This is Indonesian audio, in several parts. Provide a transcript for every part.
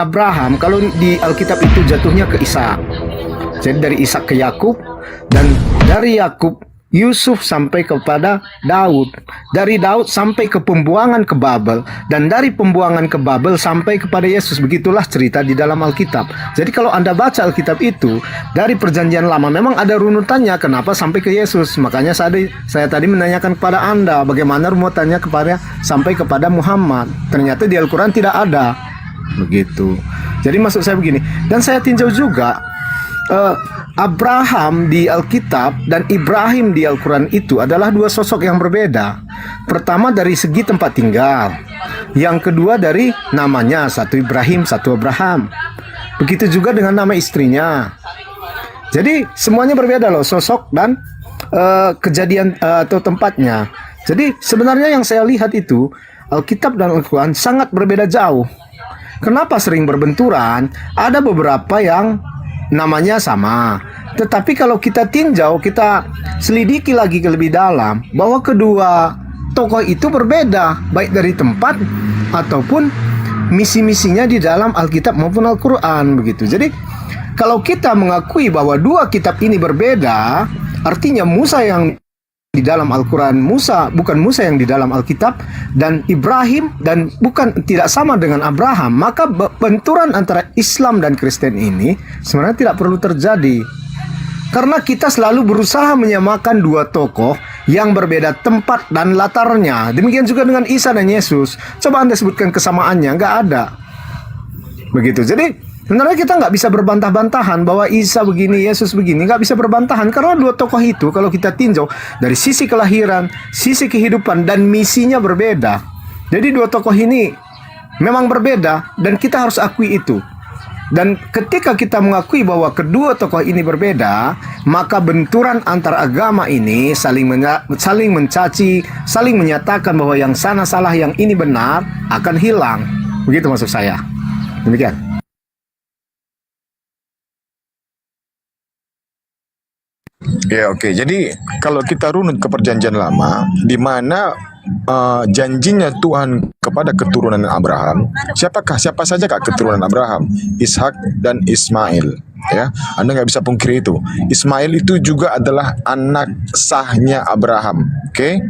Abraham, kalau di Alkitab itu jatuhnya ke Ishak. Jadi dari Ishak ke Yakub, dan dari Yakub Yusuf sampai kepada Daud. Dari Daud sampai ke pembuangan ke Babel, dan dari pembuangan ke Babel sampai kepada Yesus. Begitulah cerita di dalam Alkitab. Jadi kalau Anda baca Alkitab itu dari Perjanjian Lama, memang ada runutannya kenapa sampai ke Yesus. Makanya saya tadi menanyakan kepada Anda bagaimana runutannya sampai kepada Muhammad. Ternyata di Al-Quran tidak ada. Begitu. Jadi maksud saya begini, dan saya tinjau juga Abraham di Alkitab dan Ibrahim di Al-Quran itu adalah dua sosok yang berbeda. Pertama dari segi tempat tinggal, yang kedua dari namanya, satu Ibrahim, satu Abraham. Begitu juga dengan nama istrinya. Jadi semuanya berbeda loh, sosok dan kejadian atau tempatnya. Jadi sebenarnya yang saya lihat itu Alkitab dan Al-Quran sangat berbeda jauh. Kenapa sering berbenturan? Ada beberapa yang namanya sama, tetapi kalau kita tinjau, kita selidiki lagi ke lebih dalam, bahwa kedua tokoh itu berbeda, baik dari tempat ataupun misi-misinya di dalam Alkitab maupun Al-Quran, begitu. Jadi kalau kita mengakui bahwa dua kitab ini berbeda, artinya Musa yang di dalam Al-Quran bukan Musa yang di dalam Alkitab, dan Ibrahim dan tidak sama dengan Abraham, maka benturan antara Islam dan Kristen ini sebenarnya tidak perlu terjadi. Karena kita selalu berusaha menyamakan dua tokoh yang berbeda tempat dan latarnya. Demikian juga dengan Isa dan Yesus. Coba Anda sebutkan kesamaannya, nggak ada. Begitu. Jadi sebenarnya kita nggak bisa berbantah-bantahan bahwa Isa begini, Yesus begini. Nggak bisa berbantahan, karena dua tokoh itu kalau kita tinjau dari sisi kelahiran, sisi kehidupan, dan misinya berbeda. Jadi dua tokoh ini memang berbeda, dan kita harus akui itu. Dan ketika kita mengakui bahwa kedua tokoh ini berbeda, maka benturan antar agama ini saling mencaci, saling menyatakan bahwa yang sana salah, yang ini benar, akan hilang. Begitu maksud saya. Demikian. Ya, oke. Jadi kalau kita runut ke Perjanjian Lama, di mana janjinya Tuhan kepada keturunan Abraham, siapa saja keturunan Abraham? Ishak dan Ismail. Ya, Anda nggak bisa pungkiri itu. Ismail itu juga adalah anak sahnya Abraham. Oke.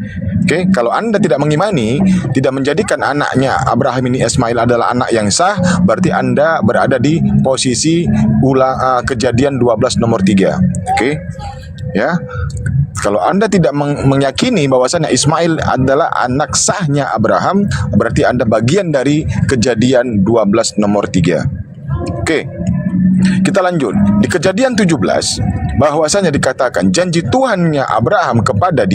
Kalau Anda tidak mengimani, tidak menjadikan anaknya Abraham ini Ismail adalah anak yang sah, berarti Anda berada di posisi Kejadian 12 nomor 3. Oke. Ya, kalau Anda tidak meyakini bahwasannya Ismail adalah anak sahnya Abraham, berarti Anda bagian dari Kejadian 12 nomor 3. Oke. Kita lanjut. Di Kejadian 17, bahwasanya dikatakan janji Tuhannya Abraham kepada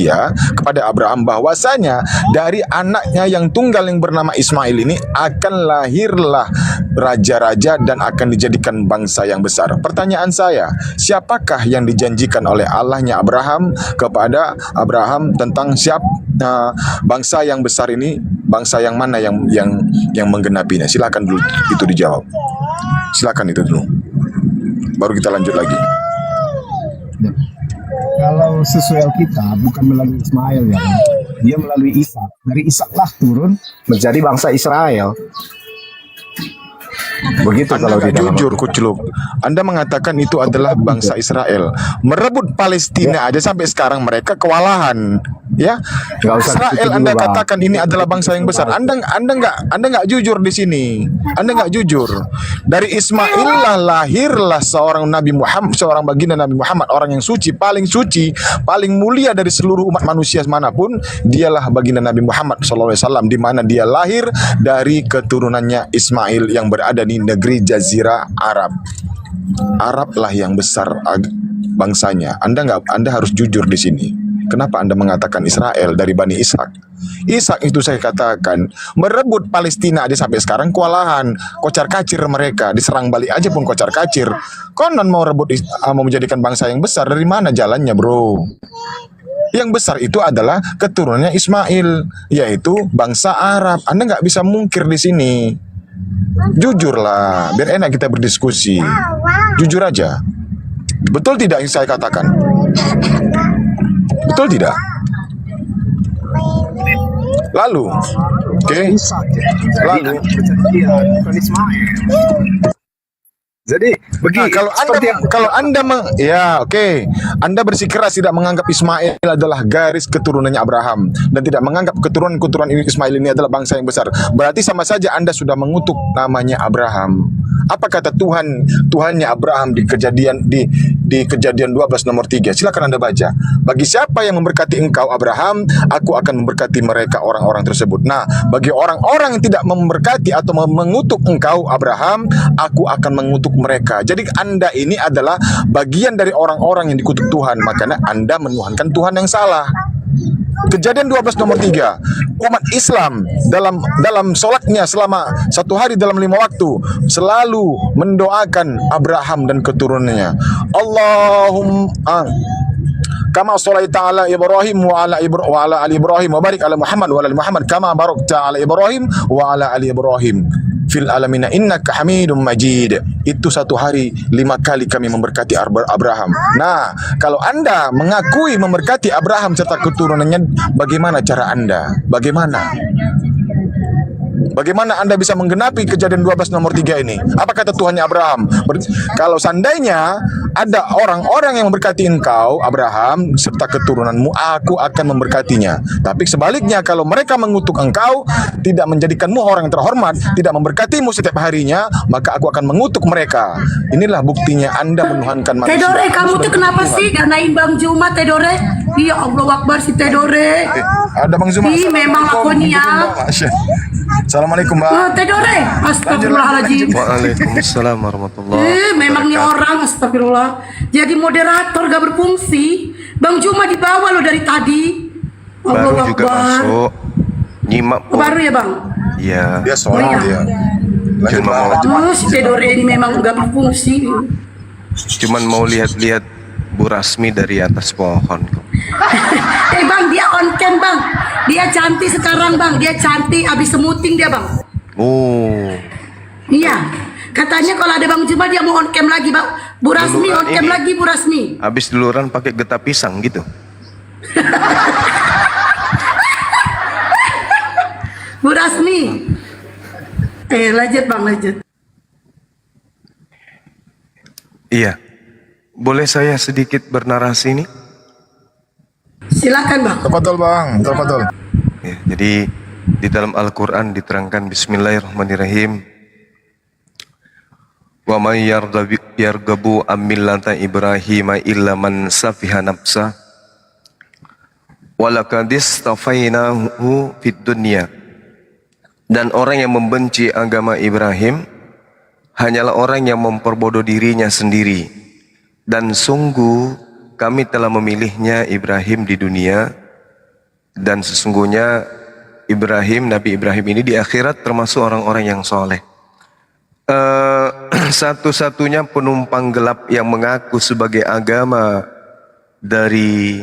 Abraham, bahwasanya dari anaknya yang tunggal yang bernama Ismail ini akan lahirlah raja-raja dan akan dijadikan bangsa yang besar. Pertanyaan saya, siapakah yang dijanjikan oleh Allahnya Abraham kepada Abraham tentang bangsa yang besar ini? Bangsa yang mana yang menggenapinya? Silakan dulu itu dijawab. Silakan itu dulu. Baru kita lanjut lagi. Ya. Kalau sesuai Alkitab bukan melalui Ismail, ya, dia melalui Ishak. Dari Ishaklah turun menjadi bangsa Israel. Begitu. Anda kalau nggak di dalam jujur, Alkitab. Kucluk. Anda mengatakan itu adalah bangsa Israel. Merebut Palestina aja sampai sekarang mereka kewalahan. Ya, Nggak usah Israel dulu, Anda Bang. katakan ini adalah bangsa yang besar. Anda nggak jujur di sini. Anda nggak jujur. Dari Ismail lahirlah seorang Nabi Muhammad, seorang baginda Nabi Muhammad, orang yang suci, paling mulia dari seluruh umat manusia manapun. Dialah baginda Nabi Muhammad SAW, di mana dia lahir dari keturunannya Ismail yang berada di negeri Jazirah Arab. Arablah yang besar bangsanya. Anda harus jujur di sini. Kenapa Anda mengatakan Israel dari Bani Ishak? Ishak itu saya katakan merebut Palestina aja sampai sekarang kewalahan, kocar kacir mereka, diserang balik aja pun kocar kacir. Konon mau menjadikan bangsa yang besar, dari mana jalannya, bro? Yang besar itu adalah keturunannya Ismail, yaitu bangsa Arab. Anda nggak bisa mungkir di sini. Jujurlah, biar enak kita berdiskusi. Jujur aja. Betul tidak yang saya katakan? Betul tidak? Lalu Oke. Lalu. Bukan Ismail. Jadi Nah, kalau anda Anda bersikeras tidak menganggap Ismail adalah garis keturunannya Abraham dan tidak menganggap keturunan ini Ismail ini adalah bangsa yang besar. Berarti sama saja Anda sudah mengutuk namanya Abraham. Apa kata Tuhannya Abraham di Kejadian 12 nomor 3? Silakan Anda baca. Bagi siapa yang memberkati engkau Abraham, aku akan memberkati mereka orang-orang tersebut. Nah, bagi orang-orang yang tidak memberkati atau mengutuk engkau Abraham, aku akan mengutuk mereka. Jadi Anda ini adalah bagian dari orang-orang yang dikutuk Tuhan. Makanya Anda menuhankan Tuhan yang salah. Kejadian 12 nomor 3, umat Islam dalam sholatnya selama 1 hari dalam 5 waktu selalu mendoakan Abraham dan keturunannya. Allahumma kama sholaita ala Ibrahim wa ala ali Ibrahim wa barik ala Muhammad wa ala ali Muhammad kama barakta ala Ibrahim wa ala ali Ibrahim fil alamina innaka hamidum majid. Itu 1 hari 5 kali kami memberkati Abraham. Nah, kalau Anda mengakui memberkati Abraham serta keturunannya, bagaimana cara Anda? Bagaimana Anda bisa menggenapi Kejadian 12 nomor 3 ini? Apa kata Tuhannya Abraham? Kalau seandainya ada orang-orang yang memberkati engkau, Abraham, serta keturunanmu, aku akan memberkatinya. Tapi sebaliknya, kalau mereka mengutuk engkau, tidak menjadikanmu orang yang terhormat, tidak memberkatimu setiap harinya, maka aku akan mengutuk mereka. Inilah buktinya Anda menuhankan manusia. Tedore, kamu tuh kenapa sih ganain Bang Juma, Tedore? Ya Allah Akbar si Tedore. Ada Bang Zuma. Ih, memang lakonnya. Assalamualaikum, Bang. Oh, Tedore, astagfirullahaladzim. Waalaikumsalam warahmatullahi Memang nih orang, astagfirullah. Jadi moderator gak berfungsi. Bang Juma di bawah lo dari tadi. baru Allah juga Akbar. masuk nyimak Oh, baru ya Bang? Iya. Dia sholat Oh, dia. Cuma mau Si Tedore ini memang gak berfungsi. cuman mau lihat-lihat Bu Rasmi dari atas pohon. Bang, dia on cam Bang. Dia cantik sekarang Bang. Dia cantik abis semuting dia Bang. Oh, Iya. Katanya kalau ada Bang Juma dia mau on cam lagi Bang. Bu Rasmi Duluan on cam ini. lagi Bu Rasmi. habis duluran pakai getah pisang gitu. Bu Rasmi. Lanjut Bang, lanjut. Iya. Boleh saya sedikit bernarasi ini? Silakan Bang. Tafadhol, Bang. Tafadhol. Ya, jadi di dalam Al-Quran diterangkan Bismillahirrahmanirrahim. Wa may yargabu an millata Ibrahim illa man safiha nafsa wa laqad istafainahu fid dunya. Dan orang yang membenci agama Ibrahim hanyalah orang yang memperbodoh dirinya sendiri. Dan sungguh kami telah memilihnya Ibrahim di dunia, dan sesungguhnya Nabi Ibrahim ini di akhirat termasuk orang-orang yang soleh. Satu-satunya penumpang gelap yang mengaku sebagai agama dari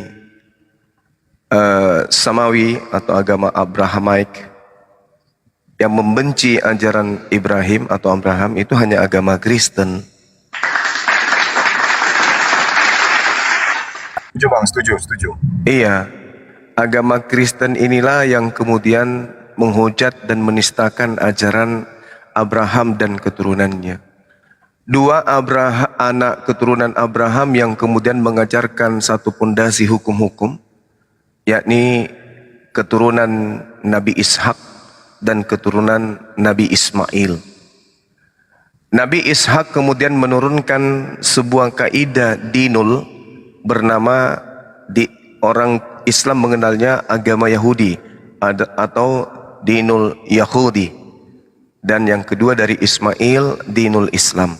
Samawi atau agama Abrahamaik yang membenci ajaran Ibrahim atau Abraham itu hanya agama Kristen. Setuju, Bang. Setuju. Iya, agama Kristen inilah yang kemudian menghujat dan menistakan ajaran Abraham dan keturunannya. Dua anak keturunan Abraham yang kemudian mengajarkan satu pondasi hukum-hukum, yakni keturunan Nabi Ishak dan keturunan Nabi Ismail. Nabi Ishak kemudian menurunkan sebuah kaidah dinul bernama orang Islam mengenalnya agama Yahudi atau dinul Yahudi, dan yang kedua dari Ismail dinul Islam.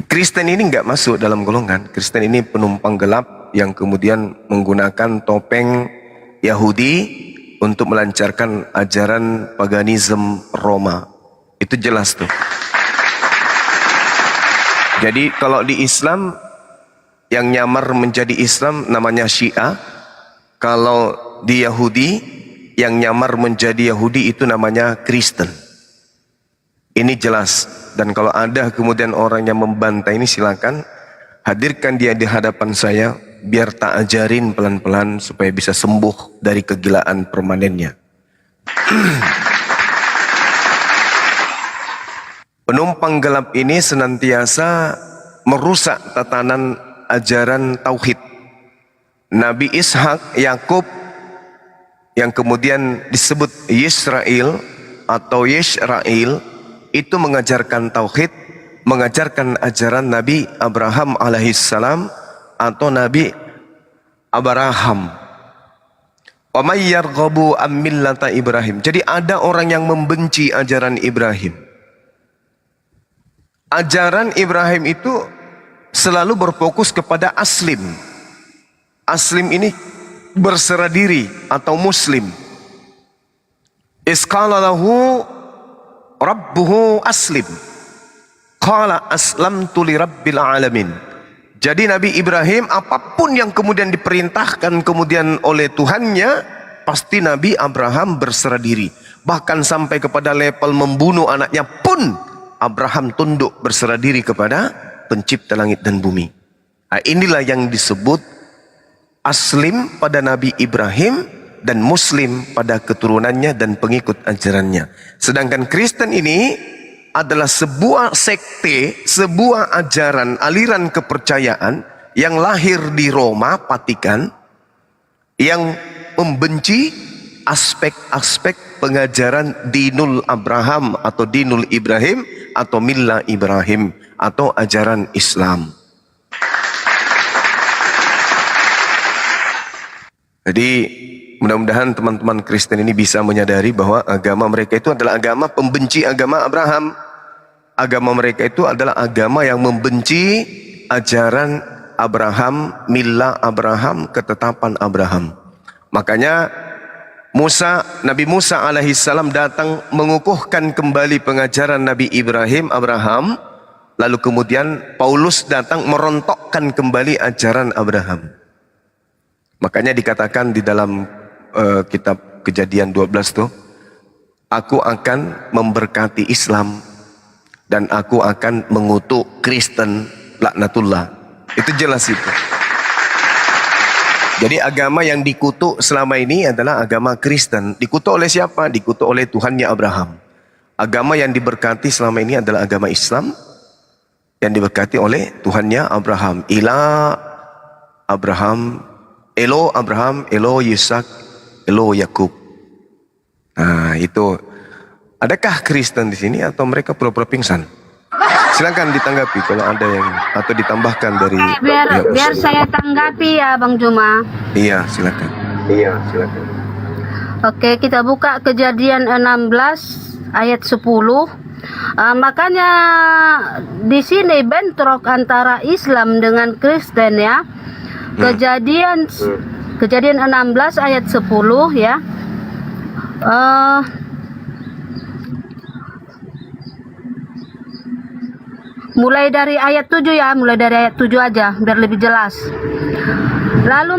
Kristen ini nggak masuk dalam golongan. Kristen ini penumpang gelap yang kemudian menggunakan topeng Yahudi untuk melancarkan ajaran paganisme Roma. Itu jelas tuh. Jadi kalau di Islam yang nyamar menjadi Islam namanya Syiah. Kalau di Yahudi yang nyamar menjadi Yahudi itu namanya Kristen. Ini jelas. Dan kalau ada kemudian orang yang membantah ini, silakan hadirkan dia di hadapan saya biar tak ajarin pelan-pelan supaya bisa sembuh dari kegilaan permanennya. Penumpang gelap ini senantiasa merusak tatanan ajaran tauhid. Nabi Ishak, Yakub, yang kemudian disebut Yisrael atau Yisrael, itu mengajarkan tauhid, mengajarkan ajaran Nabi Abraham alaihissalam atau Nabi Abraham. Wa may yarghabu an millata Ibrahim. Jadi ada orang yang membenci ajaran Ibrahim. Ajaran Ibrahim itu selalu berfokus kepada aslim. Aslim ini berserah diri atau muslim. Isqala lahu rabbuhu aslim. Qala aslamtu li rabbil alamin. Jadi Nabi Ibrahim apapun yang kemudian diperintahkan kemudian oleh Tuhannya, pasti Nabi Abraham berserah diri. Bahkan sampai kepada level membunuh anaknya pun Abraham tunduk berserah diri kepada pencipta langit dan bumi. Nah, inilah yang disebut aslim pada Nabi Ibrahim dan muslim pada keturunannya dan pengikut ajarannya. Sedangkan Kristen ini adalah sebuah sekte, sebuah ajaran, aliran kepercayaan yang lahir di Roma, Vatikan, yang membenci aspek-aspek pengajaran dinul Abraham atau dinul Ibrahim atau millah Ibrahim atau ajaran Islam. Jadi mudah-mudahan teman-teman Kristen ini bisa menyadari bahwa agama mereka itu adalah agama pembenci agama Abraham. Agama mereka itu adalah agama yang membenci ajaran Abraham, millah Abraham, ketetapan Abraham. Makanya Nabi Musa alaihissalam datang mengukuhkan kembali pengajaran Nabi Ibrahim, Abraham. Lalu kemudian Paulus datang merontokkan kembali ajaran Abraham. Makanya dikatakan di dalam kitab Kejadian 12 tuh, aku akan memberkati Islam dan aku akan mengutuk Kristen laknatullah. Itu jelas itu. Jadi agama yang dikutuk selama ini adalah agama Kristen. Dikutuk oleh siapa? Dikutuk oleh Tuhannya Abraham. Agama yang diberkati selama ini adalah agama Islam yang diberkati oleh Tuhannya Abraham. Abraham, Elo Yisak, Elo Yakub. Nah, itu. Adakah Kristen di sini atau mereka pura-pura pingsan? Silakan ditanggapi kalau ada yang atau ditambahkan dari biar saya tanggapi ya Bang Juma. Iya, silakan. Oke, kita buka Kejadian 16 ayat 10. Makanya di sini bentrok antara Islam dengan Kristen ya. Kejadian 16 ayat 10 ya. Mulai dari ayat 7 ya, mulai dari ayat 7 aja biar lebih jelas. Lalu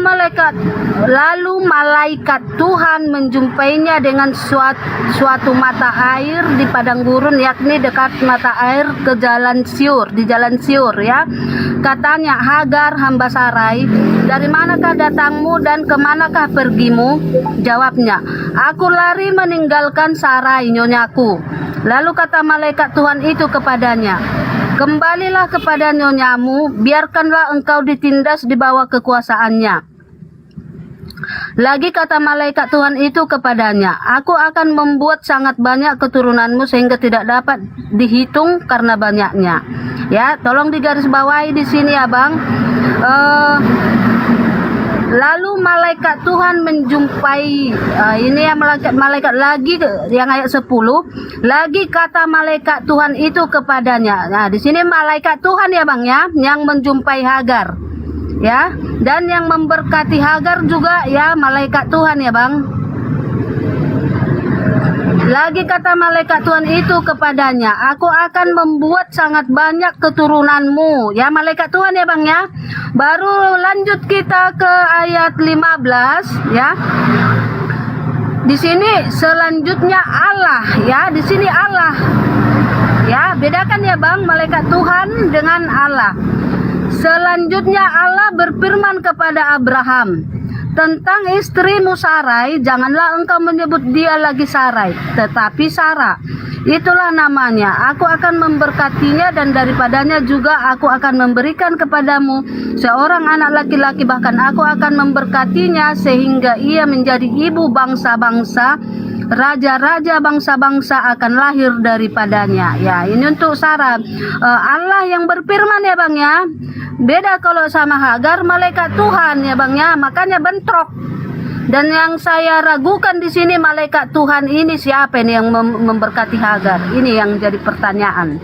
malaikat Tuhan menjumpainya dengan suatu mata air di padang gurun, yakni dekat mata air ke di jalan Siur ya. Katanya, Hagar hamba Sarai, dari manakah datangmu dan kemanakah pergimu? Jawabnya, aku lari meninggalkan Sarai nyonyaku. Lalu kata malaikat Tuhan itu kepadanya, kembalilah kepada nyonyamu, biarkanlah engkau ditindas di bawah kekuasaannya. Lagi kata malaikat Tuhan itu kepadanya, aku akan membuat sangat banyak keturunanmu sehingga tidak dapat dihitung karena banyaknya. Ya, tolong digarisbawahi di sini ya Bang. Lalu malaikat Tuhan menjumpai, ini ya malaikat lagi yang ayat 10. Lagi kata malaikat Tuhan itu kepadanya. Nah, di sini malaikat Tuhan ya Bang ya, yang menjumpai Hagar. Ya, dan yang memberkati Hagar juga ya malaikat Tuhan ya Bang. Lagi kata malaikat Tuhan itu kepadanya, aku akan membuat sangat banyak keturunanmu. Ya malaikat Tuhan ya Bang ya. Baru lanjut kita ke ayat 15 ya. Di sini selanjutnya Allah ya, di sini Allah. Ya, bedakan ya Bang malaikat Tuhan dengan Allah. Selanjutnya Allah berfirman kepada Abraham, tentang istrimu Sarai, janganlah engkau menyebut dia lagi Sarai, tetapi Sara. Itulah namanya. Aku akan memberkatinya dan daripadanya juga aku akan memberikan kepadamu seorang anak laki-laki, bahkan aku akan memberkatinya sehingga ia menjadi ibu bangsa-bangsa. Raja-raja bangsa-bangsa akan lahir daripadanya. Ya, ini untuk Sarah. Allah yang berfirman ya Bang ya. Beda kalau sama Hagar, malaikat Tuhan ya Bang ya. Makanya bentrok. Dan yang saya ragukan di sini, malaikat Tuhan ini siapa ini yang memberkati Hagar? Ini yang jadi pertanyaan.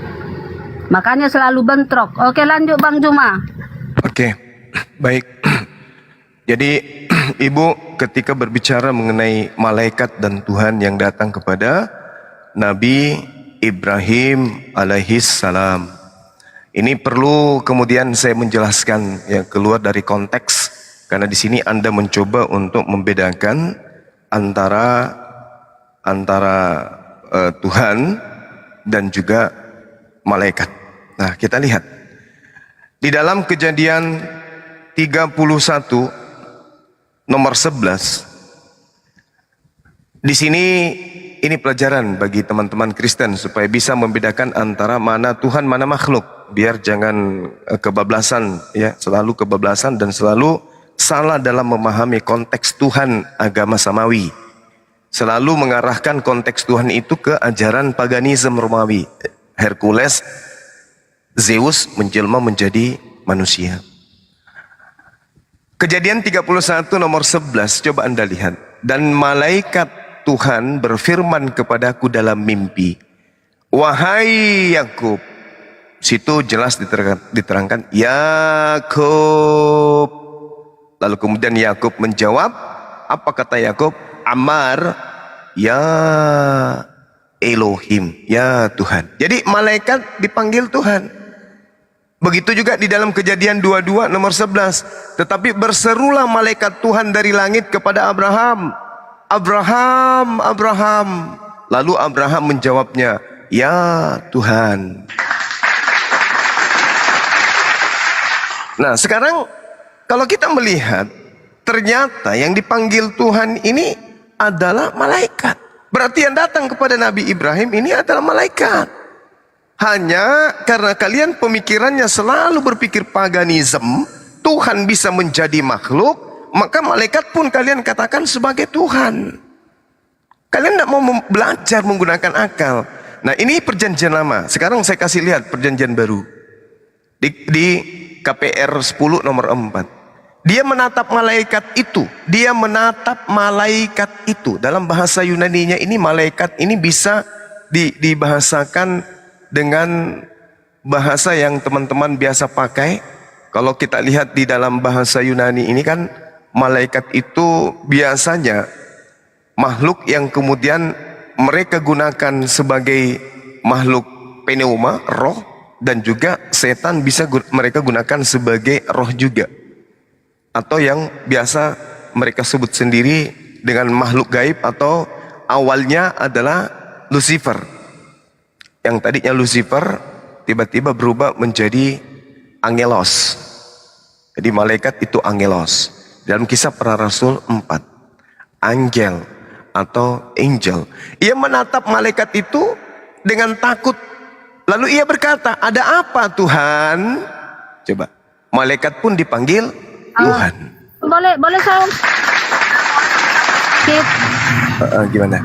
Makanya selalu bentrok. Oke, lanjut Bang Juma. Oke, baik. Jadi Ibu ketika berbicara mengenai malaikat dan Tuhan yang datang kepada Nabi Ibrahim alaihissalam, ini perlu kemudian saya menjelaskan ya, keluar dari konteks, karena di sini Anda mencoba untuk membedakan antara Tuhan dan juga malaikat. Nah, kita lihat di dalam Kejadian 31 nomor 11. Di sini ini pelajaran bagi teman-teman Kristen supaya bisa membedakan antara mana Tuhan, mana makhluk. Biar jangan kebablasan ya, selalu kebablasan dan selalu salah dalam memahami konteks Tuhan agama samawi. Selalu mengarahkan konteks Tuhan itu ke ajaran paganisme Romawi. Hercules, Zeus menjelma menjadi manusia. Kejadian 31 nomor 11, coba Anda lihat. Dan malaikat Tuhan berfirman kepadaku dalam mimpi, wahai Yakub. Situ jelas diterangkan Yakub. Lalu kemudian Yakub menjawab, apa kata Yakub? Amar, ya Elohim, ya Tuhan. Jadi malaikat dipanggil Tuhan. Begitu juga di dalam Kejadian 22 nomor 11. Tetapi berserulah malaikat Tuhan dari langit kepada Abraham. Abraham, Abraham. Lalu Abraham menjawabnya, ya Tuhan. Nah sekarang kalau kita melihat, ternyata yang dipanggil Tuhan ini adalah malaikat. Berarti yang datang kepada Nabi Ibrahim ini adalah malaikat. Hanya karena kalian pemikirannya selalu berpikir paganisme, Tuhan bisa menjadi makhluk, maka malaikat pun kalian katakan sebagai Tuhan. Kalian tidak mau belajar menggunakan akal. Nah ini perjanjian lama. Sekarang saya kasih lihat perjanjian baru. Di KPR 10 nomor 4. Dia menatap malaikat itu. Dia menatap malaikat itu. Dalam bahasa Yunaninya ini malaikat ini bisa dibahasakan dengan bahasa yang teman-teman biasa pakai. Kalau kita lihat di dalam bahasa Yunani ini kan, malaikat itu biasanya makhluk yang kemudian mereka gunakan sebagai makhluk pneuma, roh, dan juga setan bisa mereka gunakan sebagai roh juga. Atau yang biasa mereka sebut sendiri dengan makhluk gaib, atau awalnya adalah Lucifer. Yang tadinya Lucifer tiba-tiba berubah menjadi angelos. Jadi malaikat itu angelos. Dalam Kisah Para Rasul 4, angel atau angel. Ia menatap malaikat itu dengan takut. Lalu ia berkata, ada apa Tuhan? Coba, malaikat pun dipanggil Tuhan. Boleh saya Gimana?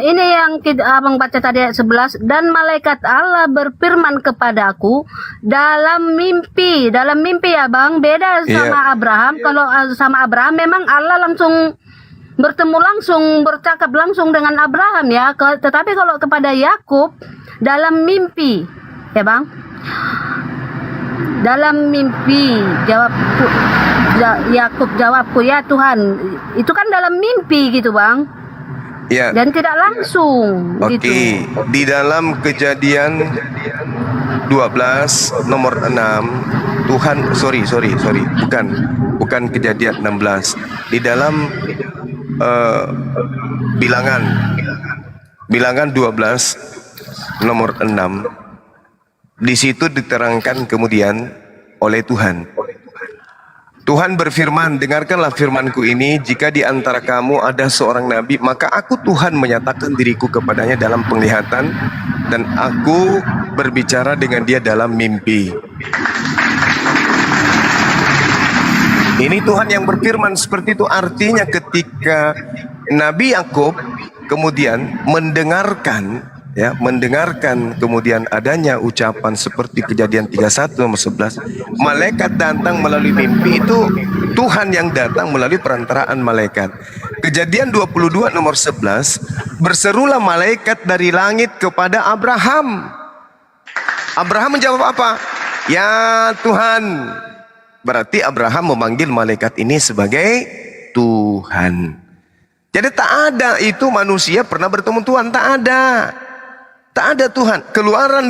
Ini yang abang baca tadi ayat 11. Dan malaikat Allah berfirman kepadaku dalam mimpi. Dalam mimpi ya bang, beda sama Abraham. Kalau sama Abraham memang Allah langsung bertemu langsung, bercakap langsung dengan Abraham ya. Tetapi kalau kepada Yakub dalam mimpi ya bang, dalam mimpi jawabku, Yakub jawabku, ya Tuhan. Itu kan dalam mimpi gitu bang. Ya. Dan tidak langsung. Oke, gitu. Di dalam Kejadian 12 nomor 6, Tuhan, sorry, bukan Kejadian 16. Di dalam Bilangan 12 nomor 6, di situ diterangkan kemudian oleh Tuhan Tuhan berfirman, dengarkanlah firmanku ini, jika di antara kamu ada seorang nabi, maka aku Tuhan menyatakan diriku kepadanya dalam penglihatan, dan aku berbicara dengan dia dalam mimpi. Ini Tuhan yang berfirman seperti itu, artinya ketika Nabi Yakub kemudian mendengarkan kemudian adanya ucapan seperti Kejadian 31 nomor 11, malaikat datang melalui mimpi, itu Tuhan yang datang melalui perantaraan malaikat. Kejadian 22 nomor 11, berserulah malaikat dari langit kepada Abraham. Abraham menjawab apa? Ya Tuhan. Berarti Abraham memanggil malaikat ini sebagai Tuhan. Jadi tak ada itu manusia pernah bertemu Tuhan, tak ada. Tak ada Tuhan. Keluaran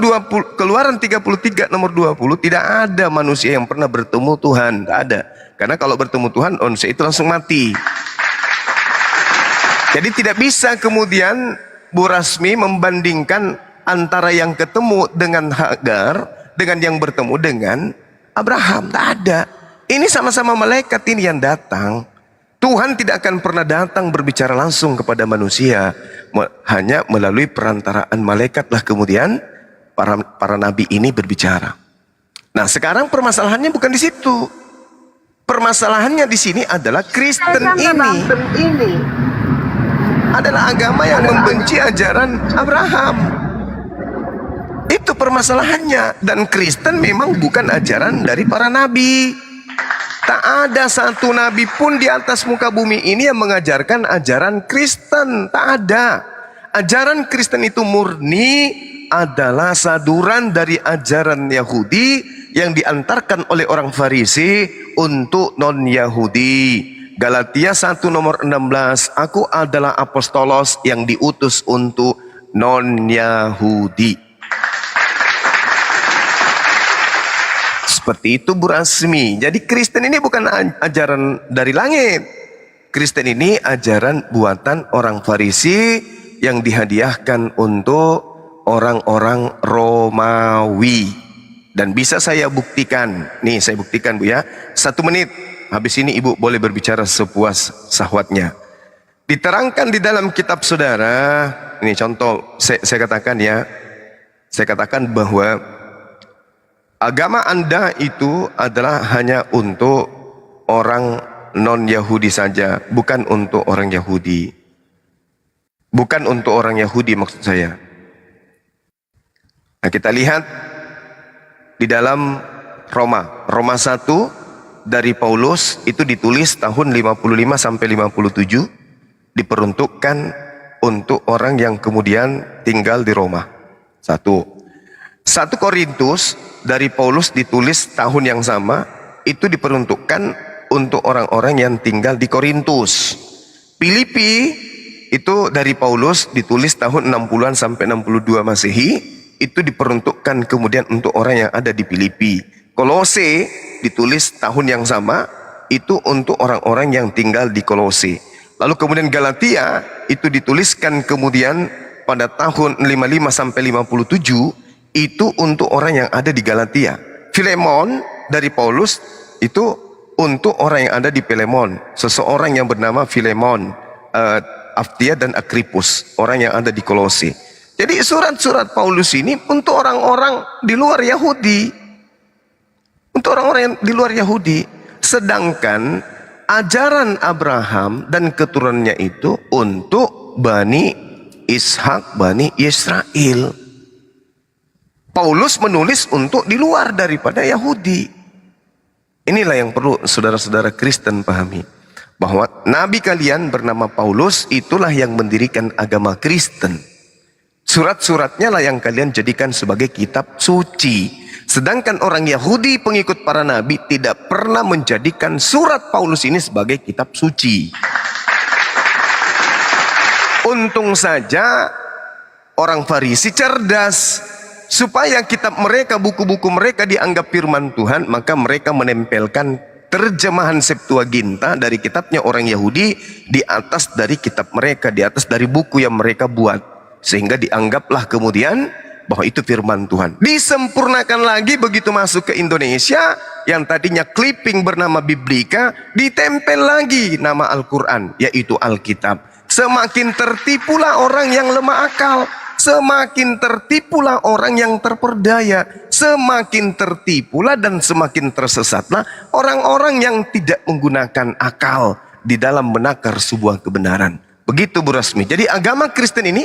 33 nomor 20, tidak ada manusia yang pernah bertemu Tuhan, tak ada. Karena kalau bertemu Tuhan, manusia itu langsung mati. Jadi tidak bisa kemudian Bu Rasmi membandingkan antara yang ketemu dengan Hagar dengan yang bertemu dengan Abraham, tak ada. Ini sama-sama malaikat ini yang datang. Tuhan tidak akan pernah datang berbicara langsung kepada manusia, hanya melalui perantaraan malaikatlah kemudian para nabi ini berbicara. Nah, sekarang permasalahannya bukan di situ. Permasalahannya di sini adalah Kristen ini adalah agama yang membenci ajaran Abraham. Itu permasalahannya. Dan Kristen memang bukan ajaran dari para nabi. Tak ada satu nabi pun di atas muka bumi ini yang mengajarkan ajaran Kristen. Tak ada. Ajaran Kristen itu murni adalah saduran dari ajaran Yahudi yang diantarkan oleh orang Farisi untuk non-Yahudi. Galatia 1 nomor 16, aku adalah apostolos yang diutus untuk non-Yahudi. Seperti itu Bu Rasmi. Jadi Kristen ini bukan ajaran dari langit. Kristen ini ajaran buatan orang Farisi yang dihadiahkan untuk orang-orang Romawi. Dan bisa saya buktikan. Nih saya buktikan Bu ya. 1 menit. Habis ini Ibu boleh berbicara sepuas sahwatnya. Diterangkan di dalam kitab saudara. Ini contoh saya katakan ya. Saya katakan bahwa agama Anda itu adalah hanya untuk orang non-Yahudi saja, bukan untuk orang Yahudi. Bukan untuk orang Yahudi maksud saya. Nah, kita lihat di dalam Roma 1 dari Paulus itu ditulis tahun 55 sampai 57, diperuntukkan untuk orang yang kemudian tinggal di Roma. 1 Korintus dari Paulus ditulis tahun yang sama, itu diperuntukkan untuk orang-orang yang tinggal di Korintus. Filipi itu dari Paulus ditulis tahun 60-an sampai 62 Masehi, itu diperuntukkan kemudian untuk orang yang ada di Filipi. Kolose ditulis tahun yang sama, itu untuk orang-orang yang tinggal di Kolose. Lalu kemudian Galatia itu dituliskan kemudian pada tahun 55 sampai 57, itu untuk orang yang ada di Galatia. Filemon dari Paulus itu untuk orang yang ada di Filemon. Seseorang yang bernama Filemon, Aftia dan Akripus, orang yang ada di Kolose. Jadi surat-surat Paulus ini untuk orang-orang di luar Yahudi. Untuk orang-orang yang di luar Yahudi. Sedangkan ajaran Abraham dan keturunannya itu untuk Bani Ishak, Bani Israel. Paulus menulis untuk di luar daripada Yahudi. Inilah yang perlu saudara-saudara Kristen pahami. Bahwa nabi kalian bernama Paulus itulah yang mendirikan agama Kristen. Surat-suratnya lah yang kalian jadikan sebagai kitab suci. Sedangkan orang Yahudi pengikut para nabi tidak pernah menjadikan surat Paulus ini sebagai kitab suci. Untung saja orang Farisi cerdas. Supaya kitab mereka, buku-buku mereka dianggap firman Tuhan, maka mereka menempelkan terjemahan Septuaginta dari kitabnya orang Yahudi di atas dari kitab mereka, di atas dari buku yang mereka buat. Sehingga dianggaplah kemudian bahwa itu firman Tuhan. Disempurnakan lagi begitu masuk ke Indonesia, yang tadinya clipping bernama Biblika ditempel lagi nama Al-Quran, yaitu Alkitab. Semakin tertipulah orang yang lemah akal, semakin tertipulah orang yang terperdaya, semakin tertipulah dan semakin tersesatlah orang-orang yang tidak menggunakan akal di dalam menakar sebuah kebenaran. Begitu Bu Rasmi. Jadi agama Kristen ini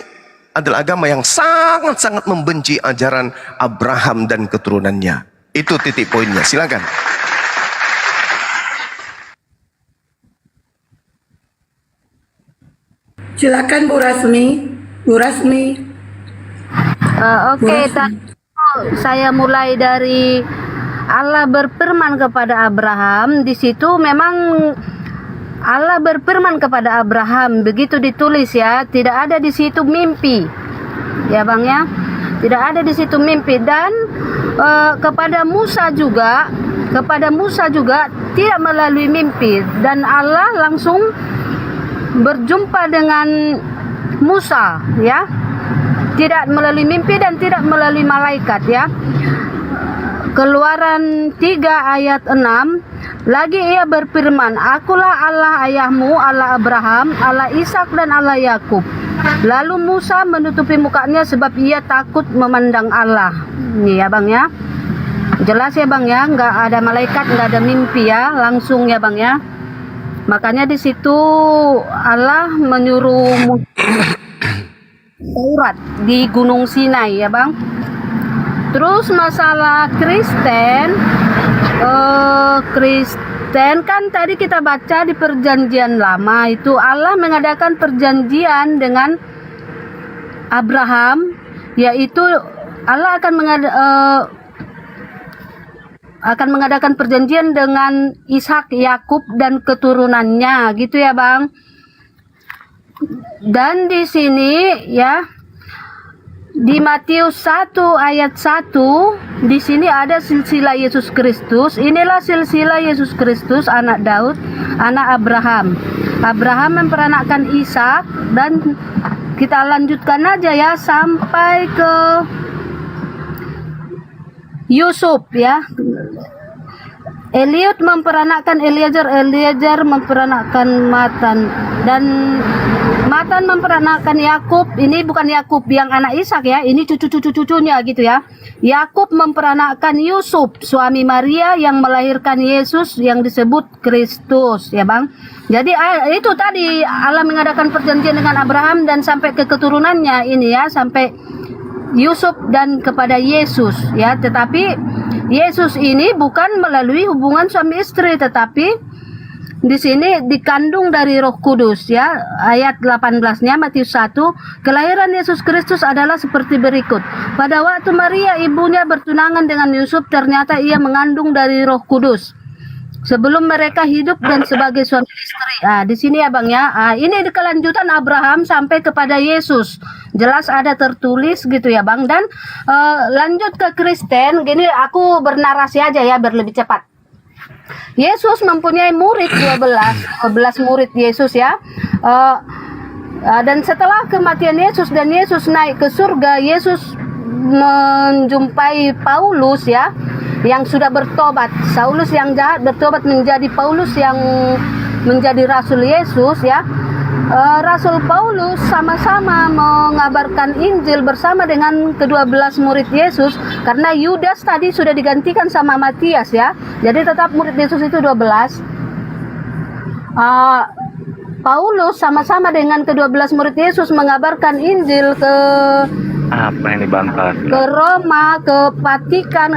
adalah agama yang sangat-sangat membenci ajaran Abraham dan keturunannya. Itu titik poinnya. Silakan. Silakan Bu Rasmi. Bu Rasmi. Oke, saya mulai dari Allah berfirman kepada Abraham. Di situ memang Allah berfirman kepada Abraham, begitu ditulis ya, tidak ada di situ mimpi, ya Bang ya, tidak ada di situ mimpi. Dan kepada Musa juga tidak melalui mimpi, dan Allah langsung berjumpa dengan Musa ya, tidak melalui mimpi dan tidak melalui malaikat ya. Keluaran 3 ayat 6, lagi ia berfirman, akulah Allah ayahmu, Allah Abraham, Allah Ishak dan Allah Yakub. Lalu Musa menutupi mukanya sebab ia takut memandang Allah. Nih ya Bang ya, jelas ya Bang ya, nggak ada malaikat, nggak ada mimpi ya, langsung ya Bang ya. Makanya di situ Allah menyuruh Taurat di Gunung Sinai ya Bang. Terus masalah Kristen kan tadi kita baca di perjanjian lama itu Allah mengadakan perjanjian dengan Abraham, yaitu Allah akan mengadakan perjanjian dengan Ishak, Yakub dan keturunannya gitu ya Bang. Dan di sini ya, di Matius 1 ayat 1, di sini ada silsilah Yesus Kristus. Inilah silsilah Yesus Kristus, anak Daud, anak Abraham. Abraham memperanakkan Ishak, dan kita lanjutkan aja ya sampai ke Yusuf ya. Eliud memperanakkan Eliezer, Eliezer memperanakkan Matan, dan Matan memperanakkan Yakub. Ini bukan Yakub yang anak Ishak ya, ini cucu-cucunya gitu ya. Yakub memperanakkan Yusuf, suami Maria yang melahirkan Yesus yang disebut Kristus ya Bang. Jadi itu tadi Allah mengadakan perjanjian dengan Abraham dan sampai ke keturunannya ini ya, sampai Yusuf dan kepada Yesus ya. Tetapi Yesus ini bukan melalui hubungan suami istri, tetapi di sini dikandung dari Roh Kudus ya. Ayat 18-nya Matius 1, kelahiran Yesus Kristus adalah seperti berikut. Pada waktu Maria ibunya bertunangan dengan Yusuf, ternyata ia mengandung dari Roh Kudus sebelum mereka hidup dan sebagai suami istri. Di sini ya Bang ya. Ini di kelanjutan Abraham sampai kepada Yesus. Jelas ada tertulis gitu ya Bang. Dan lanjut ke Kristen, gini aku bernarasi aja ya biar lebih cepat. Yesus mempunyai murid 12 murid Yesus ya. Dan setelah kematian Yesus dan Yesus naik ke surga, Yesus menjumpai Paulus ya, yang sudah bertobat. Saulus yang jahat bertobat menjadi Paulus yang menjadi Rasul Yesus ya. Rasul Paulus sama-sama mengabarkan Injil bersama dengan ke-12 murid Yesus, karena Yudas tadi sudah digantikan sama Matias ya. Jadi tetap murid Yesus itu 12. Paulus sama-sama dengan ke-12 murid Yesus mengabarkan Injil ke apa yang dibantah? Ke Roma, ke Vatikan,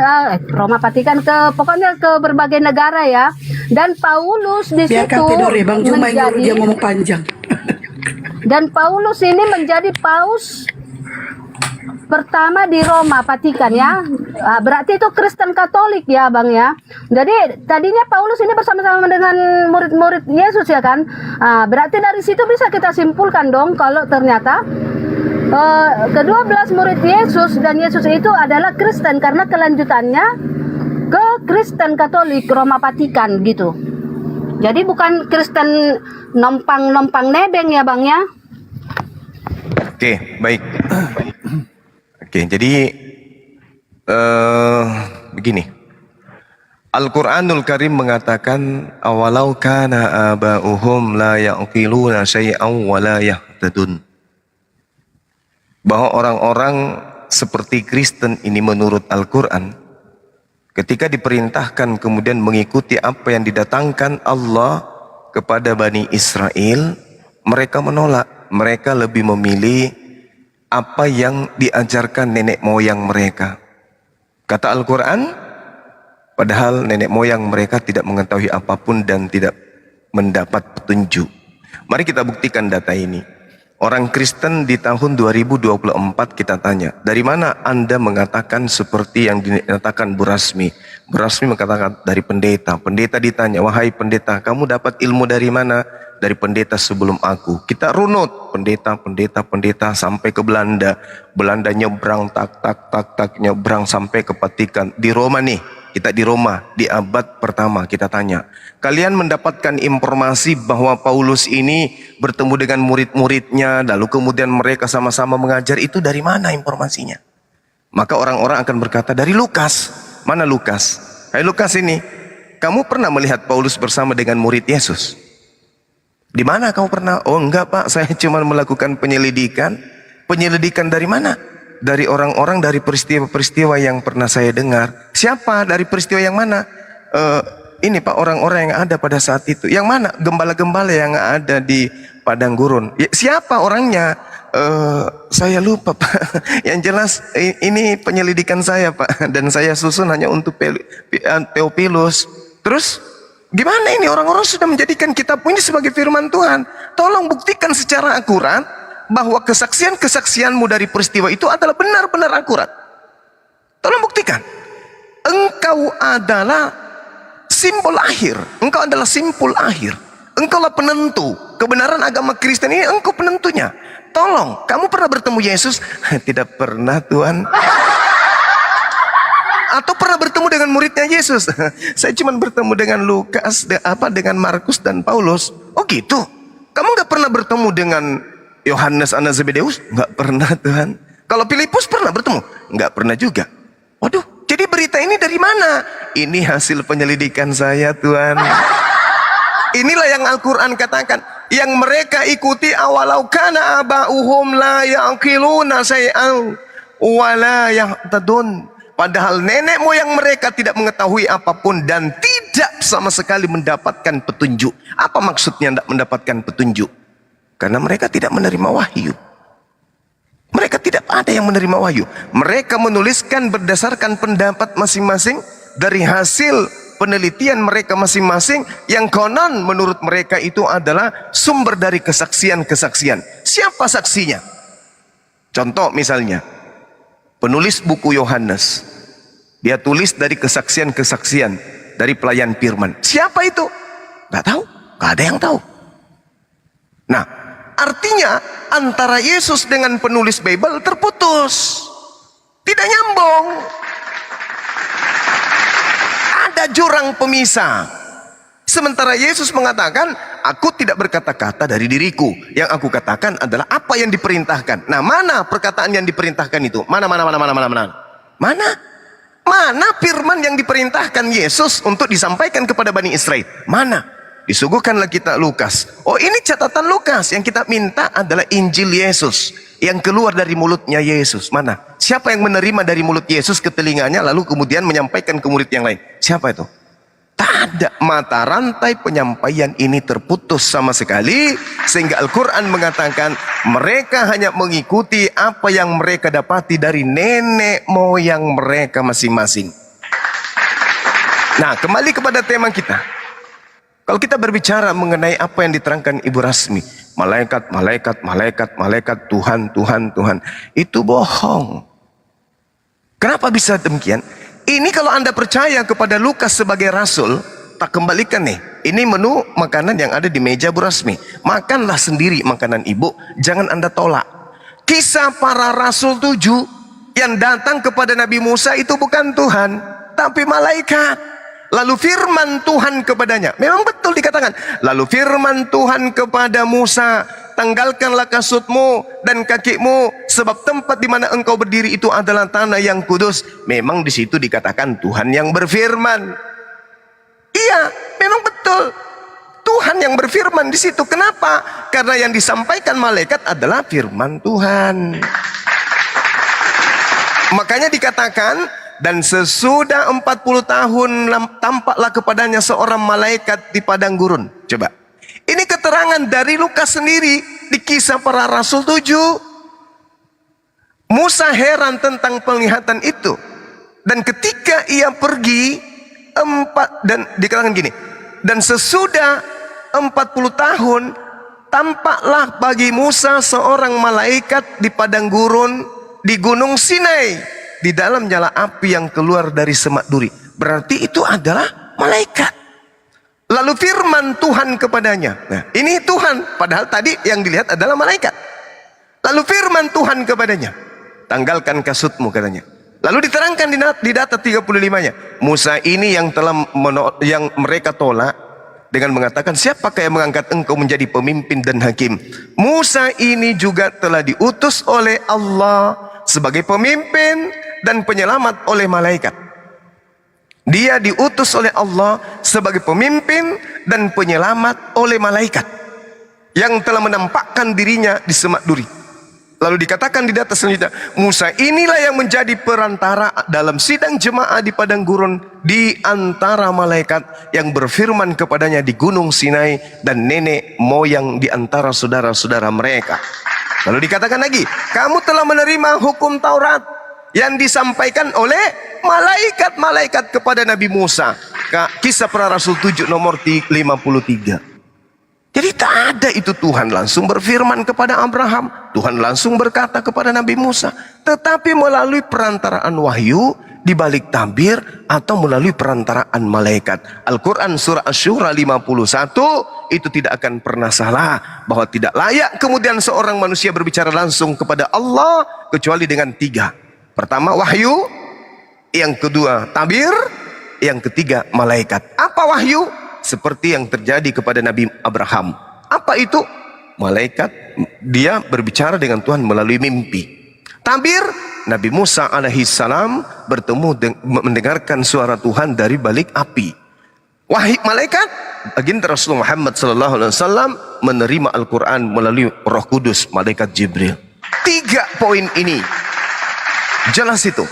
pokoknya ke berbagai negara ya. Dan Paulus di Biarkan situ tidur ya Bang Juma, dia ngomong panjang. Dan Paulus ini menjadi paus pertama di Roma, Vatikan ya. Berarti itu Kristen Katolik ya Bang ya. Jadi tadinya Paulus ini bersama-sama dengan murid-murid Yesus ya kan. Berarti dari situ bisa kita simpulkan dong kalau ternyata ke-12 murid Yesus dan Yesus itu adalah Kristen, karena kelanjutannya ke Kristen Katolik Roma Vatikan gitu. Jadi bukan Kristen nompang nebeng ya Bang ya. Oke, baik. Oke, jadi begini. Al-Quranul Karim mengatakan, awalau kana aba'uhum la ya'qiluna syai'aw wa la yahtadun. Bahwa orang-orang seperti Kristen ini menurut Al-Quran, ketika diperintahkan kemudian mengikuti apa yang didatangkan Allah kepada Bani Israel, mereka menolak. Mereka lebih memilih apa yang diajarkan nenek moyang mereka. Kata Al-Quran, padahal nenek moyang mereka tidak mengetahui apapun dan tidak mendapat petunjuk. Mari kita buktikan data ini. Orang Kristen di tahun 2024 kita tanya, dari mana Anda mengatakan seperti yang dinyatakan Bu Rasmi? Bu Rasmi mengatakan dari pendeta. Pendeta ditanya, wahai pendeta, kamu dapat ilmu dari mana? Dari pendeta sebelum aku. Kita runut pendeta sampai ke Belanda. Belanda nyebrang tak nyebrang sampai ke Vatikan. Di Roma nih, kita di Roma di abad pertama kita tanya, kalian mendapatkan informasi bahwa Paulus ini bertemu dengan murid-muridnya, lalu kemudian mereka sama-sama mengajar, itu dari mana informasinya? Maka orang-orang akan berkata, dari Lukas. Mana Lukas? Hai Lukas ini, kamu pernah melihat Paulus bersama dengan murid Yesus? Di mana kamu pernah? Oh enggak Pak, saya cuma melakukan penyelidikan. Penyelidikan dari mana? Dari orang-orang, dari peristiwa-peristiwa yang pernah saya dengar. Siapa? Dari peristiwa yang mana? Ini Pak, orang-orang yang ada pada saat itu. Yang mana? Gembala-gembala yang ada di padang gurun. Ya, siapa orangnya? Saya lupa Pak. Yang jelas ini penyelidikan saya Pak. Dan saya susun hanya untuk Theophilus. Terus gimana ini, orang-orang sudah menjadikan kitab ini sebagai firman Tuhan. Tolong buktikan secara akurat bahwa kesaksian-kesaksianmu dari peristiwa itu adalah benar-benar akurat. Tolong buktikan. Engkau adalah simbol akhir. Engkau adalah simpul akhir. Engkaulah penentu. Kebenaran agama Kristen ini engkau penentunya. Tolong, kamu pernah bertemu Yesus? Tidak pernah Tuhan. Atau pernah bertemu dengan muridnya Yesus? Saya cuma bertemu dengan Lukas, dengan Markus dan Paulus. Oh gitu? Kamu nggak pernah bertemu dengan Yohanes anak Zebedeus? Nggak pernah Tuhan. Kalau Filipus pernah bertemu? Nggak pernah juga. Waduh, jadi berita ini dari mana? Ini hasil penyelidikan saya Tuhan. Inilah yang Al-Quran katakan. Yang mereka ikuti, awalau kana aba'uhum la ya'qiluna syai'an wa la yahtadun. Padahal nenek moyang mereka tidak mengetahui apapun dan tidak sama sekali mendapatkan petunjuk. Apa maksudnya tidak mendapatkan petunjuk? Karena mereka tidak menerima wahyu. Mereka tidak ada yang menerima wahyu. Mereka menuliskan berdasarkan pendapat masing-masing dari hasil penelitian mereka masing-masing yang konon menurut mereka itu adalah sumber dari kesaksian-kesaksian. Siapa saksinya? Contoh misalnya, penulis buku Yohanes, dia tulis dari kesaksian-kesaksian dari pelayan firman. Siapa itu? Gak tahu, gak ada yang tahu. Nah, artinya antara Yesus dengan penulis Bible terputus, tidak nyambung. Ada jurang pemisah. Sementara Yesus mengatakan, aku tidak berkata-kata dari diriku. Yang aku katakan adalah apa yang diperintahkan. Nah, mana perkataan yang diperintahkan itu? Mana? Mana firman yang diperintahkan Yesus untuk disampaikan kepada Bani Israel? Mana? Disuguhkanlah kita Lukas. Oh, ini catatan Lukas. Yang kita minta adalah Injil Yesus yang keluar dari mulutnya Yesus. Mana? Siapa yang menerima dari mulut Yesus ke telinganya lalu kemudian menyampaikan ke murid yang lain? Siapa itu? Tak ada. Mata rantai penyampaian ini terputus sama sekali, sehingga Al-Quran mengatakan mereka hanya mengikuti apa yang mereka dapati dari nenek moyang mereka masing-masing. Nah, kembali kepada tema kita. Kalau kita berbicara mengenai apa yang diterangkan Ibu Rasmi, malaikat, Tuhan, itu bohong. Kenapa bisa demikian? Ini kalau Anda percaya kepada Lukas sebagai rasul, tak kembalikan nih. Ini menu makanan yang ada di meja Bu Rasmi. Makanlah sendiri makanan Ibu, jangan Anda tolak. Kisah para rasul 7 yang datang kepada Nabi Musa itu bukan Tuhan, tapi malaikat. Lalu firman Tuhan kepadanya, memang betul dikatakan, lalu firman Tuhan kepada Musa, tanggalkanlah kasutmu dan kakimu, sebab tempat di mana engkau berdiri itu adalah tanah yang kudus. Memang di situ dikatakan Tuhan yang berfirman. Iya, memang betul. Tuhan yang berfirman di situ. Kenapa? Karena yang disampaikan malaikat adalah firman Tuhan. Makanya dikatakan, dan sesudah 40 tahun tampaklah kepadanya seorang malaikat di padang gurun. Coba. Ini keterangan dari Lukas sendiri di Kisah Para Rasul 7. Musa heran tentang penglihatan itu. Dan ketika ia pergi dan dikatakan gini, dan sesudah 40 tahun tampaklah bagi Musa seorang malaikat di padang gurun di Gunung Sinai, di dalam nyala api yang keluar dari semak duri. Berarti itu adalah malaikat. Lalu firman Tuhan kepadanya. Nah, ini Tuhan, padahal tadi yang dilihat adalah malaikat. Lalu firman Tuhan kepadanya, tanggalkan kasutmu, katanya. Lalu diterangkan di data 35-nya. Musa ini yang yang mereka tolak dengan mengatakan, siapakah yang mengangkat engkau menjadi pemimpin dan hakim? Musa ini juga telah diutus oleh Allah sebagai pemimpin dan penyelamat oleh malaikat. Dia diutus oleh Allah sebagai pemimpin dan penyelamat oleh malaikat yang telah menampakkan dirinya di semak duri. Lalu dikatakan di data selanjutnya, Musa inilah yang menjadi perantara dalam sidang jemaah di padang gurun di antara malaikat yang berfirman kepadanya di Gunung Sinai dan nenek moyang di antara saudara-saudara mereka. Lalu dikatakan lagi, kamu telah menerima hukum Taurat yang disampaikan oleh malaikat-malaikat kepada Nabi Musa. Kisah Para Rasul 7 nomor 53. Jadi tak ada itu Tuhan langsung berfirman kepada Abraham. Tuhan langsung berkata kepada Nabi Musa. Tetapi melalui perantaraan wahyu, di balik tabir, atau melalui perantaraan malaikat. Al-Quran surah Asy-Syura 51 itu tidak akan pernah salah. Bahwa tidak layak kemudian seorang manusia berbicara langsung kepada Allah kecuali dengan 3. Pertama wahyu, yang kedua tabir, yang ketiga malaikat. Apa wahyu? Seperti yang terjadi kepada Nabi Abraham. Apa itu? Malaikat, dia berbicara dengan Tuhan melalui mimpi. Tabir, Nabi Musa alaihissalam bertemu mendengarkan suara Tuhan dari balik api. Wahyu malaikat, baginda Rasulullah Muhammad SAW menerima Al-Quran melalui Roh Kudus, malaikat Jibril. 3 poin ini jelas itu.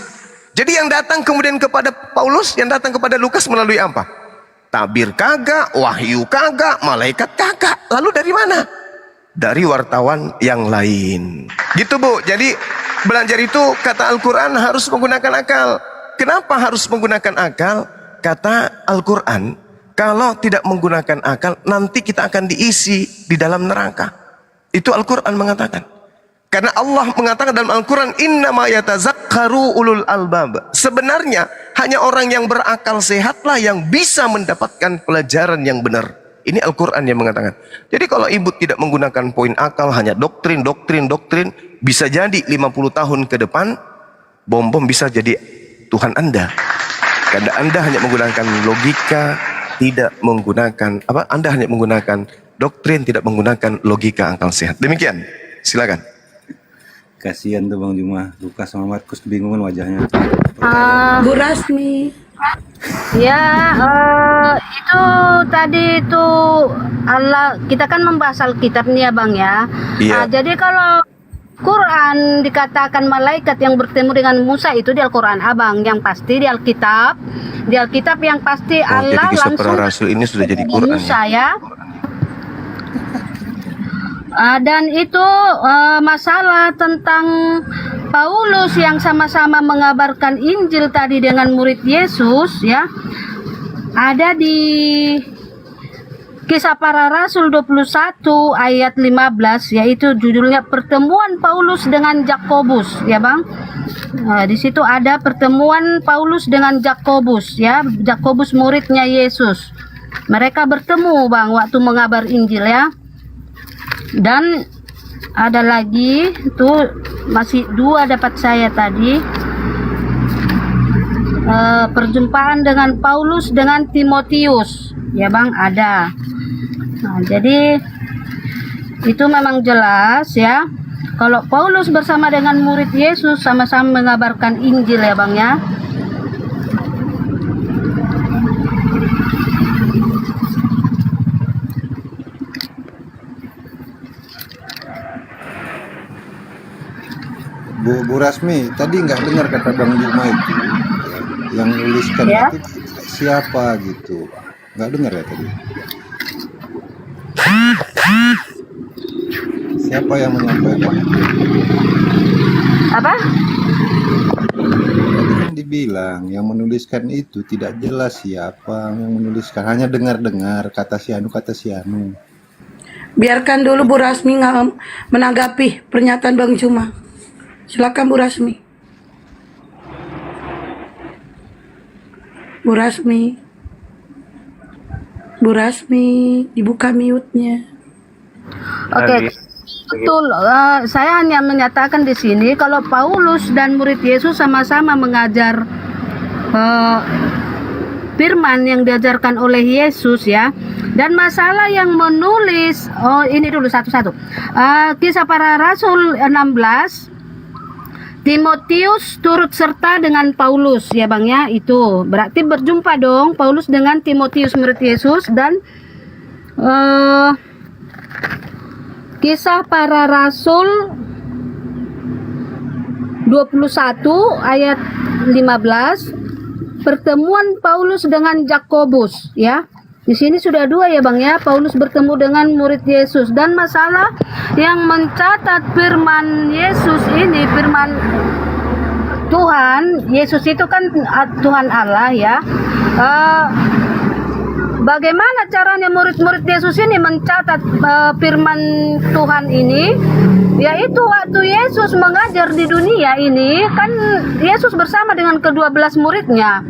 Jadi yang datang kemudian kepada Paulus, yang datang kepada Lukas melalui apa? Tabir kagak, wahyu kagak, malaikat kagak. Lalu dari mana? Dari wartawan yang lain. Gitu Bu. Jadi belajar itu kata Al-Quran harus menggunakan akal. Kenapa harus menggunakan akal? Kata Al-Quran, kalau tidak menggunakan akal, nanti kita akan diisi di dalam neraka. Itu Al-Quran mengatakan. Karena Allah mengatakan dalam Al-Quran, innama yatazakkaru ulul albab. Sebenarnya hanya orang yang berakal sehatlah yang bisa mendapatkan pelajaran yang benar. Ini Al-Quran yang mengatakan. Jadi kalau ibu tidak menggunakan poin akal, hanya doktrin, bisa jadi 50 tahun ke depan, bom bisa jadi Tuhan Anda. Karena Anda hanya menggunakan logika, tidak menggunakan Anda hanya menggunakan doktrin, tidak menggunakan logika akal sehat. Demikian. Silakan. Kasihan tuh Bang Juma, Lukas sama Markus kebingungan wajahnya. Bu Rasmi. Ya, itu tadi itu Allah, kita kan membahas Alkitab nih ya Bang ya. Iya. Jadi kalau Quran dikatakan malaikat yang bertemu dengan Musa itu di Al-Quran Abang, yang pasti di Alkitab. Di Alkitab yang pasti Allah jadi Kisah langsung Para Rasul ini sudah jadi Quran Musa ya. Dan itu masalah tentang Paulus yang sama-sama mengabarkan Injil tadi dengan murid Yesus ya. Ada di Kisah Para Rasul 21 ayat 15, yaitu judulnya pertemuan Paulus dengan Yakobus ya Bang. Di situ ada pertemuan Paulus dengan Yakobus ya, Yakobus muridnya Yesus. Mereka bertemu Bang waktu mengabar Injil ya. Dan ada lagi tuh masih 2 dapat saya tadi, perjumpaan dengan Paulus dengan Timotius ya Bang, ada. Nah, jadi itu memang jelas ya, kalau Paulus bersama dengan murid Yesus sama-sama mengabarkan Injil ya Bang ya. Bu Rasmi, tadi nggak dengar kata Bang Juma itu, yang nuliskan Ya. itu siapa gitu, nggak dengar ya tadi. Siapa yang menyampaikan? Apa? Tadi kan dibilang yang menuliskan itu tidak jelas siapa yang menuliskan, hanya dengar-dengar kata si anu. Biarkan dulu Bu Rasmi menanggapi pernyataan Bang Juma. Silakan Bu Rasmi. Bu Rasmi. Bu Rasmi, dibuka mute-nya. Oke, betul. Saya hanya menyatakan di sini kalau Paulus dan murid Yesus sama-sama mengajar firman yang diajarkan oleh Yesus ya. Dan masalah yang menulis, ini dulu satu-satu. Kisah Para Rasul 16, Timotius turut serta dengan Paulus ya Bang ya, itu berarti berjumpa dong Paulus dengan Timotius murid Yesus. Dan Kisah Para Rasul 21 ayat 15, pertemuan Paulus dengan Yakobus ya. Di sini sudah dua ya Bang ya, Paulus bertemu dengan murid Yesus. Dan masalah yang mencatat firman Yesus ini, firman Tuhan, Yesus itu kan Tuhan Allah ya. Bagaimana caranya murid-murid Yesus ini mencatat firman Tuhan ini? Yaitu waktu Yesus mengajar di dunia ini, kan Yesus bersama dengan ke-12 muridnya.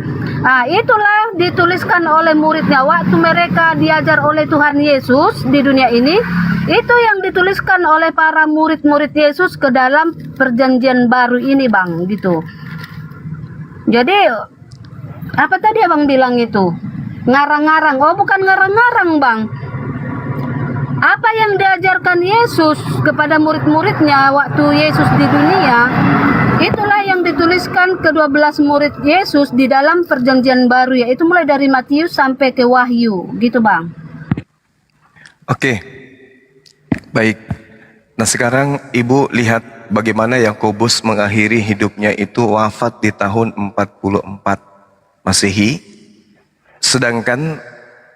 Itulah dituliskan oleh muridnya waktu mereka diajar oleh Tuhan Yesus di dunia ini. Itu yang dituliskan oleh para murid-murid Yesus ke dalam perjanjian baru ini Bang, gitu. Jadi apa tadi Abang bilang itu? Ngarang-ngarang. Oh, bukan ngarang-ngarang Bang. Apa yang diajarkan Yesus kepada murid-muridnya waktu Yesus di dunia, itulah yang dituliskan ke-12 murid Yesus di dalam perjanjian baru, yaitu mulai dari Matius sampai ke Wahyu, gitu Bang. Oke, baik. Nah sekarang Ibu lihat bagaimana Yakobus mengakhiri hidupnya itu wafat di tahun 44 Masehi. Sedangkan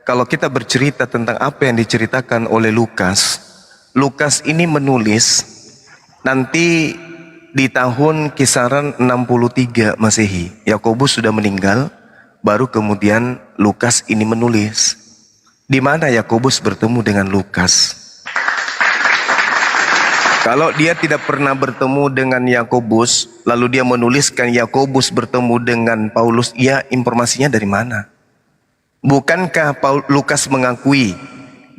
kalau kita bercerita tentang apa yang diceritakan oleh Lukas, Lukas ini menulis nanti di tahun kisaran 63 Masehi. Yakobus sudah meninggal, baru kemudian Lukas ini menulis. Di mana Yakobus bertemu dengan Lukas? Kalau dia tidak pernah bertemu dengan Yakobus, lalu dia menuliskan Yakobus bertemu dengan Paulus, ya informasinya dari mana? Bukankah Lukas mengakui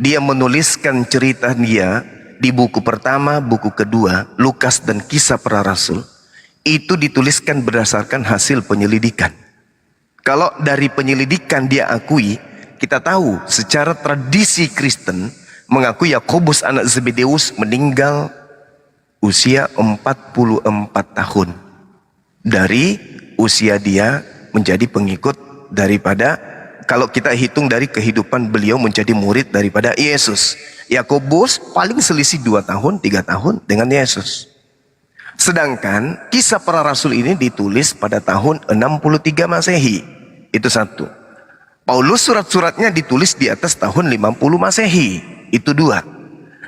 dia menuliskan cerita dia di buku pertama, buku kedua, Lukas dan Kisah Para Rasul, itu dituliskan berdasarkan hasil penyelidikan. Kalau dari penyelidikan dia akui, kita tahu secara tradisi Kristen mengakui Yakobus anak Zebedeus meninggal usia 44 tahun. Dari usia dia menjadi pengikut daripada, kalau kita hitung dari kehidupan beliau menjadi murid daripada Yesus. Yakobus paling selisih 2 tahun, 3 tahun dengan Yesus. Sedangkan Kisah Para Rasul ini ditulis pada tahun 63 Masehi. Itu satu. Paulus surat-suratnya ditulis di atas tahun 50 Masehi. Itu dua.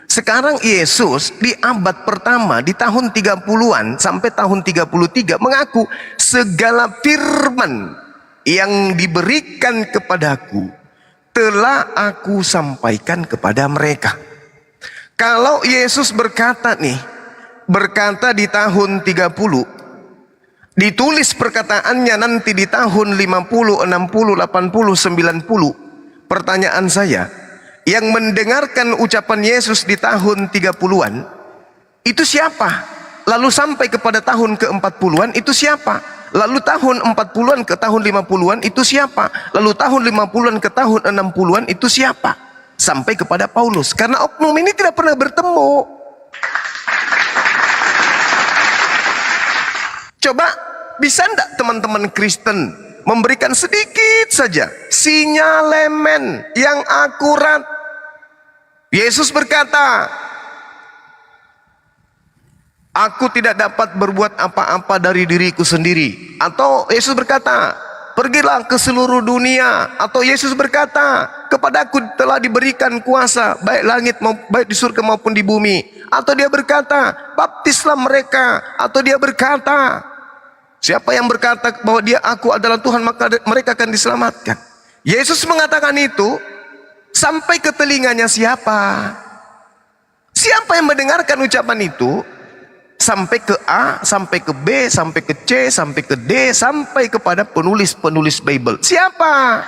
Sekarang Yesus di abad pertama, di tahun 30-an sampai tahun 33 mengaku segala firman yang diberikan kepadaku telah aku sampaikan kepada mereka. Kalau Yesus berkata di tahun 30, ditulis perkataannya nanti di tahun 50, 60, 80, 90. Pertanyaan saya, yang mendengarkan ucapan Yesus di tahun 30-an itu siapa? Lalu sampai kepada tahun ke-40-an itu siapa? Lalu tahun 40-an ke tahun 50-an itu siapa? Lalu tahun 50-an ke tahun 60-an itu siapa? Sampai kepada Paulus. Karena oknum ini tidak pernah bertemu. Coba bisa enggak teman-teman Kristen memberikan sedikit saja sinyalemen yang akurat? Yesus berkata, Aku tidak dapat berbuat apa-apa dari diriku sendiri. Atau Yesus berkata, pergilah ke seluruh dunia. Atau Yesus berkata, kepadaku telah diberikan kuasa, baik langit, baik di surga maupun di bumi. Atau dia berkata, baptislah mereka. Atau dia berkata, siapa yang berkata bahwa aku adalah Tuhan, maka mereka akan diselamatkan. Yesus mengatakan itu sampai ke telinganya siapa? Siapa yang mendengarkan ucapan itu? Sampai ke A, sampai ke B, sampai ke C, sampai ke D, sampai kepada penulis-penulis Bible. Siapa?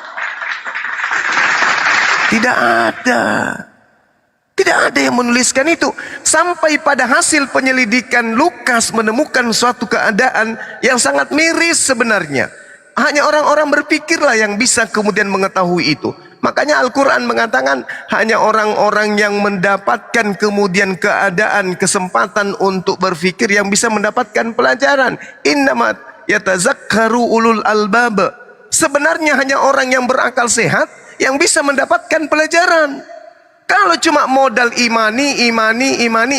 Tidak ada. Tidak ada yang menuliskan itu. Sampai pada hasil penyelidikan, Lukas menemukan suatu keadaan yang sangat miris sebenarnya. Hanya orang-orang berpikirlah yang bisa kemudian mengetahui itu. Makanya Al-Quran mengatakan hanya orang-orang yang mendapatkan kemudian keadaan, kesempatan untuk berpikir yang bisa mendapatkan pelajaran. Innamat yatazakkaru ulul albab. Sebenarnya hanya orang yang berakal sehat yang bisa mendapatkan pelajaran. Kalau cuma modal imani,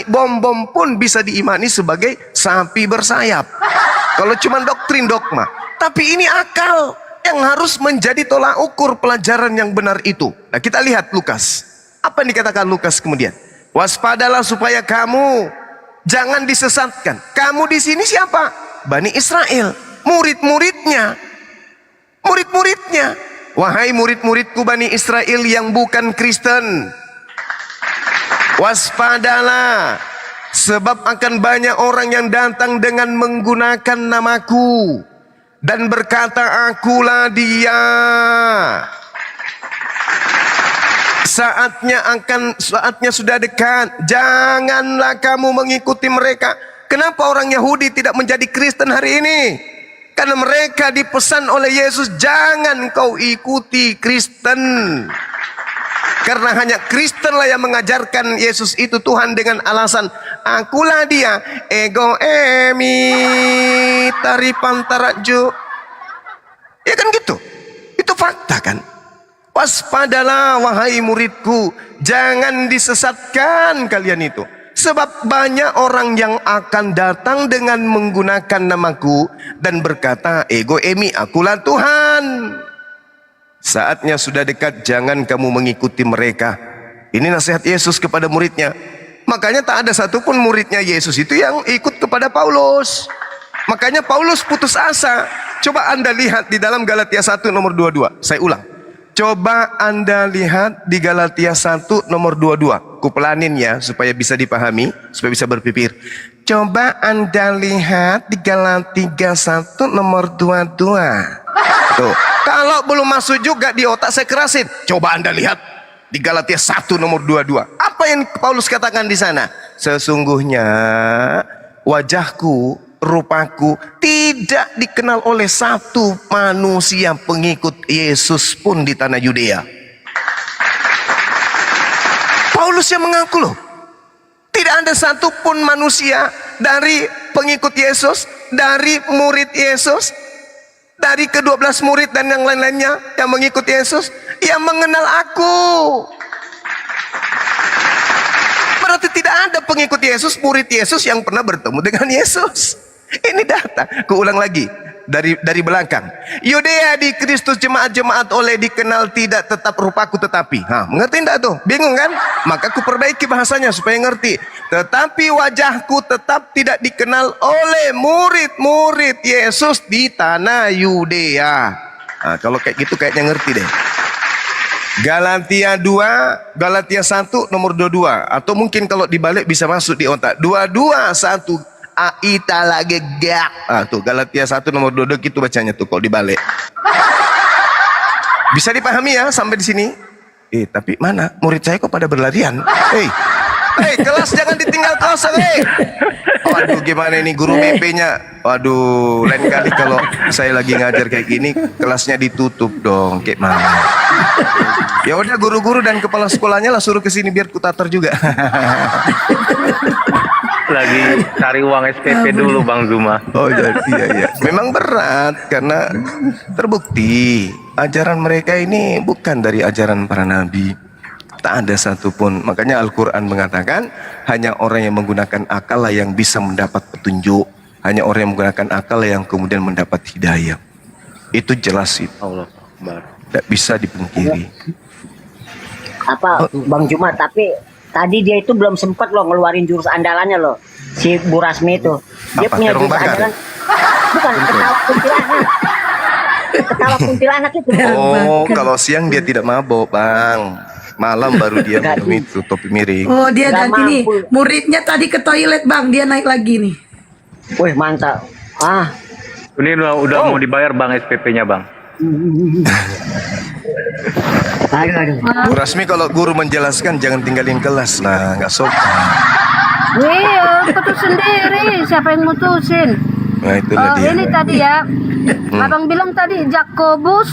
bom-bom pun bisa diimani sebagai sapi bersayap. Kalau cuma doktrin dogma. Tapi ini akal yang harus menjadi tolak ukur pelajaran yang benar itu. Nah, kita lihat Lukas. Apa yang dikatakan Lukas kemudian? Waspadalah supaya kamu jangan disesatkan. Kamu di sini siapa? Bani Israel, murid-muridnya. Murid-muridnya. Wahai murid-muridku Bani Israel yang bukan Kristen, waspadalah, sebab akan banyak orang yang datang dengan menggunakan namaku dan berkata, akulah dia. Saatnya sudah dekat. Janganlah kamu mengikuti mereka. Kenapa orang Yahudi tidak menjadi Kristen hari ini? Karena mereka dipesan oleh Yesus, jangan kau ikuti Kristen. Karena hanya Kristenlah yang mengajarkan Yesus itu Tuhan dengan alasan, akulah dia, ego emi taripantaraju. Ya kan gitu. Itu fakta kan. Waspadalah wahai muridku, jangan disesatkan kalian itu. Sebab banyak orang yang akan datang dengan menggunakan namaku dan berkata, ego emi, akulah Tuhan. Saatnya sudah dekat, jangan kamu mengikuti mereka. Ini nasihat Yesus kepada muridnya. Makanya tak ada satupun muridnya Yesus itu yang ikut kepada Paulus. Makanya Paulus putus asa. Coba Anda lihat di dalam Galatia 1 nomor 22. Saya ulang. Coba Anda lihat di Galatia 1 nomor 22. Kupelanin ya supaya bisa dipahami, supaya bisa berpikir. Coba Anda lihat di Galatia 1 nomor 22. Tuh. Kalau belum masuk juga di otak saya kerasin. Coba Anda lihat di Galatia 1 nomor 22. Apa yang Paulus katakan di sana? Sesungguhnya wajahku, rupaku tidak dikenal oleh satu manusia pengikut Yesus pun di tanah Yudea. Paulus yang mengaku loh. Tidak ada satupun manusia dari pengikut Yesus, dari murid Yesus, dari ke-12 murid dan yang lain-lainnya yang mengikuti Yesus yang mengenal aku. Berarti tidak ada pengikut Yesus, murid Yesus yang pernah bertemu dengan Yesus. Ini data. Kuulang lagi dari belakang. Yudea di Kristus jemaat-jemaat oleh dikenal tidak tetap rupaku tetapi. Mengerti enggak tuh? Bingung kan? Maka aku perbaiki bahasanya supaya ngerti. Tetapi wajahku tetap tidak dikenal oleh murid-murid Yesus di tanah Yudea. Kalau kayak gitu kayaknya ngerti deh. Galatia 2, Galatia 1 nomor 22. Atau mungkin kalau dibalik bisa masuk di otak. 22 1 Aita lagi gak. Tuh Galatia 1 nomor 22 gitu bacanya tuh kalau dibalik. Bisa dipahami ya sampai di sini? Tapi mana murid saya kok pada berlarian? Kelas jangan ditinggal kosong. Waduh gimana ini guru BP-nya? Waduh, lain kali kalau saya lagi ngajar kayak gini kelasnya ditutup dong. Kayak mana? Ya udah guru-guru dan kepala sekolahnya lah suruh ke sini biar kutatar juga. Lagi cari uang SPP dulu Bang Zuma. Oh iya. Memang berat karena terbukti ajaran mereka ini bukan dari ajaran para nabi. Tak ada satupun. Makanya Al-Quran mengatakan hanya orang yang menggunakan akal lah yang bisa mendapat petunjuk. Hanya orang yang menggunakan akal lah yang kemudian mendapat hidayah. Itu jelas itu. Allah Akbar. Tidak bisa dipungkiri. Apa Bang Juma, tapi tadi dia itu belum sempat loh ngeluarin jurus andalannya loh, si Bu Rasmi itu. Dia Apa, punya terong jurus bakar? andalan. Bukan, ketawa kuntilanak. Ketawa kuntilanak itu. Oh, kalau siang dia tidak mabok, Bang. Malam baru dia minum itu topi miring. Oh, dia Nggak ganti nih. mampu. Muridnya tadi ke toilet, Bang. Dia naik lagi nih. Wih, mantap. Ini udah mau dibayar bang SPP-nya bang. Aduh. Bu Rasmi kalau guru menjelaskan jangan tinggalin kelas. Nah, nggak sopan. Putus sendiri, siapa yang mutusin? Nah, itulah dia. Ini tadi ya, abang bilang tadi Jakobus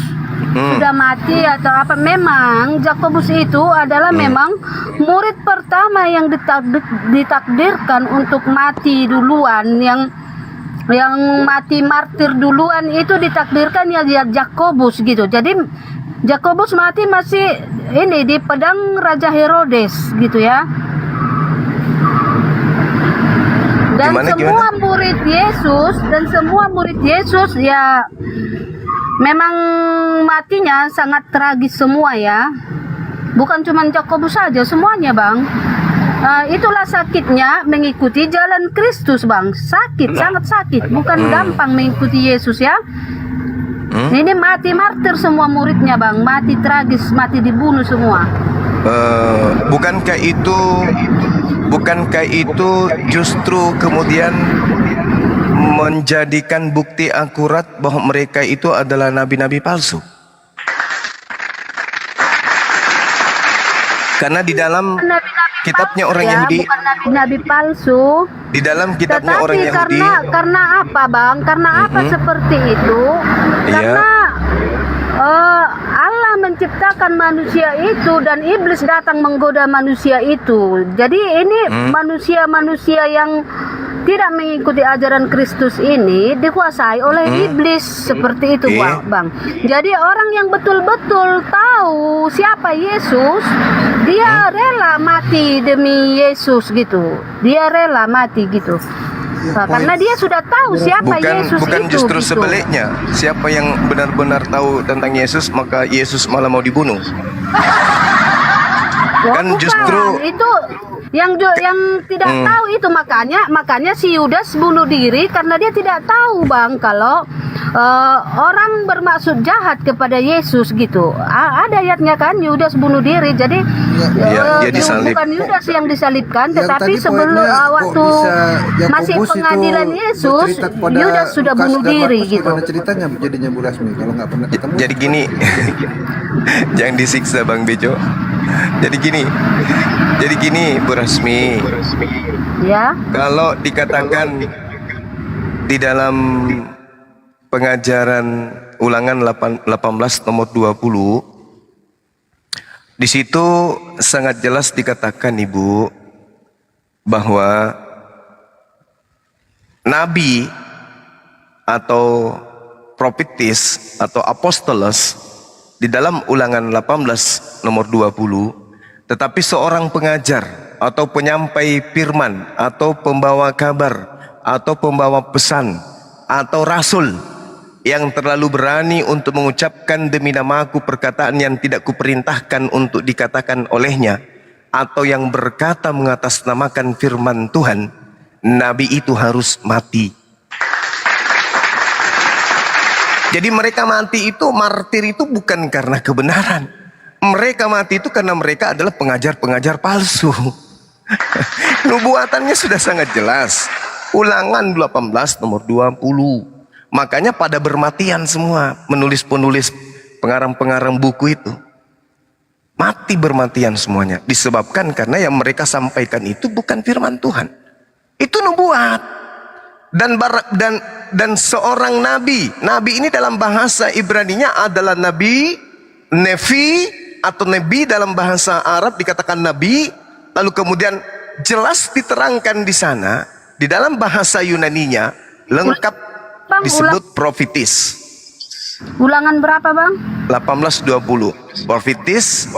sudah mati atau apa? Memang Jakobus itu adalah memang murid pertama yang ditakdirkan untuk mati duluan, yang mati martir duluan itu ditakdirkan ya Jakobus gitu. Jadi Jakobus mati masih ini di pedang Raja Herodes gitu ya. Dan semua murid Yesus ya memang matinya sangat tragis semua ya. Bukan cuma Jakobus saja, semuanya Bang. Itulah sakitnya mengikuti jalan Kristus Bang. Sakit, sangat sakit. Bukan gampang mengikuti Yesus ya. Ini mati martir semua muridnya Bang. Mati tragis, mati dibunuh semua. Bukankah itu justru kemudian menjadikan bukti akurat bahwa mereka itu adalah nabi-nabi palsu? Karena di dalam kitabnya orang Yahudi, bukan nabi-nabi palsu. di dalam kitabnya Tetapi orang Yahudi, karena apa Bang? Karena apa seperti itu? Iya. Karena Allah menciptakan manusia itu dan iblis datang menggoda manusia itu. Jadi ini manusia-manusia yang tidak mengikuti ajaran Kristus ini dikuasai oleh iblis seperti itu Bang. Jadi orang yang betul-betul tahu siapa Yesus, dia rela mati demi Yesus gitu. Dia rela mati gitu. Karena dia sudah tahu siapa Yesus bukan itu. justru gitu. sebaliknya. Siapa yang benar-benar tahu tentang Yesus, maka Yesus malah mau dibunuh. Kan Bukan. justru Itu yang tidak tahu itu makanya si Yudas bunuh diri karena dia tidak tahu Bang kalau orang bermaksud jahat kepada Yesus gitu. Ada ayatnya kan Yudas bunuh diri. Jadi dia disalib. bukan Yudas yang disalibkan, Yang tetapi tadi sebelum poinnya, kok waktu bisa masih Yakobus itu pengadilan Yesus, bercerita kepada Yudas sudah Lukas bunuh dan diri Markus, gitu. Gimana ceritanya jadinya Bu Rasmi kalau nggak pernah ketemu? Jadi gini, jangan disiksa Bang Bejo. Jadi gini Bu Rasmi. Ya. Kalau dikatakan di dalam pengajaran ulangan 18 nomor 20, di situ sangat jelas dikatakan Ibu bahwa nabi atau prophetis atau apostolos di dalam ulangan 18 nomor 20, tetapi seorang pengajar atau penyampai firman atau pembawa kabar atau pembawa pesan atau rasul yang terlalu berani untuk mengucapkan demi namaku perkataan yang tidak kuperintahkan untuk dikatakan olehnya, atau yang berkata mengatasnamakan firman Tuhan, nabi itu harus mati. Jadi mereka mati itu, martir itu bukan karena kebenaran. Mereka mati itu karena mereka adalah pengajar-pengajar palsu. Nubuatannya sudah sangat jelas. Ulangan 18 nomor 20. Makanya pada bermatian semua penulis-penulis, pengarang-pengarang buku itu. Mati bermatian semuanya. Disebabkan karena yang mereka sampaikan itu bukan firman Tuhan. Itu nubuat. Dan seorang nabi. Nabi ini dalam bahasa Ibraninya adalah nabi, nevi, atau nebi dalam bahasa Arab dikatakan nabi. Lalu kemudian jelas diterangkan di sana. Di dalam bahasa Yunaninya lengkap disebut profetis. Ulangan berapa bang? 18:20.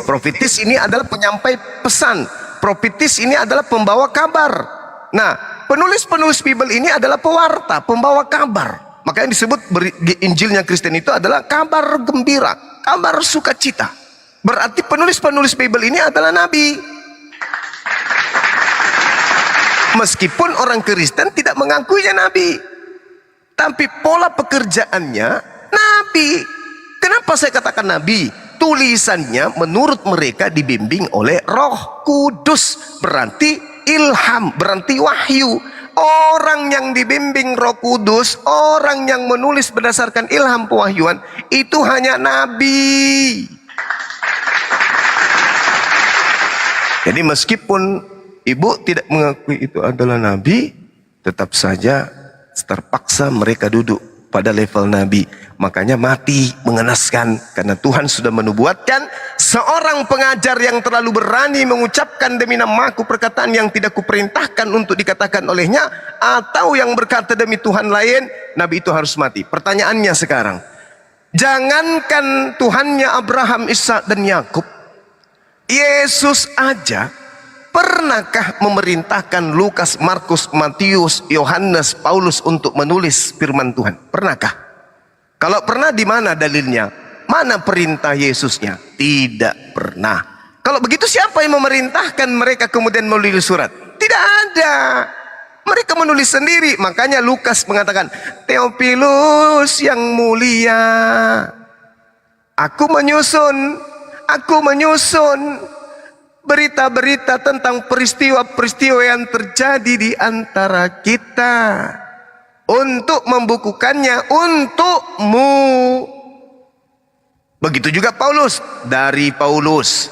Profetis ini adalah penyampai pesan. Profetis ini adalah pembawa kabar. Nah, penulis-penulis Bible ini adalah pewarta, pembawa kabar. Makanya disebut Injilnya Kristen itu adalah kabar gembira, kabar sukacita. Berarti penulis-penulis Bible ini adalah nabi. Meskipun orang Kristen tidak mengakuinya nabi, tapi pola pekerjaannya nabi. Kenapa saya katakan nabi? Tulisannya menurut mereka dibimbing oleh Roh Kudus, berarti ilham, berarti wahyu. Orang yang dibimbing Roh Kudus, orang yang menulis berdasarkan ilham pewahyuan, itu hanya nabi. Jadi meskipun ibu tidak mengakui itu adalah nabi, tetap saja terpaksa mereka duduk pada level nabi. Makanya mati mengenaskan, karena Tuhan sudah menubuatkan seorang pengajar yang terlalu berani mengucapkan demi namaku perkataan yang tidak kuperintahkan untuk dikatakan olehnya, atau yang berkata demi Tuhan lain, nabi itu harus mati. Pertanyaannya sekarang, jangankan Tuhannya Abraham, Ishak dan Yakub, Yesus aja pernahkah memerintahkan Lukas, Markus, Matius, Yohanes, Paulus untuk menulis firman Tuhan? Pernahkah? Kalau pernah, di mana dalilnya? Mana perintah Yesusnya? Tidak pernah. Kalau begitu siapa yang memerintahkan mereka kemudian menulis surat? Tidak ada. Mereka menulis sendiri. Makanya Lukas mengatakan, Theophilus yang mulia, aku menyusun berita-berita tentang peristiwa-peristiwa yang terjadi di antara kita untuk membukukannya untukmu. Begitu juga Paulus, dari Paulus.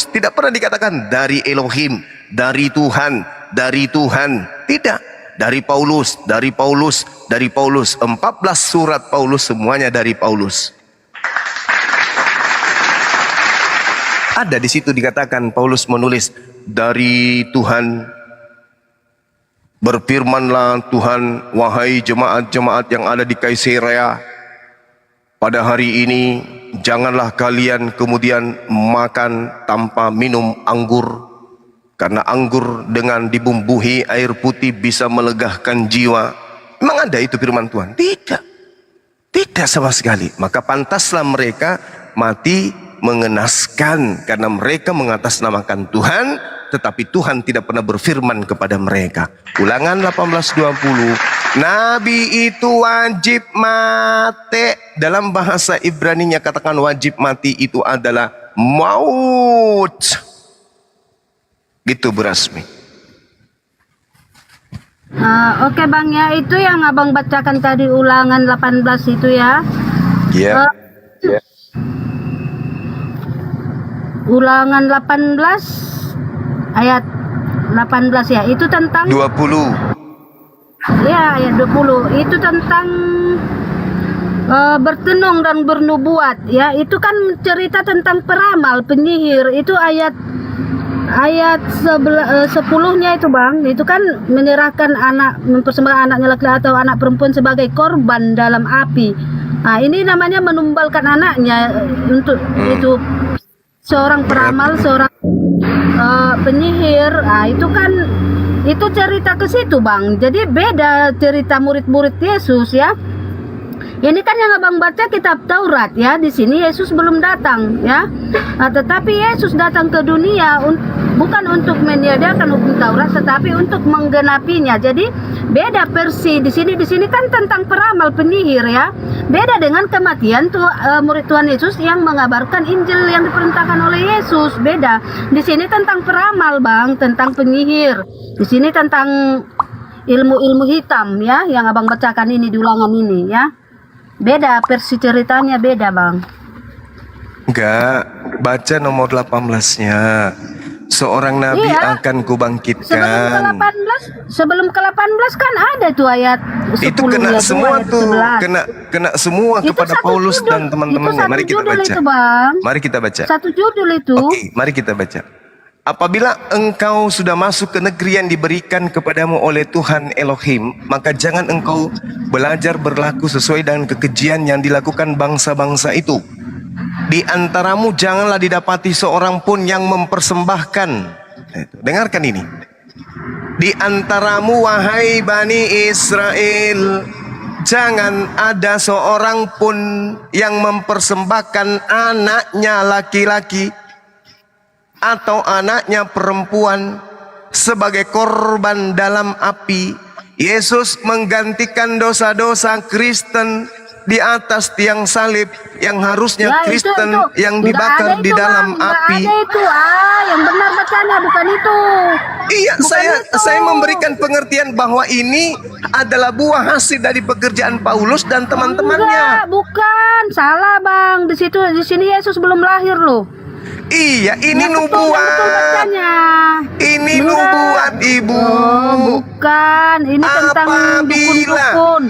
Tidak pernah dikatakan dari Elohim, dari Tuhan. Tidak. Dari Paulus. 14 surat Paulus semuanya dari Paulus. Ada di situ dikatakan Paulus menulis dari Tuhan. Berfirmanlah Tuhan, wahai jemaat-jemaat yang ada di Kaisarea, pada hari ini janganlah kalian kemudian makan tanpa minum anggur, karena anggur dengan dibumbuhi air putih bisa melegahkan jiwa. Memang ada itu firman Tuhan? Tidak sama sekali. Maka pantaslah mereka mati mengenaskan, karena mereka mengatasnamakan Tuhan, tetapi Tuhan tidak pernah berfirman kepada mereka. Ulangan 18:20. Nabi itu wajib mati. Dalam bahasa Ibrani-nya katakan wajib mati itu adalah maut. Gitu berasmi. Oke bang ya, itu yang abang bacakan tadi ulangan 18 itu ya. Iya. Ulangan 18 ayat 18 ya, itu tentang 20. ya ayat 20 itu tentang bertenung dan bernubuat ya. Itu kan cerita tentang peramal, penyihir. Itu ayat 10-nya itu bang, itu kan menyerahkan anak, mempersembahkan anaknya laki-laki atau anak perempuan sebagai korban dalam api. Nah ini namanya menumbalkan anaknya untuk itu. Seorang peramal, seorang penyihir. Nah, itu kan itu cerita ke situ bang. Jadi beda cerita murid-murid Yesus ya. Ini kan yang abang baca kitab Taurat ya. Di sini Yesus belum datang ya. Nah, tetapi Yesus datang ke dunia bukan untuk menyediakan hukum Taurat, tetapi untuk menggenapinya. Jadi beda versi di sini. Di sini kan tentang peramal, penyihir ya. Beda dengan kematian murid Tuhan Yesus yang mengabarkan Injil yang diperintahkan oleh Yesus. Beda. Di sini tentang peramal bang, tentang penyihir. Di sini tentang ilmu-ilmu hitam ya, yang abang bacakan ini di ulangan ini ya. Beda versi ceritanya, beda bang. Enggak, baca nomor 18-nya. Seorang nabi akan kubangkitkan. Sebelum ke 18 kan ada tuh ayat 10. Itu kena semua tuh, kena semua itu kepada Paulus judul, dan teman-temannya. Mari kita baca. Itu, bang. Mari kita baca. Satu judul itu. Oke, mari kita baca. apabila engkau sudah masuk ke negeri yang diberikan kepadamu oleh Tuhan Elohim, maka jangan engkau belajar berlaku sesuai dengan kekejian yang dilakukan bangsa-bangsa itu. Di antaramu janganlah didapati seorang pun yang mempersembahkan. Dengarkan ini. Di antaramu wahai Bani Israel, jangan ada seorang pun yang mempersembahkan anaknya laki-laki atau anaknya perempuan sebagai korban dalam api. Yesus menggantikan dosa-dosa Kristen di atas tiang salib yang harusnya Ya, Kristen itu. yang Nggak dibakar ada di itu, dalam Bang. Nggak api. ada itu. Yang benar bacanya bukan itu. Iya, Bukan itu. saya memberikan pengertian bahwa ini adalah buah hasil dari pekerjaan Paulus dan teman-temannya. Enggak, bukan. Salah, Bang. Di sini Yesus belum lahir loh. Iya, ini Yang betul nubuat. bacanya. Ini Enggak. nubuat, Ibu. Oh, bukan. Ini tentang Apabila- dukun-dukun.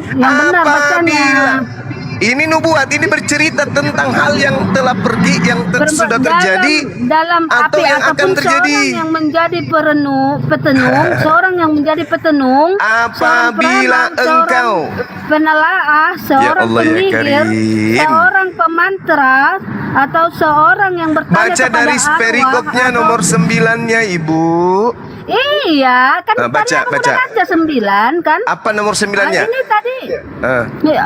Yang benar bacanya. Ini nubuat, ini bercerita tentang hal yang telah pergi, yang sudah terjadi dalam atau api yang akan ataupun terjadi. seorang yang menjadi petenung, seorang yang menjadi petenung, seorang Apabila peramal, seorang engkau, penelaah, seorang Allah, ya penyihir, Karim. seorang pemantra, atau seorang yang bertanya baca kepada dari arwah perikopnya atau- nomor 9-nya, Ibu. Iya, kan Nah, tadi aku baca. udah baca 9 kan? Apa nomor 9-nya? Ini tadi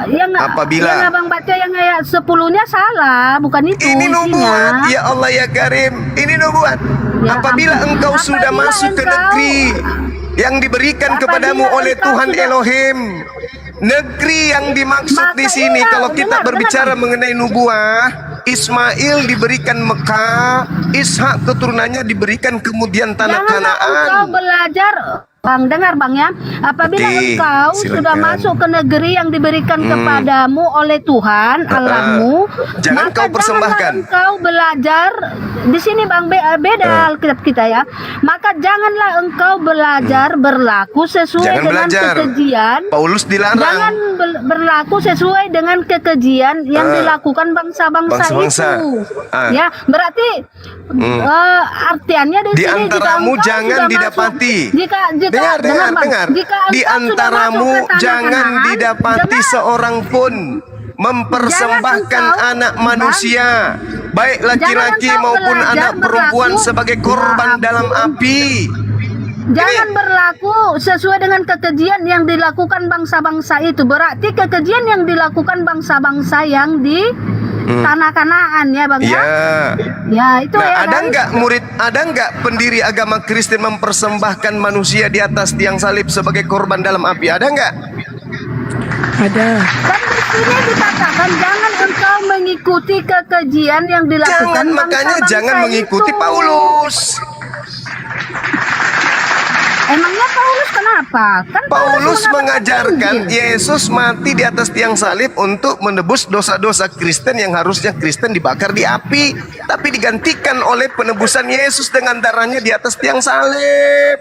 yang Apabila- yang abang baca yang ayat 10-nya salah, bukan itu Ini isinya. nubuat, ya Allah ya Karim. Ini nubuat. Ya Apabila ampun. engkau sudah Apabila masuk ke engkau- negeri yang diberikan Apabila kepadamu oleh engkau Tuhan sudah- Elohim. Negeri yang dimaksud Maka di sini, iya, kalau kita dengar, berbicara dengar. mengenai nubuah, Ismail diberikan Mekah, Ishak keturunannya diberikan kemudian tanah Janganlah engkau Kanaan. belajar, Bang, dengar Bang ya. Apabila Oke, engkau silakan. sudah masuk ke negeri yang diberikan kepadamu oleh Tuhan Allahmu, Jangan maka kau persembahkan. janganlah engkau belajar. Di sini Bang beda Alkitab kita ya. Maka janganlah engkau belajar berlaku sesuai Jangan dengan belajar. kekejian. Paulus dilarang. Jangan berlaku sesuai dengan kekejian yang dilakukan bangsa-bangsa Bangsa-bangsa. itu. Ah. Ya, berarti artiannya Di di sini jika antaramu engkau jangan sudah didapati. masuk, jika Dengar, Bang, dengar. jika engkau Di sudah antaramu masuk ke tanah jangan Kanaan, didapati dengar. seorang pun mempersembahkan Jangan engkau, anak manusia, baik laki-laki engkau maupun belajar anak perempuan berlaku. sebagai korban Ya dalam api. Jangan berlaku sesuai dengan kekejian yang dilakukan bangsa-bangsa itu. Berarti kekejian yang dilakukan bangsa-bangsa yang di tanah Kanaan ya Bang ya. Ya. Ya, itu Nah, ya ada kan? ada nggak pendiri agama Kristen mempersembahkan manusia di atas tiang salib sebagai korban dalam api? Ada nggak? Ada. Dan di sini dikatakan jangan engkau mengikuti kekejian yang dilakukan Jangan, makanya bangsa-bangsa jangan mengikuti itu. Paulus. Emangnya Paulus kenapa? Kan Paulus mengabarkan mengajarkan Injil. Yesus mati di atas tiang salib untuk menebus dosa-dosa Kristen yang harusnya Kristen dibakar di api, tapi digantikan oleh penebusan Yesus dengan darahnya di atas tiang salib.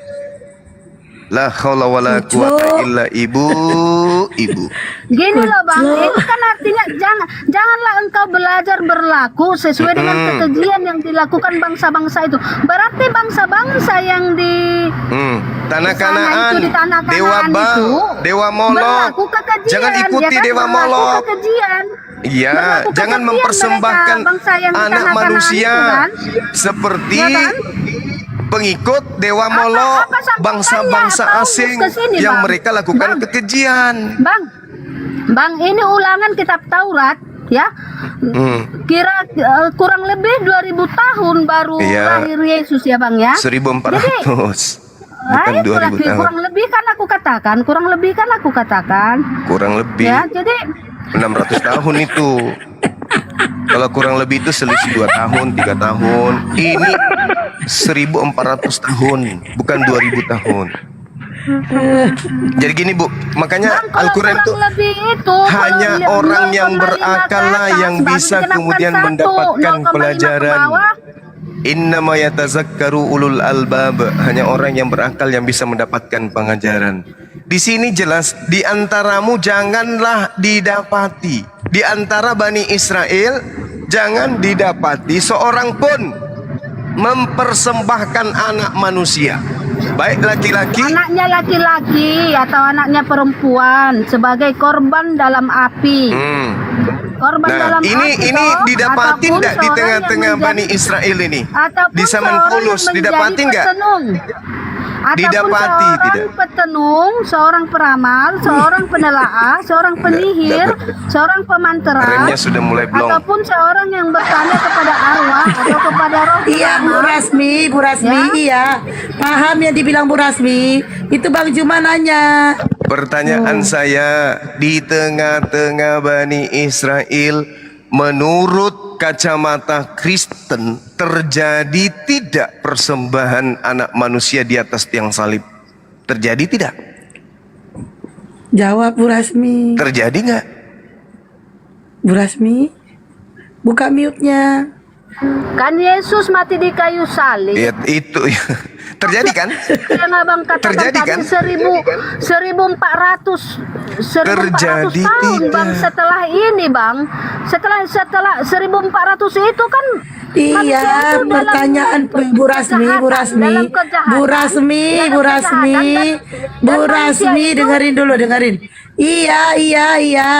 La haula wala quwata illa ibu. Gini loh Bang, itu kan artinya janganlah engkau belajar berlaku sesuai dengan kekejian yang dilakukan bangsa-bangsa itu. Berarti bangsa-bangsa yang di Tanah di sana Kanaan, itu, di tanah Dewa Kanaan Baal, itu Dewa Molok. berlaku kekejian, Jangan ikuti ya kan? Dewa Berlaku Molok. kekejian. Iya, Berlaku jangan kekejian mempersembahkan mereka, bangsa yang di anak tanah Kanaan manusia itu, kan? seperti Ya kan? pengikut Dewa Molok, apa sampai bangsa-bangsa tanya, asing Paulus kesini, yang Bang? mereka lakukan Bang. kekejian. Bang, ini ulangan kitab Taurat ya. Kira kurang lebih 2000 tahun baru Iya. lahir Yesus ya Bang ya. 1400. Bukan 2000 tahun. Kurang lebih kan aku katakan. Kurang lebih Ya, jadi 600 tahun itu. Kalau kurang lebih itu selisih 2 tahun, 3 tahun. Ini 1400 tahun, bukan 2000 tahun. Jadi gini Bu, makanya Bang, kalau Al-Quran itu kurang lebih itu hanya kalau orang 0,5 yang ke berakal lah atas, yang Bang, bisa dikenapkan kemudian 1, mendapatkan 0,5 ke pelajaran. bawah. Innama yatazakkaru ulul albab, hanya orang yang berakal yang bisa mendapatkan pengajaran. Di sini jelas, di antaramu janganlah didapati, di antara Bani Israel jangan didapati seorang pun mempersembahkan anak manusia, baik laki-laki Anaknya laki-laki atau anaknya perempuan sebagai korban dalam api. Korban Nah, dalam ini api didapatin ataupun nggak di seorang tengah-tengah yang Bani menjadi- Israel ini? ataupun Di zaman seorang Paulus yang menjadi didapatin nggak? petenung. Ataupun Didapati, seorang tidak? petenung, seorang peramal, seorang penelaah, seorang penyihir, seorang pemantera, Remnya sudah mulai blong. ataupun seorang yang bertanya kepada arwah atau kepada roh Iya Bu kiamat. Rasmi, Ya. iya. Paham yang dibilang Bu Rasmi. Itu Bang Juma nanya. Pertanyaan saya, di tengah-tengah Bani Israel, menurut kacamata Kristen, terjadi tidak persembahan anak manusia di atas tiang salib? Terjadi tidak? Jawab Bu Rasmi. Terjadi nggak? Bu Rasmi, buka mute-nya. Kan Yesus mati di kayu salib. Ya, itu terjadi kan? Yang abang katakan Terjadi tadi kan? 1400 Terjadi tahun bang tidak. setelah ini bang, setelah 1400 itu kan manusia Iya, itu dalam pertanyaan Bu Rasmi, Bu Rasmi, dalam kejahatan, Bu Rasmi, dalam Bu Rasmi, kejahatan, Bu dan manusia Rasmi, itu- dengerin dulu, dengerin. Iya.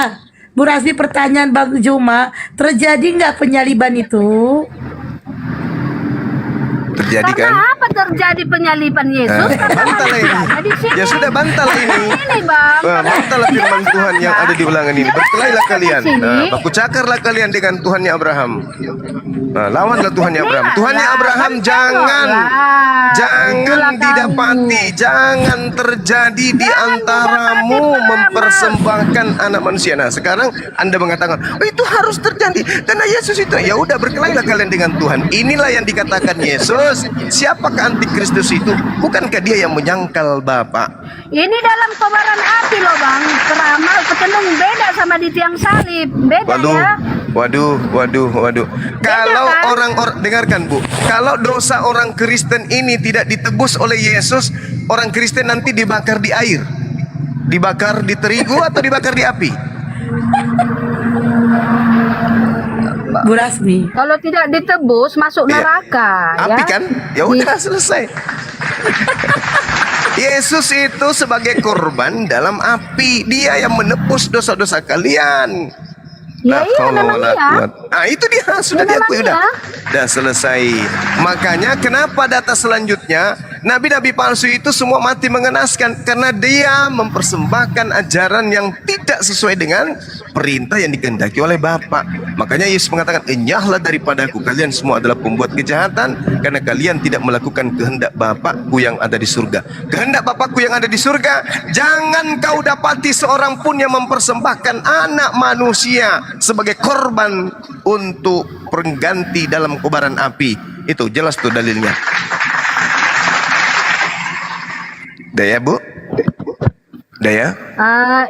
Bu Rasmi, pertanyaan Bang Juma, terjadi nggak penyaliban itu? Terjadi kan? Karena apa terjadi penyaliban Yesus? Karena Bantah manusia ini. di sini. Ya sudah, bantah ini. Ini bang. Bantahlah firman Tuhan yang ada di ulangan ini. Berkelailah kalian. Di sini. Nah, baku cakarlah kalian dengan Tuhannya Abraham. Nah, lawanlah Tuhannya Abraham. Tuhannya Abraham jangan didapati, jangan terjadi di antaramu mempersembahkan anak manusia. Nah, sekarang Anda mengatakan, oh, itu harus terjadi karena Yesus itu. Ya udah, berkelailah kalian dengan Tuhan. Inilah yang dikatakan Yesus. Siapakah antikristus itu? Bukankah dia yang menyangkal Bapa? Ini dalam kobaran api loh bang. Peramal petenung beda sama di tiang salib. Beda ya. Waduh. Kalau kan? orang-orang, dengarkan Bu, kalau dosa orang Kristen ini tidak ditebus oleh Yesus, orang Kristen nanti dibakar di air, dibakar di terigu atau dibakar di api? Bu Rasmi. Kalau tidak ditebus masuk Iya. neraka. Api ya. kan? Ya udah, selesai. Yesus itu sebagai korban dalam api, dia yang menebus dosa-dosa kalian. Ya iya memang iya. Nah itu dia sudah Ya, diakui, memang udah selesai. Makanya kenapa data selanjutnya nabi-nabi palsu itu semua mati mengenaskan, karena dia mempersembahkan ajaran yang tidak sesuai dengan perintah yang dikehendaki oleh Bapa. Makanya Yesus mengatakan, enyahlah daripadaku, kalian semua adalah pembuat kejahatan, karena kalian tidak melakukan kehendak Bapakku yang ada di surga. Kehendak Bapakku yang ada di surga, jangan kau dapati seorang pun yang mempersembahkan anak manusia sebagai korban untuk pengganti dalam kobaran api. Itu jelas tuh dalilnya. Daya Bu? Daya?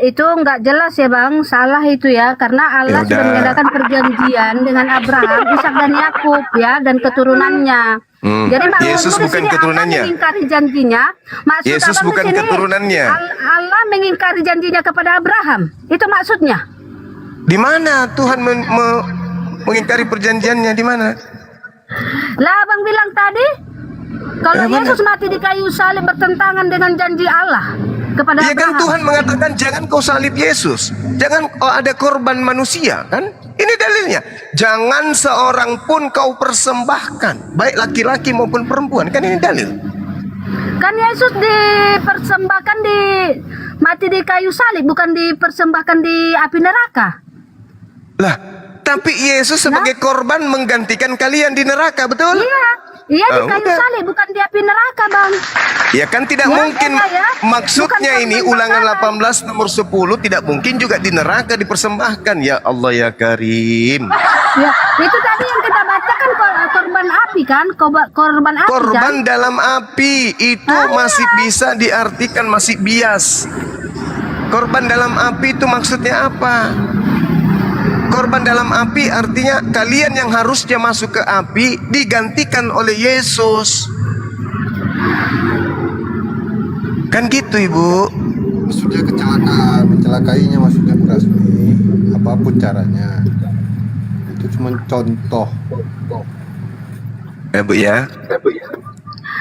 Itu nggak jelas ya bang, salah itu ya, karena Allah Ya sudah udah. mengadakan perjanjian dengan Abraham, Ishak dan Yakub ya, dan keturunannya. Jadi maksudmu Yesus di bukan sini keturunannya. Allah mengingkari janjinya. Maksud Yesus abang di bukan sini, keturunannya. Allah mengingkari janjinya kepada Abraham. Itu maksudnya. Di mana Tuhan mengingkari perjanjiannya, di mana? Lah abang bilang tadi, kalau Mana? Yesus mati di kayu salib bertentangan dengan janji Allah kepada Iya kan, Abraham. Tuhan mengatakan jangan kau salib Yesus, jangan ada korban manusia, kan? Ini dalilnya. Jangan seorang pun kau persembahkan, baik laki-laki maupun perempuan, kan ini dalil. Kan Yesus dipersembahkan mati di kayu salib, bukan dipersembahkan di api neraka. Lah, tapi Yesus sebagai korban menggantikan kalian di neraka, betul? Iya di Ah, kayu udah. salib, bukan di api neraka bang. Ya kan tidak Ya, mungkin, ya, ya. maksudnya Bukan ini korban ulangan makanan. 18 nomor 10 tidak mungkin juga di neraka dipersembahkan. Ya Allah ya Karim. Ya, itu tadi yang kita bacakan korban api kan, korban api Korban kan. dalam api itu masih bisa diartikan masih bias. Korban dalam api itu maksudnya apa? Korban dalam api artinya kalian yang harusnya masuk ke api digantikan oleh Yesus. Kan gitu Ibu. Maksudnya kecelakaan, mencelakainya maksudnya Bu Rasmi. Apapun caranya. Itu cuma contoh. Ya Bu ya.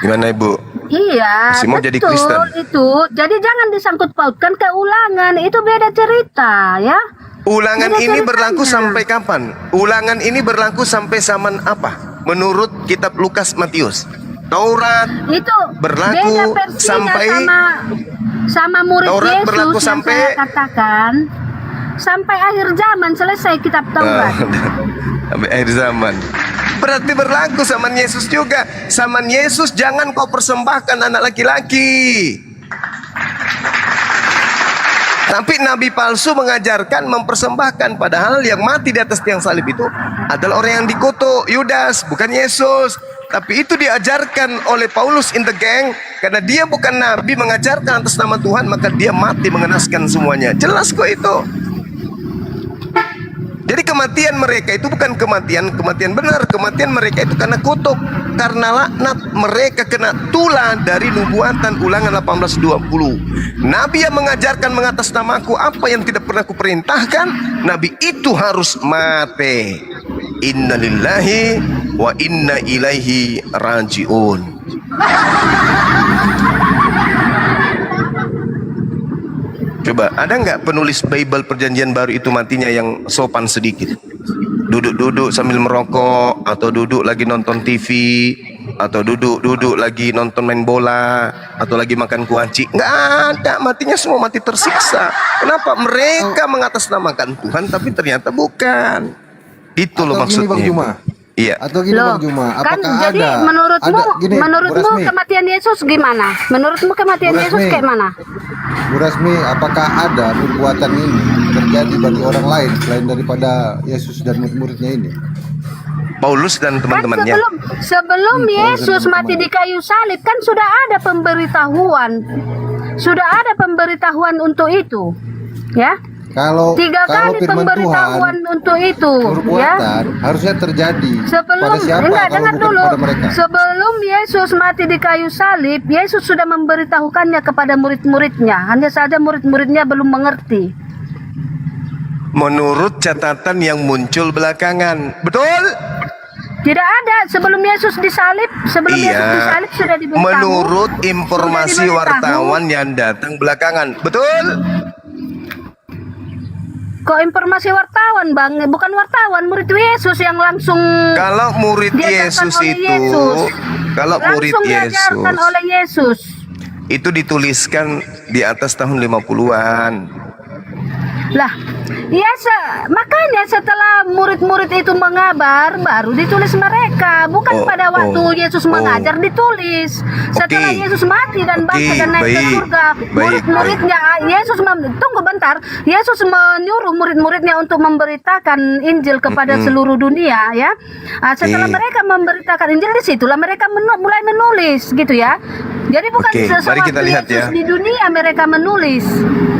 Gimana Ibu? Iya, Masih mau jadi betul Kristen? itu. Jadi jangan disangkut pautkan ke Ulangan, itu beda cerita ya. Ulangan Beda ini ceritanya. berlaku sampai kapan? Ulangan ini berlaku sampai zaman apa? Menurut kitab Lukas Matius. Taurat Itu berlaku beda versinya sampai sama murid Taurat Yesus berlaku yang sampai saya katakan sampai akhir zaman selesai kitab Taurat. sampai akhir zaman. Berarti berlaku zaman Yesus juga. Zaman Yesus jangan kau persembahkan anak laki-laki. Tapi nabi palsu mengajarkan mempersembahkan, padahal yang mati di atas tiang salib itu adalah orang yang dikutuk, Yudas, bukan Yesus. Tapi itu diajarkan oleh Paulus in the gang, karena dia bukan nabi mengajarkan atas nama Tuhan, maka dia mati mengenaskan semuanya. Jelas kok itu. Jadi kematian mereka itu bukan kematian benar. Kematian mereka itu karena kutuk, karena laknat. Mereka kena tulah dari nubuatan Ulangan 18:20. Nabi yang mengajarkan mengatasnamaku apa yang tidak pernah kuperintahkan, nabi itu harus mati. Innalillahi wa inna ilaihi rajiun. Coba, ada nggak penulis Bible Perjanjian Baru itu matinya yang sopan sedikit? Duduk-duduk sambil merokok, atau duduk lagi nonton TV, atau duduk-duduk lagi nonton main bola, atau lagi makan kuaci. Nggak ada, matinya semua mati tersiksa. Kenapa? Mereka mengatasnamakan Tuhan, tapi ternyata bukan. Itu loh Atau gini, maksudnya. Bang Juma. Iya. Atau gini Loh, Bang Juma, kan apakah jadi ada gini, Bu menurutmu Rasmi, kematian Yesus gimana? Menurutmu kematian Bu Yesus Rasmi. kayak mana? Bu Rasmi, apakah ada perbuatan ini terjadi bagi orang lain selain daripada Yesus dan murid-muridnya ini? Paulus dan Kan teman-temannya. sebelum Yesus mati di kayu salib kan sudah ada pemberitahuan untuk itu, ya. Kalau 3 kalau kali firman pemberitahuan Tuhan untuk itu, ya. perbuatan harusnya terjadi Sebelum pada siapa enggak, kalau dengar bukan dulu. kepada mereka? Sebelum Yesus mati di kayu salib, Yesus sudah memberitahukannya kepada murid-muridnya. Hanya saja murid-muridnya belum mengerti. Menurut catatan yang muncul belakangan. Betul? Tidak ada sebelum Yesus disalib, Yesus disalib sudah diberitahu. Menurut informasi Sudah diberitahu. wartawan yang datang belakangan. Betul? Kok informasi wartawan, Bang? Bukan wartawan, murid Yesus yang langsung Kalau murid diajarkan Yesus oleh itu, Yesus. kalau murid Langsung diajarkan Yesus oleh Yesus. itu dituliskan di atas tahun 50-an. Lah, ya makanya setelah murid-murid itu mengabar, baru ditulis mereka. Bukan pada waktu Yesus mengajar ditulis. Setelah Yesus mati dan bangkit dan naik ke surga, murid-muridnya Yesus tunggu bentar. Yesus menyuruh murid-muridnya untuk memberitakan Injil kepada seluruh dunia, ya. Setelah mereka memberitakan Injil, disitulah mereka mulai menulis, gitu ya. Jadi bukan Mari kita sesuatu lihat Yesus ya. di dunia mereka menulis.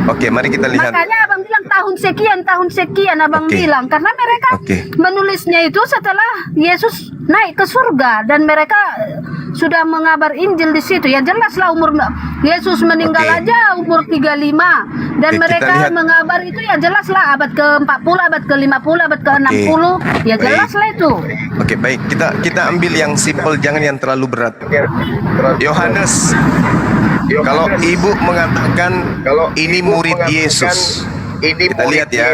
Oke, mari kita lihat. Makanya abang bilang tahun sekian abang bilang, karena mereka menulisnya itu setelah Yesus naik ke surga dan mereka sudah mengabar Injil di situ. Ya jelaslah umur Yesus meninggal aja umur 35 dan mereka mengabar itu ya jelaslah abad ke-40, abad ke-50, abad ke-60. Ya jelaslah itu. Oke, baik. Kita ambil yang simpel, jangan yang terlalu berat. Yohanes, kalau ibu mengatakan ini murid Yesus, kita lihat ya.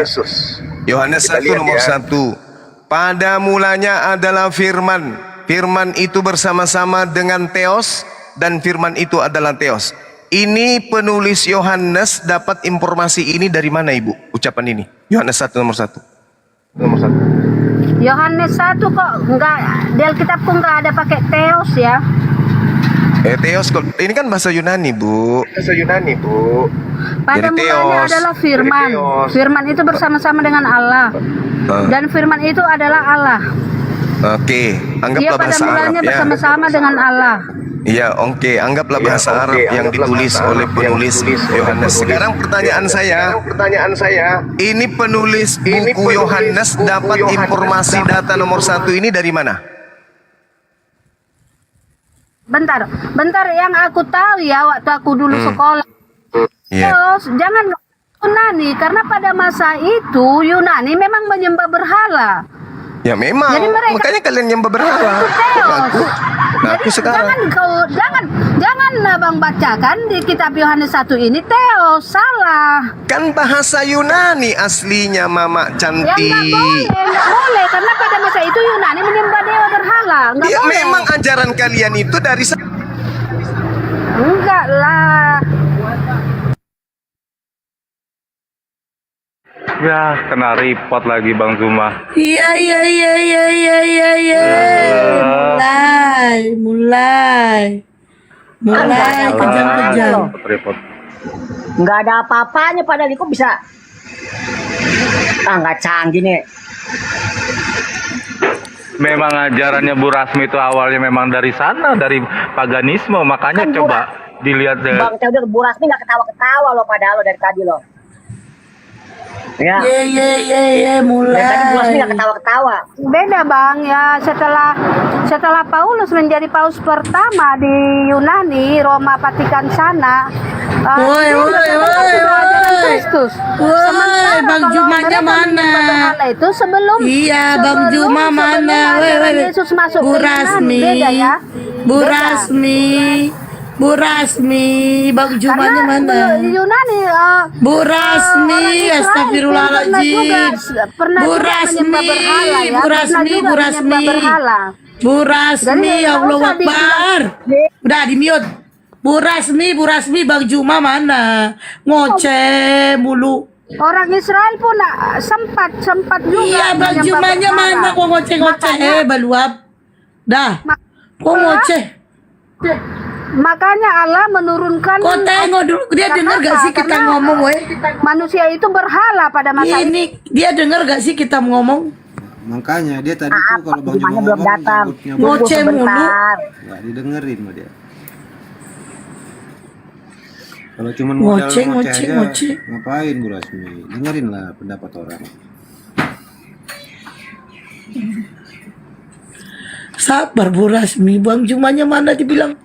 Yohanes 1 nomor 1. Pada mulanya adalah firman. Firman itu bersama-sama dengan Theos, dan firman itu adalah Theos. Ini penulis Yohanes dapat informasi ini dari mana, Ibu? Ucapan ini. Yohanes 1 nomor 1. Yohanes 1 kok enggak, di Alkitabku enggak ada pakai Theos ya. Theos, ini kan bahasa Yunani, Bu. Pada Jadi mulanya Theos. adalah firman. Firman itu bersama-sama dengan Allah. Dan firman itu adalah Allah. Oke, Dia anggaplah pada bahasa Arab mulanya ya. bersama-sama dengan Allah. Iya, oke, anggaplah bahasa Arab yang ditulis oleh penulis Yohanes. Sekarang pertanyaan saya, ini penulis buku Yohanes dapat informasi data nomor 1 ini dari mana? Bentar yang aku tahu ya waktu aku dulu sekolah. Iya. Terus jangan Yunani, karena pada masa itu Yunani memang menyembah berhala. Ya memang. Jadi mereka- Makanya kalian yang berhala. Itu teos. Ngaku sekarang. Jangan Bang bacakan di kitab Yohanes 1 ini teos, salah. Kan bahasa Yunani aslinya Mama Ya cantik. nggak boleh karena pada masa itu Yunani menyembah dewa berhala, nggak Ya boleh. memang ajaran kalian itu dari Enggak lah. Ya, kena report lagi Bang Zuma. Iya. Mulai kejam-kejam. Report. Nggak ada apa-apanya padahal kok bisa. Nggak canggih nih. Memang ajarannya Bu Rasmi itu awalnya memang dari sana, dari paganisme. Makanya Kan coba dilihat deh. Bang Teodor, Bu Rasmi nggak ketawa-ketawa loh padahal lo dari tadi lo. Ya. Iya, Dari tadi Bu Rasmi mulai. nggak ketawa-ketawa. Beda Bang ya, setelah Paulus menjadi paus pertama di Yunani, Roma Vatikan sana. Woi, dia woi, berkata woi, sudah ajaran woi. Kristus. Woi, Sementara Bang kalau Jumanya mereka mana? menyembah berhala itu sebelum Iya, Bang Juma mana? ajaran Yesus masuk Bu ke Yunani, Rasmi. beda ya. Bu Beda. Rasmi. Bang Jumanya Karena mana? Yunani Bu Rasmi, orang Israel astagfirullahaladzim. pernah Bu juga Rasmi, menyembah berhala ya. Bu Pernah Rasmi, juga Bu menyembah Rasmi. berhala. Bu Rasmi, Jadi, ya Allah nggak usah Akbar. Udah di mute. Bu Rasmi, Bang Juma mana? Ngoceh mulu. Orang Israel pun sempat juga Iya, Bang menyembah Jumanya berhala. mana? Kok ngoceh-ngoceh? Baluap. Dah. Kok ngoceh? Makanya Allah menurunkan. Kok tengok dulu, dia Karena denger gak apa? sih kita Karena ngomong, weh? Manusia itu berhala pada masa itu. Ini dia denger gak sih kita ngomong? Makanya dia tadi tuh kalau Bang Juma Gimana belum ngomong datang. takutnya Tunggu Ngoceh mulu. sebentar. nggak didengerin sama dia. Kalau cuma Ngoceh, modal ngoceh, aja, ngoceh. ngapain Bu Rasmi? Dengerin lah pendapat orang. Sabar Bu Rasmi, Bang Jumanya mana dibilang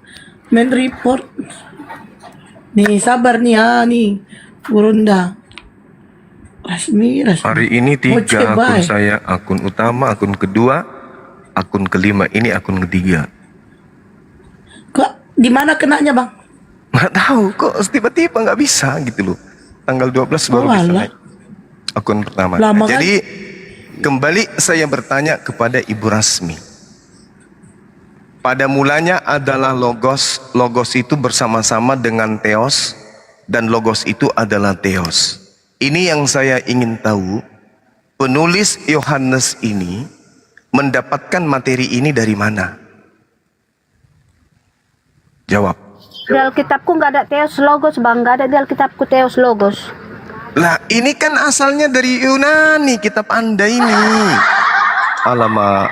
main report. Nih, sabar nih nih. Turun dah. Rasmi. Hari ini 3 Ngoceh, akun bye. saya, akun utama, akun kedua, akun kelima, ini akun ketiga. Kok di mana kenanya, Bang? Nggak tahu kok tiba-tiba nggak bisa gitu loh. Tanggal 12 baru bisa alah. naik. Akun pertama. Lama kan? Jadi kembali saya bertanya kepada Ibu Rasmi. Pada mulanya adalah logos. Logos itu bersama-sama dengan theos. Dan logos itu adalah theos. Ini yang saya ingin tahu. Penulis Yohanes ini mendapatkan materi ini dari mana? Jawab. Di Alkitabku nggak ada teos logos Bang, nggak ada di Alkitabku teos logos. Lah ini kan asalnya dari Yunani kitab Anda ini. Alamak.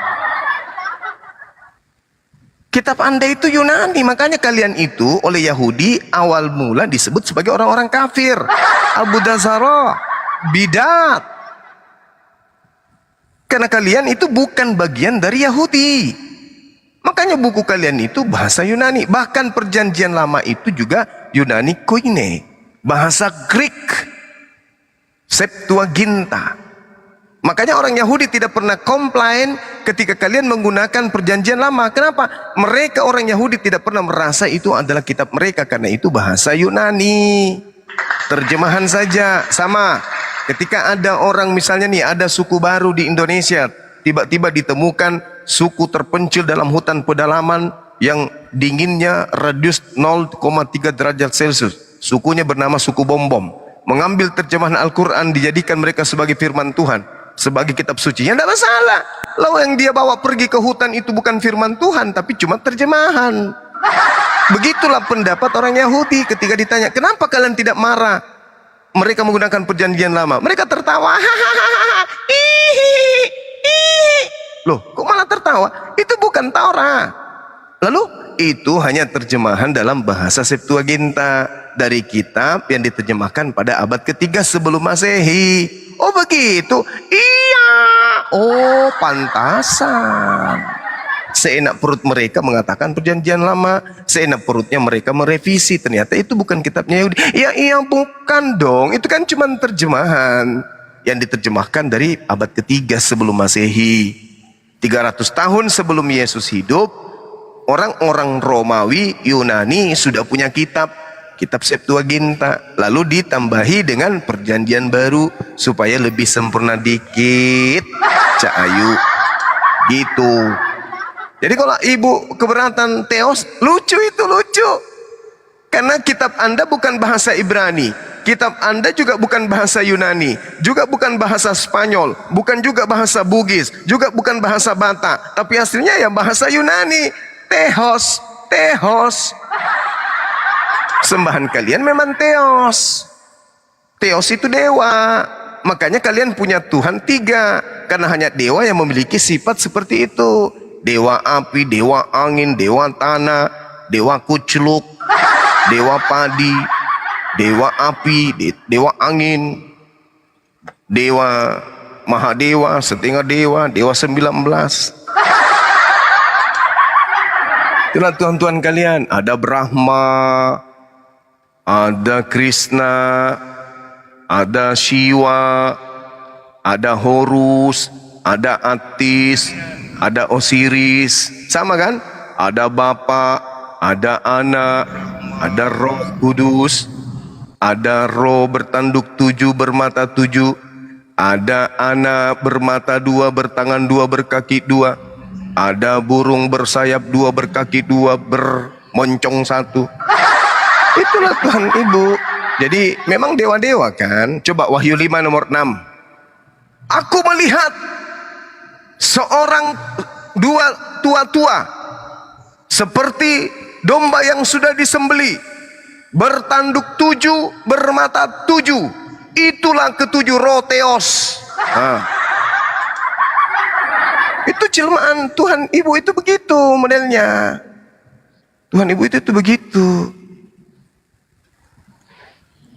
Kitab Anda itu Yunani, makanya kalian itu oleh Yahudi awal mula disebut sebagai orang-orang kafir. Abu Dazara, bidat. Karena kalian itu bukan bagian dari Yahudi. Makanya buku kalian itu bahasa Yunani. Bahkan perjanjian lama itu juga Yunani koine. Bahasa Greek. Septuaginta. Makanya orang Yahudi tidak pernah komplain ketika kalian menggunakan perjanjian lama. Kenapa? Mereka orang Yahudi tidak pernah merasa itu adalah kitab mereka. Karena itu bahasa Yunani. Terjemahan saja. Sama. Ketika ada orang misalnya nih ada suku baru di Indonesia. Tiba-tiba ditemukan suku terpencil dalam hutan pedalaman yang dinginnya radius 0,3 derajat Celcius. Sukunya bernama suku Bom-Bom. Mengambil terjemahan Al-Quran dijadikan mereka sebagai firman Tuhan. Sebagai kitab suci. Ya tidak masalah. Lalu yang dia bawa pergi ke hutan itu bukan firman Tuhan. Tapi cuma terjemahan. Begitulah pendapat orang Yahudi ketika ditanya. Kenapa kalian tidak marah? Mereka menggunakan perjanjian lama. Mereka tertawa. Loh, kok malah tertawa? Itu bukan Taurat. Lalu, itu hanya terjemahan dalam bahasa Septuaginta dari kitab yang diterjemahkan pada abad ketiga sebelum Masehi. Oh begitu? Iya. Oh, pantasan. Seenak perut mereka mengatakan perjanjian lama. Seenak perutnya mereka merevisi. Ternyata itu bukan kitabnya Yahudi. Iya bukan dong. Itu kan cuma terjemahan yang diterjemahkan dari abad ketiga sebelum Masehi. 300 tahun sebelum Yesus hidup, orang-orang Romawi, Yunani sudah punya kitab Septuaginta, lalu ditambahi dengan perjanjian baru supaya lebih sempurna dikit, Cak Ayu. Gitu. Jadi kalau ibu keberatan teos, lucu itu, lucu. Karena kitab Anda bukan bahasa Ibrani, kitab Anda juga bukan bahasa Yunani, juga bukan bahasa Spanyol, bukan juga bahasa Bugis, juga bukan bahasa Batak, tapi aslinya ya bahasa Yunani. Theos, Theos. Sembahan kalian memang Theos. Theos itu dewa. Makanya kalian punya Tuhan 3, karena hanya dewa yang memiliki sifat seperti itu. Dewa api, dewa angin, dewa tanah, dewa kucluk, dewa padi, dewa api, dewa angin, dewa Mahadewa, setengah dewa, dewa 19. Itulah Tuhan-Tuhan kalian. Ada Brahma, ada Krishna, ada Shiva, ada Horus, ada Atis, ada Osiris. Sama kan? Ada Bapa, ada Anak, ada Roh Kudus, ada Roh bertanduk 7, bermata 7, ada Anak bermata 2, bertangan 2, berkaki 2, ada burung bersayap 2, berkaki 2, bermoncong 1. Itulah Tuhan Ibu. Jadi memang dewa-dewa kan. Coba Wahyu 5 nomor 6. Aku melihat seorang dua tua-tua seperti domba yang sudah disembeli, bertanduk 7, bermata 7. Itulah ketujuh roh Theos. Itu jelmaan Tuhan Ibu itu begitu modelnya. Tuhan Ibu itu begitu.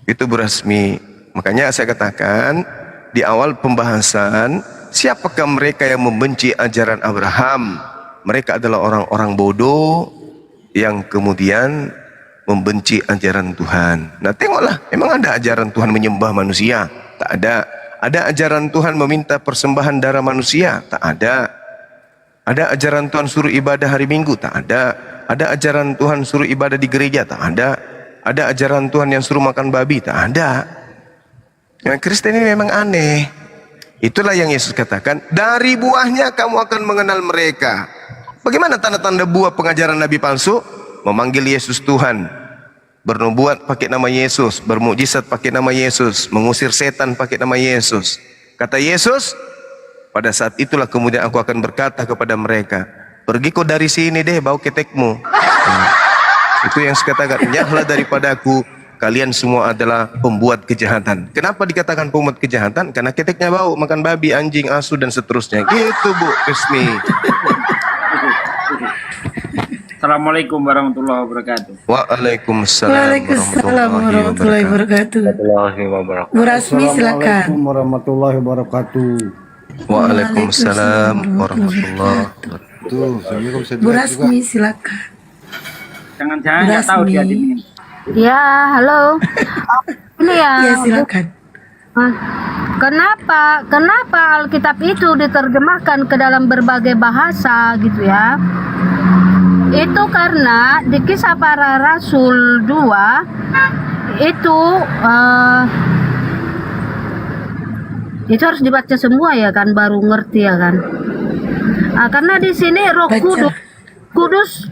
Itu Bu Rasmi. Makanya saya katakan di awal pembahasan, siapakah mereka yang membenci ajaran Abraham? Mereka adalah orang-orang bodoh yang kemudian membenci ajaran Tuhan. Nah tengoklah, emang ada ajaran Tuhan menyembah manusia? Tak ada. Ada ajaran Tuhan meminta persembahan darah manusia? Tak ada. Ada ajaran Tuhan suruh ibadah hari Minggu? Tak ada. Ada ajaran Tuhan suruh ibadah di gereja? Tak ada. Ada ajaran Tuhan yang suruh makan babi? Tak ada. Yang Kristen ini memang aneh. Itulah yang Yesus katakan, dari buahnya kamu akan mengenal mereka. Bagaimana tanda-tanda buah pengajaran Nabi palsu? Memanggil Yesus Tuhan, bernubuat pakai nama Yesus, bermukjizat pakai nama Yesus, mengusir setan pakai nama Yesus. Kata Yesus, pada saat itulah kemudian aku akan berkata kepada mereka, pergi kau dari sini deh, bau ketekmu. Itu yang saya katakan, nyahlah daripada aku, kalian semua adalah pembuat kejahatan. Kenapa dikatakan pembuat kejahatan? Karena keteknya bau, makan babi, anjing, asu, dan seterusnya. Gitu Bu Resmi. Assalamualaikum warahmatullahi wabarakatuh. Waalaikumsalam warahmatullahi wabarakatuh. Bu Rasmi silakan. Assalamualaikum warahmatullahi wabarakatuh. Waalaikumsalam warahmatullahi wabarakatuh. Bu Rasmi silakan. Jangan-jangan nggak tahu dia ini. Ya, halo. Ini ya. Ya silakan. Kenapa Alkitab itu diterjemahkan ke dalam berbagai bahasa gitu ya? Itu karena di Kisah Para Rasul 2 itu harus dibaca semua ya kan, baru ngerti ya kan. Karena di sini Roh Kudus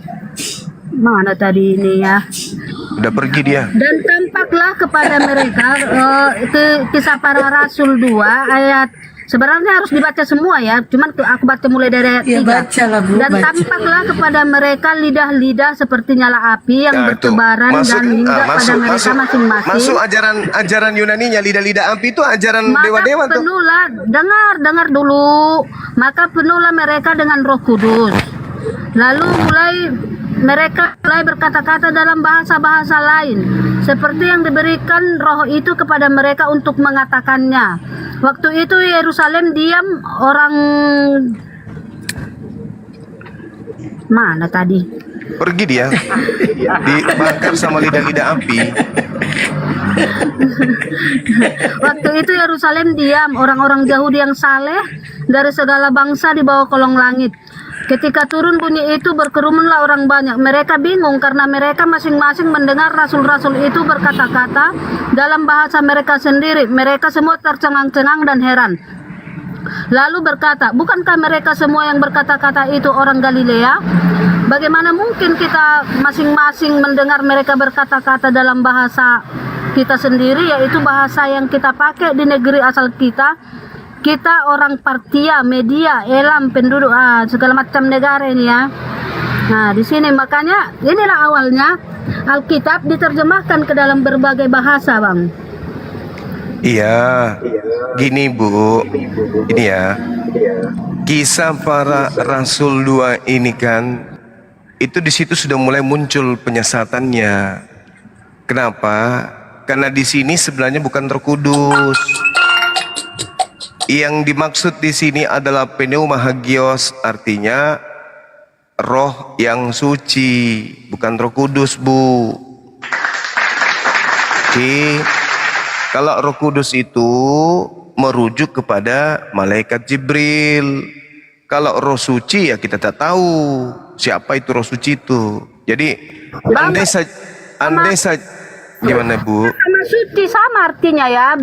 mana tadi ini ya? Udah pergi dia. Dan tampaklah kepada mereka Kisah Para Rasul 2 ayat, sebenarnya harus dibaca semua ya, cuman aku baca mulai dari ayat 3. Bacalah, Bu, dan tampaklah kepada mereka lidah-lidah seperti nyala api yang bertebaran dan hingga pada mereka masing-masing. Masuk ajaran Yunaninya, lidah-lidah api itu ajaran dewa-dewa tuh. Penuhlah, dengar dulu. Maka penuhlah mereka dengan Roh Kudus. Lalu mereka mulai berkata-kata dalam bahasa-bahasa lain, seperti yang diberikan Roh itu kepada mereka untuk mengatakannya. Waktu itu Yerusalem diam, orang mana tadi? Pergi dia, dibakar sama lidah-lidah api. Waktu itu Yerusalem diam, orang-orang Yahudi yang saleh dari segala bangsa di bawah kolong langit. Ketika turun bunyi itu berkerumunlah orang banyak. Mereka bingung karena mereka masing-masing mendengar rasul-rasul itu berkata-kata dalam bahasa mereka sendiri. Mereka semua tercengang-cengang dan heran. Lalu berkata, bukankah mereka semua yang berkata-kata itu orang Galilea? Bagaimana mungkin kita masing-masing mendengar mereka berkata-kata dalam bahasa kita sendiri, yaitu bahasa yang kita pakai di negeri asal kita? Kita orang Partia, Media, Elam, penduduk segala macam negara ini ya. Nah, di sini makanya inilah awalnya Alkitab diterjemahkan ke dalam berbagai bahasa, Bang. Iya, gini Bu, ini ya, kisah para Rasul 2 ini kan, itu di situ sudah mulai muncul penyesatannya. Kenapa? Karena di sini sebenarnya bukan Roh Kudus. Yang dimaksud di sini adalah pneuma hagios, artinya roh yang suci, bukan Roh Kudus, Bu. Oke. Kalau Roh Kudus itu merujuk kepada malaikat Jibril. Kalau roh suci ya kita tak tahu siapa itu roh suci itu. Jadi andai saja gimana Bu? Sama suci sama artinya ya,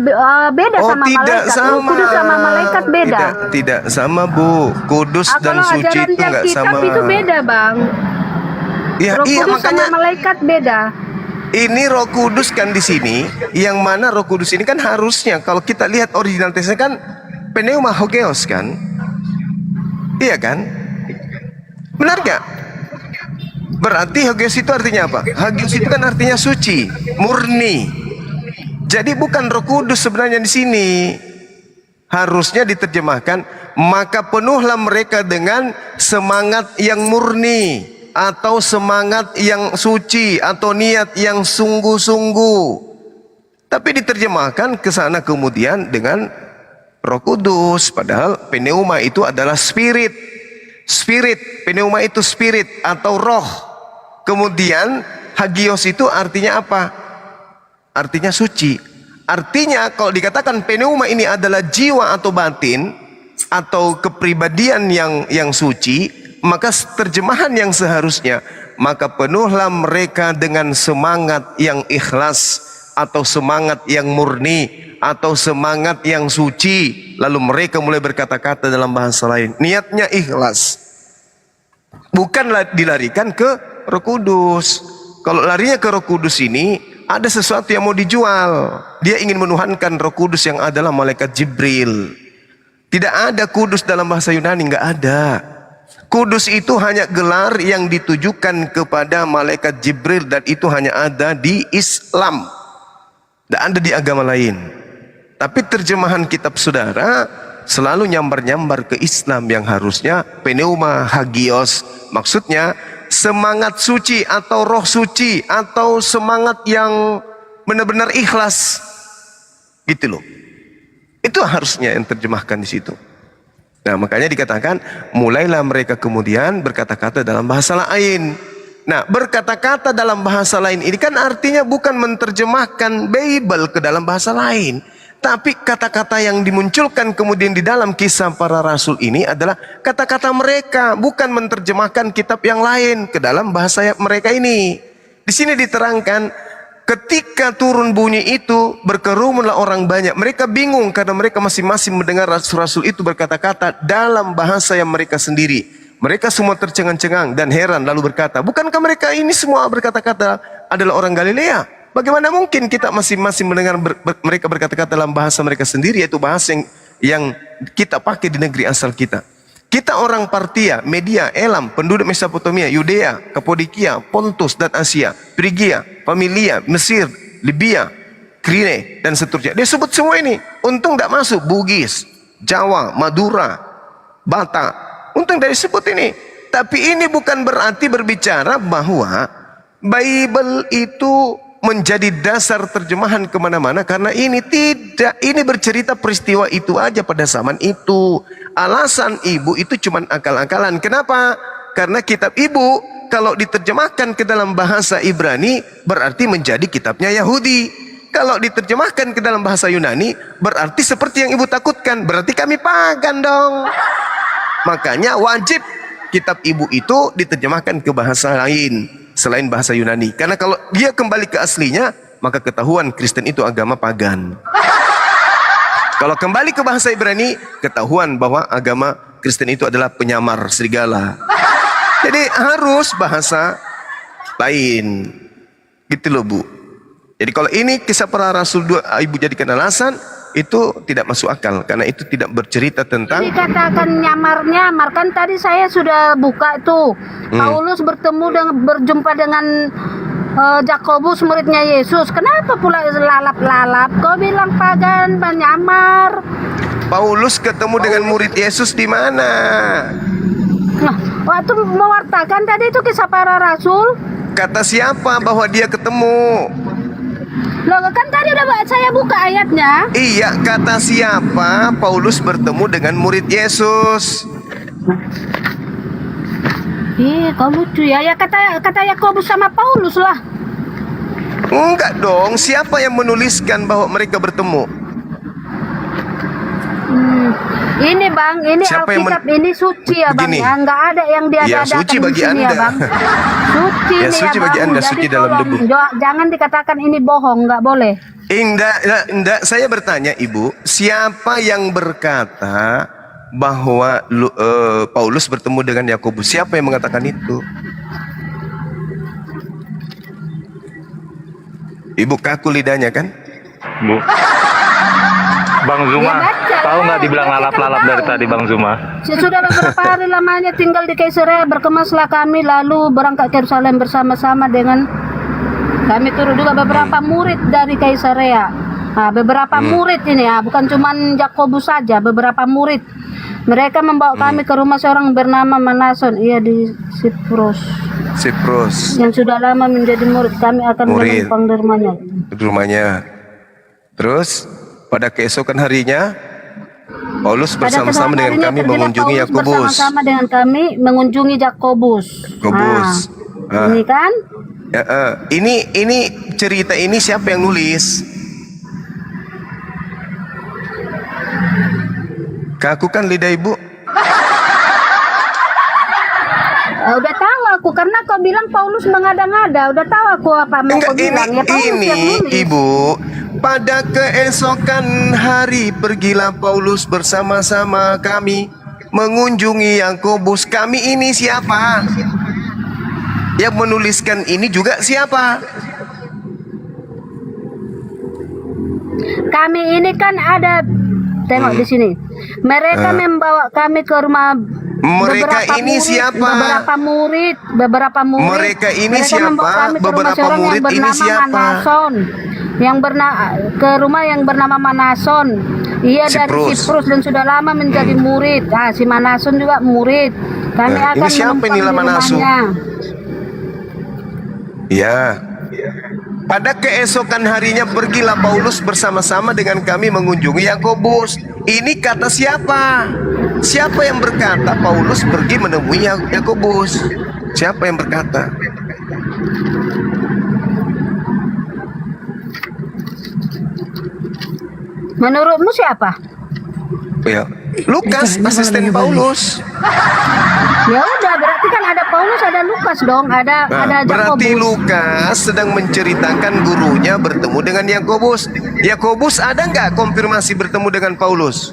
beda sama tidak malaikat. sama. Kudus sama malaikat beda. Tidak sama Bu. Kudus dan Kalau suci ajaran itu nggak Alkitab sama. itu beda, Bang. Ya, Roh iya Kudus makanya sama malaikat beda. ini Roh Kudus kan di sini, yang mana Roh Kudus ini kan harusnya kalau kita lihat original teksnya kan pneuma hagios kan, iya kan? Benar gak? Berarti hagios itu artinya apa? Hagios itu kan artinya suci, murni. Jadi bukan Roh Kudus sebenarnya di sini. Harusnya diterjemahkan, maka penuhlah mereka dengan semangat yang murni, atau semangat yang suci, atau niat yang sungguh-sungguh. Tapi diterjemahkan ke sana kemudian dengan Roh Kudus, padahal pneuma itu adalah spirit. Spirit, pneuma itu spirit atau roh. Kemudian hagios itu artinya apa? Artinya suci. Artinya kalau dikatakan pneuma ini adalah jiwa atau batin atau kepribadian yang suci, maka terjemahan yang seharusnya, maka penuhlah mereka dengan semangat yang ikhlas atau semangat yang murni atau semangat yang suci. Lalu mereka mulai berkata-kata dalam bahasa lain. Niatnya ikhlas, bukanlah dilarikan ke Roh Kudus. Kalau larinya ke Roh Kudus ini ada sesuatu yang mau dijual. Dia ingin menuhankan Roh Kudus yang adalah malaikat Jibril. Tidak ada kudus dalam bahasa Yunani, nggak ada. Kudus itu hanya gelar yang ditujukan kepada malaikat Jibril, dan itu hanya ada di Islam, tidak ada di agama lain. Tapi terjemahan kitab saudara selalu nyambar-nyambar ke Islam yang harusnya pneuma hagios, maksudnya semangat suci atau roh suci atau semangat yang benar-benar ikhlas, gitu loh. Itu harusnya yang terjemahkan di situ. Nah, makanya dikatakan mulailah mereka kemudian berkata-kata dalam bahasa lain. Nah, berkata-kata dalam bahasa lain ini kan artinya bukan menerjemahkan Bible ke dalam bahasa lain, tapi kata-kata yang dimunculkan kemudian di dalam kisah para rasul ini adalah kata-kata mereka, bukan menerjemahkan kitab yang lain ke dalam bahasa mereka ini. Di sini diterangkan ketika turun bunyi itu berkerumunlah orang banyak. Mereka bingung karena mereka masing-masing mendengar rasul-rasul itu berkata-kata dalam bahasa yang mereka sendiri. Mereka semua tercengang-cengang dan heran lalu berkata, bukankah mereka ini semua berkata-kata adalah orang Galilea? Bagaimana mungkin kita masing-masing mendengar mereka berkata-kata dalam bahasa mereka sendiri, yaitu bahasa yang kita pakai di negeri asal kita. Kita orang Partia, Media, Elam, penduduk Mesopotamia, Yudea, Kapodikia, Pontus dan Asia, Frigia, Familia, Mesir, Libya, Krine dan seterusnya. Dia sebut semua ini. Untung tidak masuk Bugis, Jawa, Madura, Batak. Untung dari sebut ini. Tapi ini bukan berarti berbicara bahwa Bible itu menjadi dasar terjemahan kemana-mana, karena ini tidak, ini bercerita peristiwa itu aja pada zaman itu. Alasan ibu itu cuma akal-akalan. Kenapa? Karena kitab ibu kalau diterjemahkan ke dalam bahasa Ibrani berarti menjadi kitabnya Yahudi. kalau diterjemahkan ke dalam bahasa Yunani, berarti seperti yang ibu takutkan. Berarti kami pagan dong. Makanya wajib kitab ibu itu diterjemahkan ke bahasa lain selain bahasa Yunani. Karena kalau dia kembali ke aslinya, maka ketahuan Kristen itu agama pagan. Kalau kembali ke bahasa Ibrani, ketahuan bahwa agama Kristen itu adalah penyamar serigala. Jadi harus bahasa lain. Gitu loh Bu. Jadi kalau ini kisah para rasul ibu jadikan alasan, itu tidak masuk akal. Karena itu tidak bercerita tentang... Dikatakan nyamar-nyamar, kan tadi saya sudah buka tuh. Paulus berjumpa dengan Jakobus, muridnya Yesus. Kenapa pula lalap-lalap? Kau bilang pagan, penyamar. Paulus ketemu dengan murid Yesus di mana? Nah, waktu mewartakan tadi itu kisah para rasul. Kata siapa bahwa dia ketemu? Loh, kan tadi udah saya buka ayatnya. Iya, kata siapa Paulus bertemu dengan murid Yesus? Kau lucu ya. Ya kata Yakobus sama Paulus lah. Enggak dong, siapa yang menuliskan bahwa mereka bertemu? Ini Bang, ini Siapa yang Alkitab ini suci ya Bang Begini. ya. Enggak ada yang Ya, diada-adakan suci di bagi sini Anda. ya Bang. Suci Ya, nih suci ya bagi Bang. Anda, Jadi suci dalam tolong, debu. jangan dikatakan ini bohong, enggak boleh. Enggak, saya bertanya Ibu, siapa yang berkata bahwa Paulus bertemu dengan Yakobus? Siapa yang mengatakan itu? Ibu kaku lidahnya kan? Bu. Bang Zuma, Ya, baca, tahu nggak dibilang baca, lalap-lalap tahu. dari tadi Bang Zuma? Sudah beberapa hari lamanya tinggal di Kaisarea, berkemaslah kami lalu berangkat ke Yerusalem bersama-sama dengan kami turun juga beberapa murid dari Kaisarea. Nah, beberapa murid ini ya, bukan cuman Yakobus saja, beberapa murid. Mereka membawa kami ke rumah seorang bernama Manason, ia di Siprus, yang sudah lama menjadi murid. Kami akan Murid. menumpang di rumahnya. di rumahnya. Terus pada keesokan harinya Paulus Pada bersama-sama keesokan dengan harinya kami pergilah mengunjungi Paulus Yakobus. bersama-sama dengan kami mengunjungi Yakobus. Ah. Ini kan? Ini cerita ini siapa yang nulis? Kakukan lidah Ibu. Udah tahu aku karena kau bilang Paulus mengada-ngada. Udah tahu aku apa mau kau bilang. Ya Paulus yang ini nulis. Ibu. Pada keesokan hari pergilah Paulus bersama-sama kami mengunjungi Yakobus. Kami ini siapa? Yang menuliskan ini juga siapa? Kami ini kan ada tengok di sini. Mereka membawa kami ke rumah Mereka beberapa ini murid, siapa? Beberapa murid. Mereka ini Mereka siapa? membawa kami ke rumah Beberapa seorang yang murid ini bernama siapa? Manason. Ke rumah yang bernama Manason. Ia dari Siprus. Siprus dan sudah lama menjadi murid. Si Manason juga murid. Kami Nah, ini akan siapa menumpang ini di Manason? rumahnya. Ya. Pada keesokan harinya pergilah Paulus bersama-sama dengan kami mengunjungi Yakobus. Ini kata siapa? Siapa yang berkata Paulus pergi menemui Yakobus? Siapa yang berkata? Menurutmu siapa? Ya, Lukas, asisten Paulus. Ya udah, berarti kan ada Paulus, ada Lukas dong, ada Nah, berarti Yakobus. Lukas sedang menceritakan gurunya bertemu dengan Yakobus. Yakobus ada nggak konfirmasi bertemu dengan Paulus?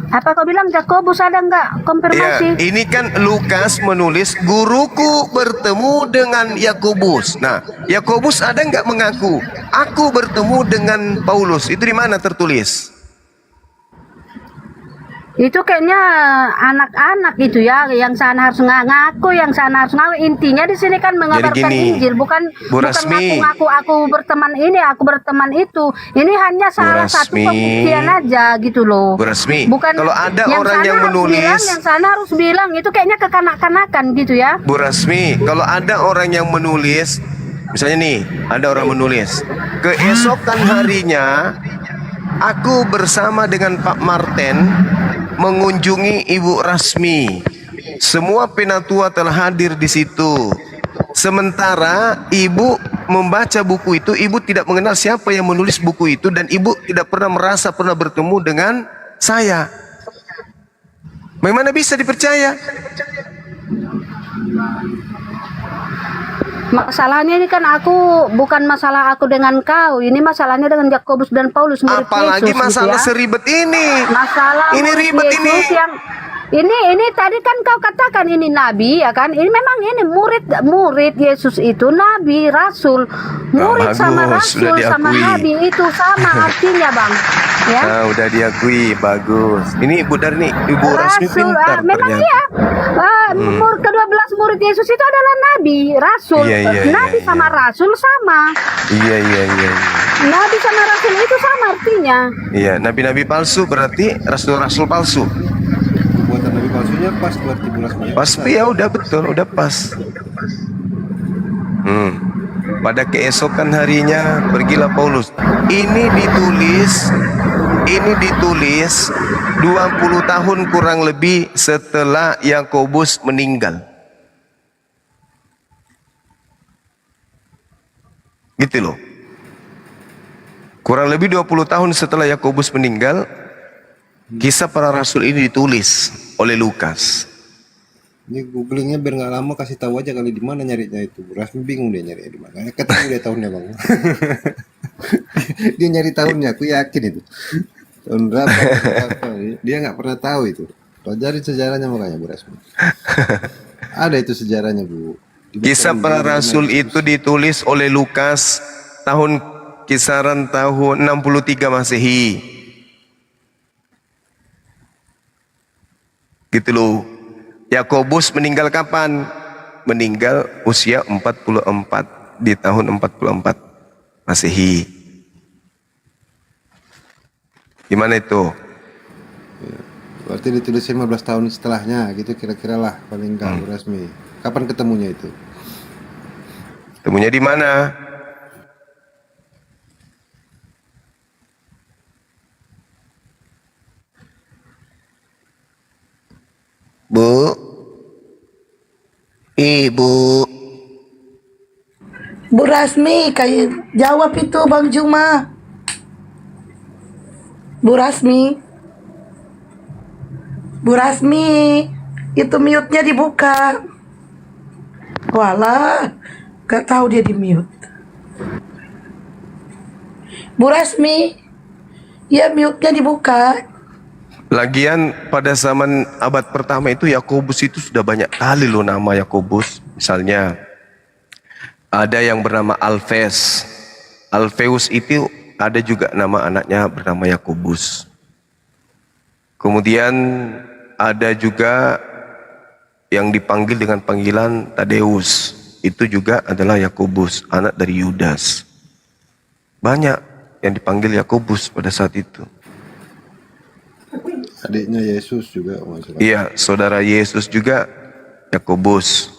Apa kau bilang Yakobus ada nggak Ya, konfirmasi? ini kan Lukas menulis guruku bertemu dengan Yakobus. Nah, Yakobus ada nggak mengaku aku bertemu dengan Paulus? Itu di mana tertulis? Itu kayaknya anak-anak itu ya, yang sana harus ngaku, yang sana harus ngaku. Intinya di sini kan mengabarkan gini, Injil, bukan Bu bukan Rasmi. ngaku aku berteman ini, aku berteman itu. Ini hanya salah satu Rasmi. pembuktian aja gitu loh. Bu Rasmi, Bukan kalau ada orang sana yang harus menulis- bilang, yang sana harus bilang itu kayaknya kekanak-kanakan gitu ya. Bu Rasmi, kalau ada orang yang menulis, misalnya nih, ada orang menulis, keesokan harinya aku bersama dengan Pak Marten mengunjungi Ibu Rasmi. Semua penatua telah hadir di situ. Sementara Ibu membaca buku itu, ibu tidak mengenal siapa yang menulis buku itu, dan ibu tidak pernah merasa pernah bertemu dengan saya. Bagaimana bisa dipercaya? Masalahnya ini kan bukan masalah aku dengan kau. Ini masalahnya dengan Yakobus dan Paulus murid Apalagi Yesus, masalah gitu ya. seribet ini. Masalah Ini murid ribet ini. Yesus yang ini tadi kan kau katakan ini nabi ya kan? Ini memang ini murid Yesus itu nabi, rasul. Murid sama bagus, sudah rasul sama diakui. nabi itu sama artinya, Bang. Ya. Nah, udah diakui, bagus. Ini Ibu Darni, Ibu Rasmi Rasul, pintar memang ternyata. iya. Ke-12 murid Yesus itu adalah nabi, rasul. Iya, Nabi iya, sama iya. rasul sama. Iya. Nabi sama rasul itu sama artinya. Iya, nabi-nabi palsu berarti rasul-rasul palsu. Buatan nabi palsunya pas berarti Bu Rasmi. Pas ya udah betul, udah pas. Pada keesokan harinya pergilah Paulus. Ini ditulis 20 tahun kurang lebih setelah Yakobus meninggal. Gitu loh. Kurang lebih 20 tahun setelah Yakobus meninggal, kisah para rasul ini ditulis oleh Lukas. Ini googlingnya biar nggak lama, kasih tahu aja kali di mana nyarinya itu. Bu Rasmi bingung dia nyari di mana. Ketemu dia tahunnya bang. Dia nyari tahunnya, aku yakin itu. Tahun berapa? Dia nggak pernah tahu itu. Pelajarin sejarahnya makanya Bu Rasmi. Ada itu sejarahnya Bu. Kisah para rasul itu ditulis oleh Lukas kisaran tahun 63 Masehi. Gitu loh. Yakobus meninggal kapan? Meninggal usia 44 di tahun 44 Masehi. Gimana itu? Berarti ditulis 15 tahun setelahnya gitu kira-kira lah paling enggak Bu Rasmi. Kapan ketemunya itu? Ketemunya di mana? Bu, Ibu. Bu Rasmi, kayak jawab itu Bang Juma. Bu Rasmi, itu mute-nya dibuka. Walah, gak tahu dia di mute. Bu Rasmi, ya mute-nya dibuka. Lagian pada zaman abad pertama itu Yakobus itu sudah banyak kali loh nama Yakobus. Misalnya ada yang bernama Alfeus. Alfeus itu ada juga nama anaknya bernama Yakobus. Kemudian ada juga yang dipanggil dengan panggilan Tadeus. Itu juga adalah Yakobus, anak dari Yudas. Banyak yang dipanggil Yakobus pada saat itu. Adiknya Yesus juga masalah. Iya, saudara Yesus juga Yakobus.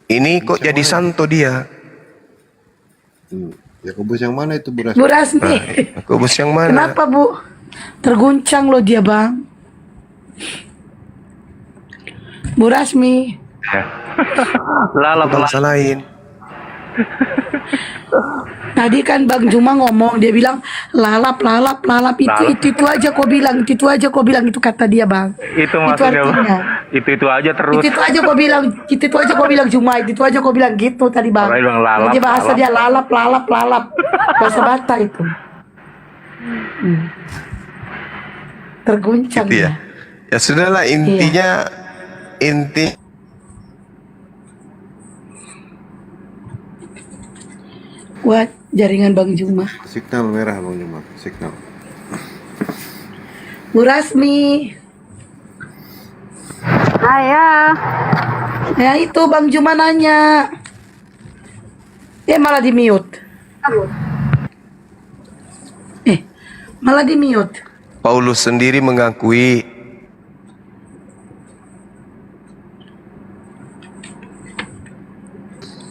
Ini kok jadi santo dia? Yakobus yang mana itu Bu Rasmi? Bu Rasmi, Yakobus yang mana? kenapa Bu? Terguncang loh dia Bang. Bu Rasmi, Lalap Bangsa lain. tadi kan Bang Juma ngomong, dia bilang lalap itu aja kau bilang, itu aja kau bilang, itu kata dia Bang. itu maksudnya artinya. itu aja terus. Itu aja kau bilang, itu aja kau bilang Juma, itu aja kau bilang gitu tadi Bang. Orang bilang lalap, Dia bahasa lalap. dia lalap, bahasa Batak itu. Terguncang Gitu ya. dia. Ya sudahlah, intinya Buat jaringan Bang Juma. Signal merah Bang Juma, signal. Bu Rasmi, Ayah. ya itu Bang Juma nanya. Malah di mute. Malah di mute. Paulus sendiri mengakui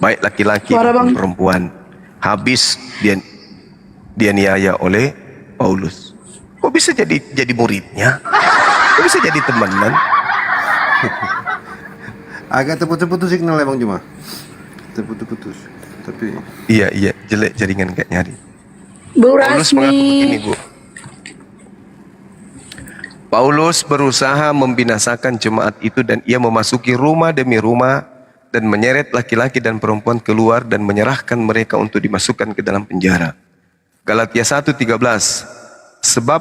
baik laki-laki Suara maupun Bang. perempuan habis dianiaya oleh Paulus. Kok bisa jadi muridnya? Kok bisa jadi temenan? Agak terputus-putus signal ya Bang Juma. Terputus-putus. Tapi Iya, jelek jaringan kayak nyari. Bu Paulus mengaku begini, Rasmi. Bu. Paulus berusaha membinasakan jemaat itu dan ia memasuki rumah demi rumah dan menyeret laki-laki dan perempuan keluar dan menyerahkan mereka untuk dimasukkan ke dalam penjara. Galatia 1:13. Sebab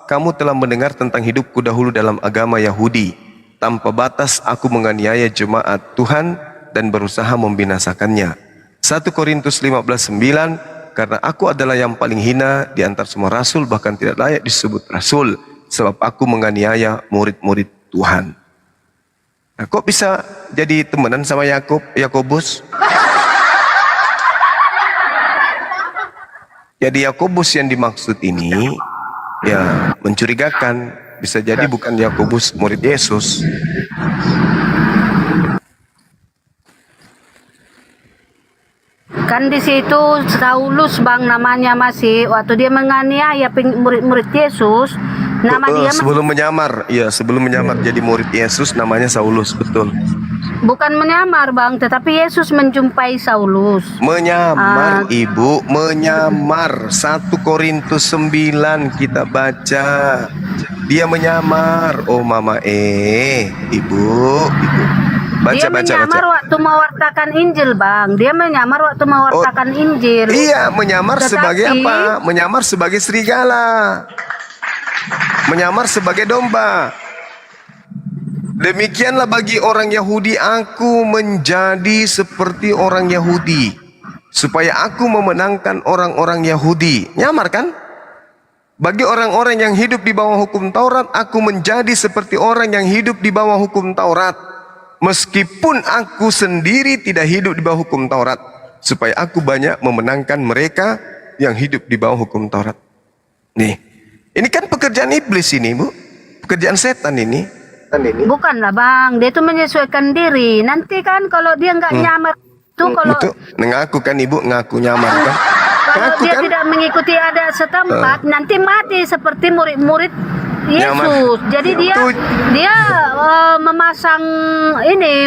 kamu telah mendengar tentang hidupku dahulu dalam agama Yahudi. Tanpa batas aku menganiaya jemaat Tuhan dan berusaha membinasakannya. 1 Korintus 15:9. Karena aku adalah yang paling hina di antara semua rasul, bahkan tidak layak disebut rasul, sebab aku menganiaya murid-murid Tuhan. Nah, kok bisa jadi temenan sama Yakobus? Jadi Yakobus yang dimaksud ini ya mencurigakan, bisa jadi bukan Yakobus murid Yesus. Kan di situ Saulus bang namanya masih waktu dia menganiaya murid-murid Yesus, nama dia Sebelum menyamar, ya sebelum menyamar jadi murid Yesus namanya Saulus, betul. bukan menyamar bang, tetapi Yesus menjumpai Saulus. Menyamar, Ibu, menyamar. 1 Korintus 9 kita baca. Dia menyamar. Oh Mama Ibu. Dia menyamar waktu mewartakan Injil bang. Dia menyamar waktu mewartakan Injil. Iya, menyamar Tetapi, sebagai apa? Menyamar sebagai serigala. Menyamar sebagai domba. Demikianlah bagi orang Yahudi, aku menjadi seperti orang Yahudi, supaya aku memenangkan orang-orang Yahudi. Nyamar kan? Bagi orang-orang yang hidup di bawah hukum Taurat, aku menjadi seperti orang yang hidup di bawah hukum Taurat. Meskipun aku sendiri tidak hidup di bawah hukum Taurat, supaya aku banyak memenangkan mereka yang hidup di bawah hukum Taurat. Nih, ini kan pekerjaan iblis ini, Bu. Pekerjaan setan ini. bukanlah bang, dia itu menyesuaikan diri. Nanti kan kalau dia nggak nyamar itu kalau Itu ngaku kan Ibu, ngaku nyamar kan? kalau Ngaku dia kan? tidak mengikuti adat setempat, nanti mati seperti murid-murid Yesus. Jadi dia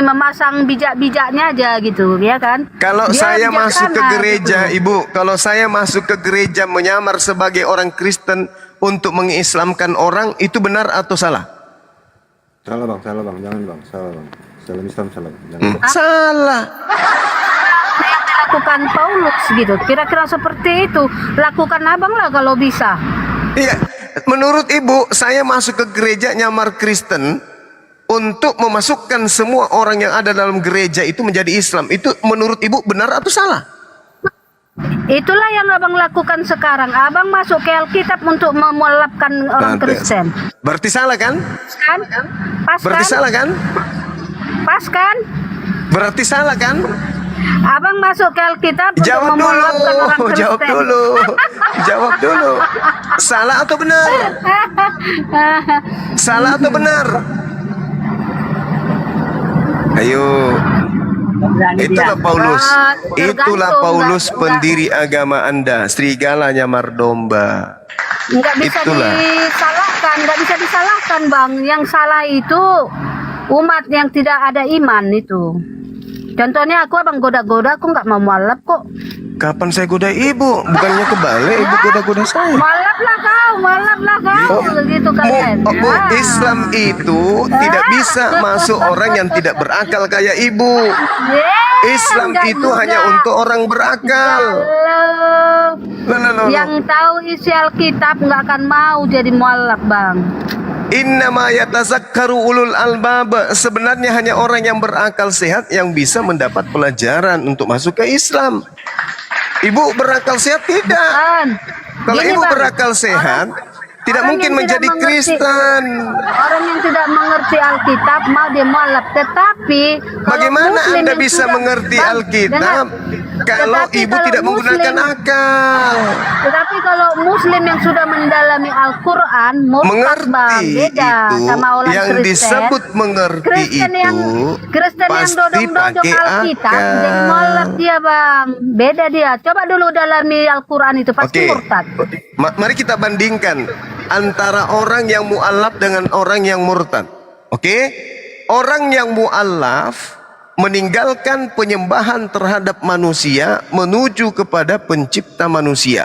memasang bijak-bijaknya aja gitu, ya kan? Kalau Dia saya masuk ke bijaksana, gereja, gitu. Ibu, kalau saya masuk ke gereja menyamar sebagai orang Kristen untuk mengislamkan orang, itu benar atau salah? salah Bang, jangan Bang, salah Bang. Salah Islam salah. Jangan. Salah. Yang dilakukan Paulus gitu, kira-kira seperti itu. Lakukan abang lah kalau bisa. Iya, menurut Ibu, saya masuk ke gereja nyamar Kristen untuk memasukkan semua orang yang ada dalam gereja itu menjadi Islam. Itu menurut Ibu benar atau salah? Itulah yang abang lakukan sekarang. Abang masuk ke Alkitab untuk memualafkan orang Kristen. Berarti salah kan? Kan? Pas Berarti kan? salah kan? Pas kan? Berarti salah kan? Abang masuk ke Alkitab untuk Jawab memualafkan orang dulu, Kristen. jawab dulu, jawab dulu. Salah atau benar? Salah atau benar? Ayo. Itulah Paulus. Itulah Paulus pendiri agama Anda. Serigala nyamar domba. Nggak bisa disalahkan bang. Yang salah itu umat yang tidak ada iman itu. Contohnya aku abang goda-goda, aku nggak mau mualaf kok. Kapan saya goda Ibu? Bukannya kebalik Ibu goda-goda saya. Mualaflah kau, gitu kalian. Bu, Islam itu tidak bisa masuk orang yang tidak berakal kayak Ibu. Islam itu hanya untuk orang berakal. Yang tahu isi Alkitab nggak akan mau jadi mualaf bang. Innama yatazakkaru ulul albab. Sebenarnya hanya orang yang berakal sehat yang bisa mendapat pelajaran untuk masuk ke Islam. Ibu berakal sehat tidak? Kalau Gini, Ibu Bang. berakal sehat, tidak Orang mungkin yang menjadi tidak mengerti- Kristen. Orang yang tidak mengerti Alkitab mau dia mualaf, tetapi kalau Bagaimana Muslim Anda yang bisa sudah- mengerti Bang, Alkitab kalau Tetapi Ibu kalau tidak menggunakan Muslim- akal? Tetapi kalau Muslim yang sudah mendalami Al-Quran, murtad Mengerti bang, beda itu, sama orang yang Kristen. disebut mengerti Kristen yang pasti dodong-dodong pakai Alkitab akal. jadi mualaf dia bang, beda dia. Coba dulu dalami Al-Quran itu pasti Oke. murtad. Mari kita bandingkan antara orang yang mu'alaf dengan orang yang murtad. Oke? Orang yang mu'alaf meninggalkan penyembahan terhadap manusia menuju kepada pencipta manusia.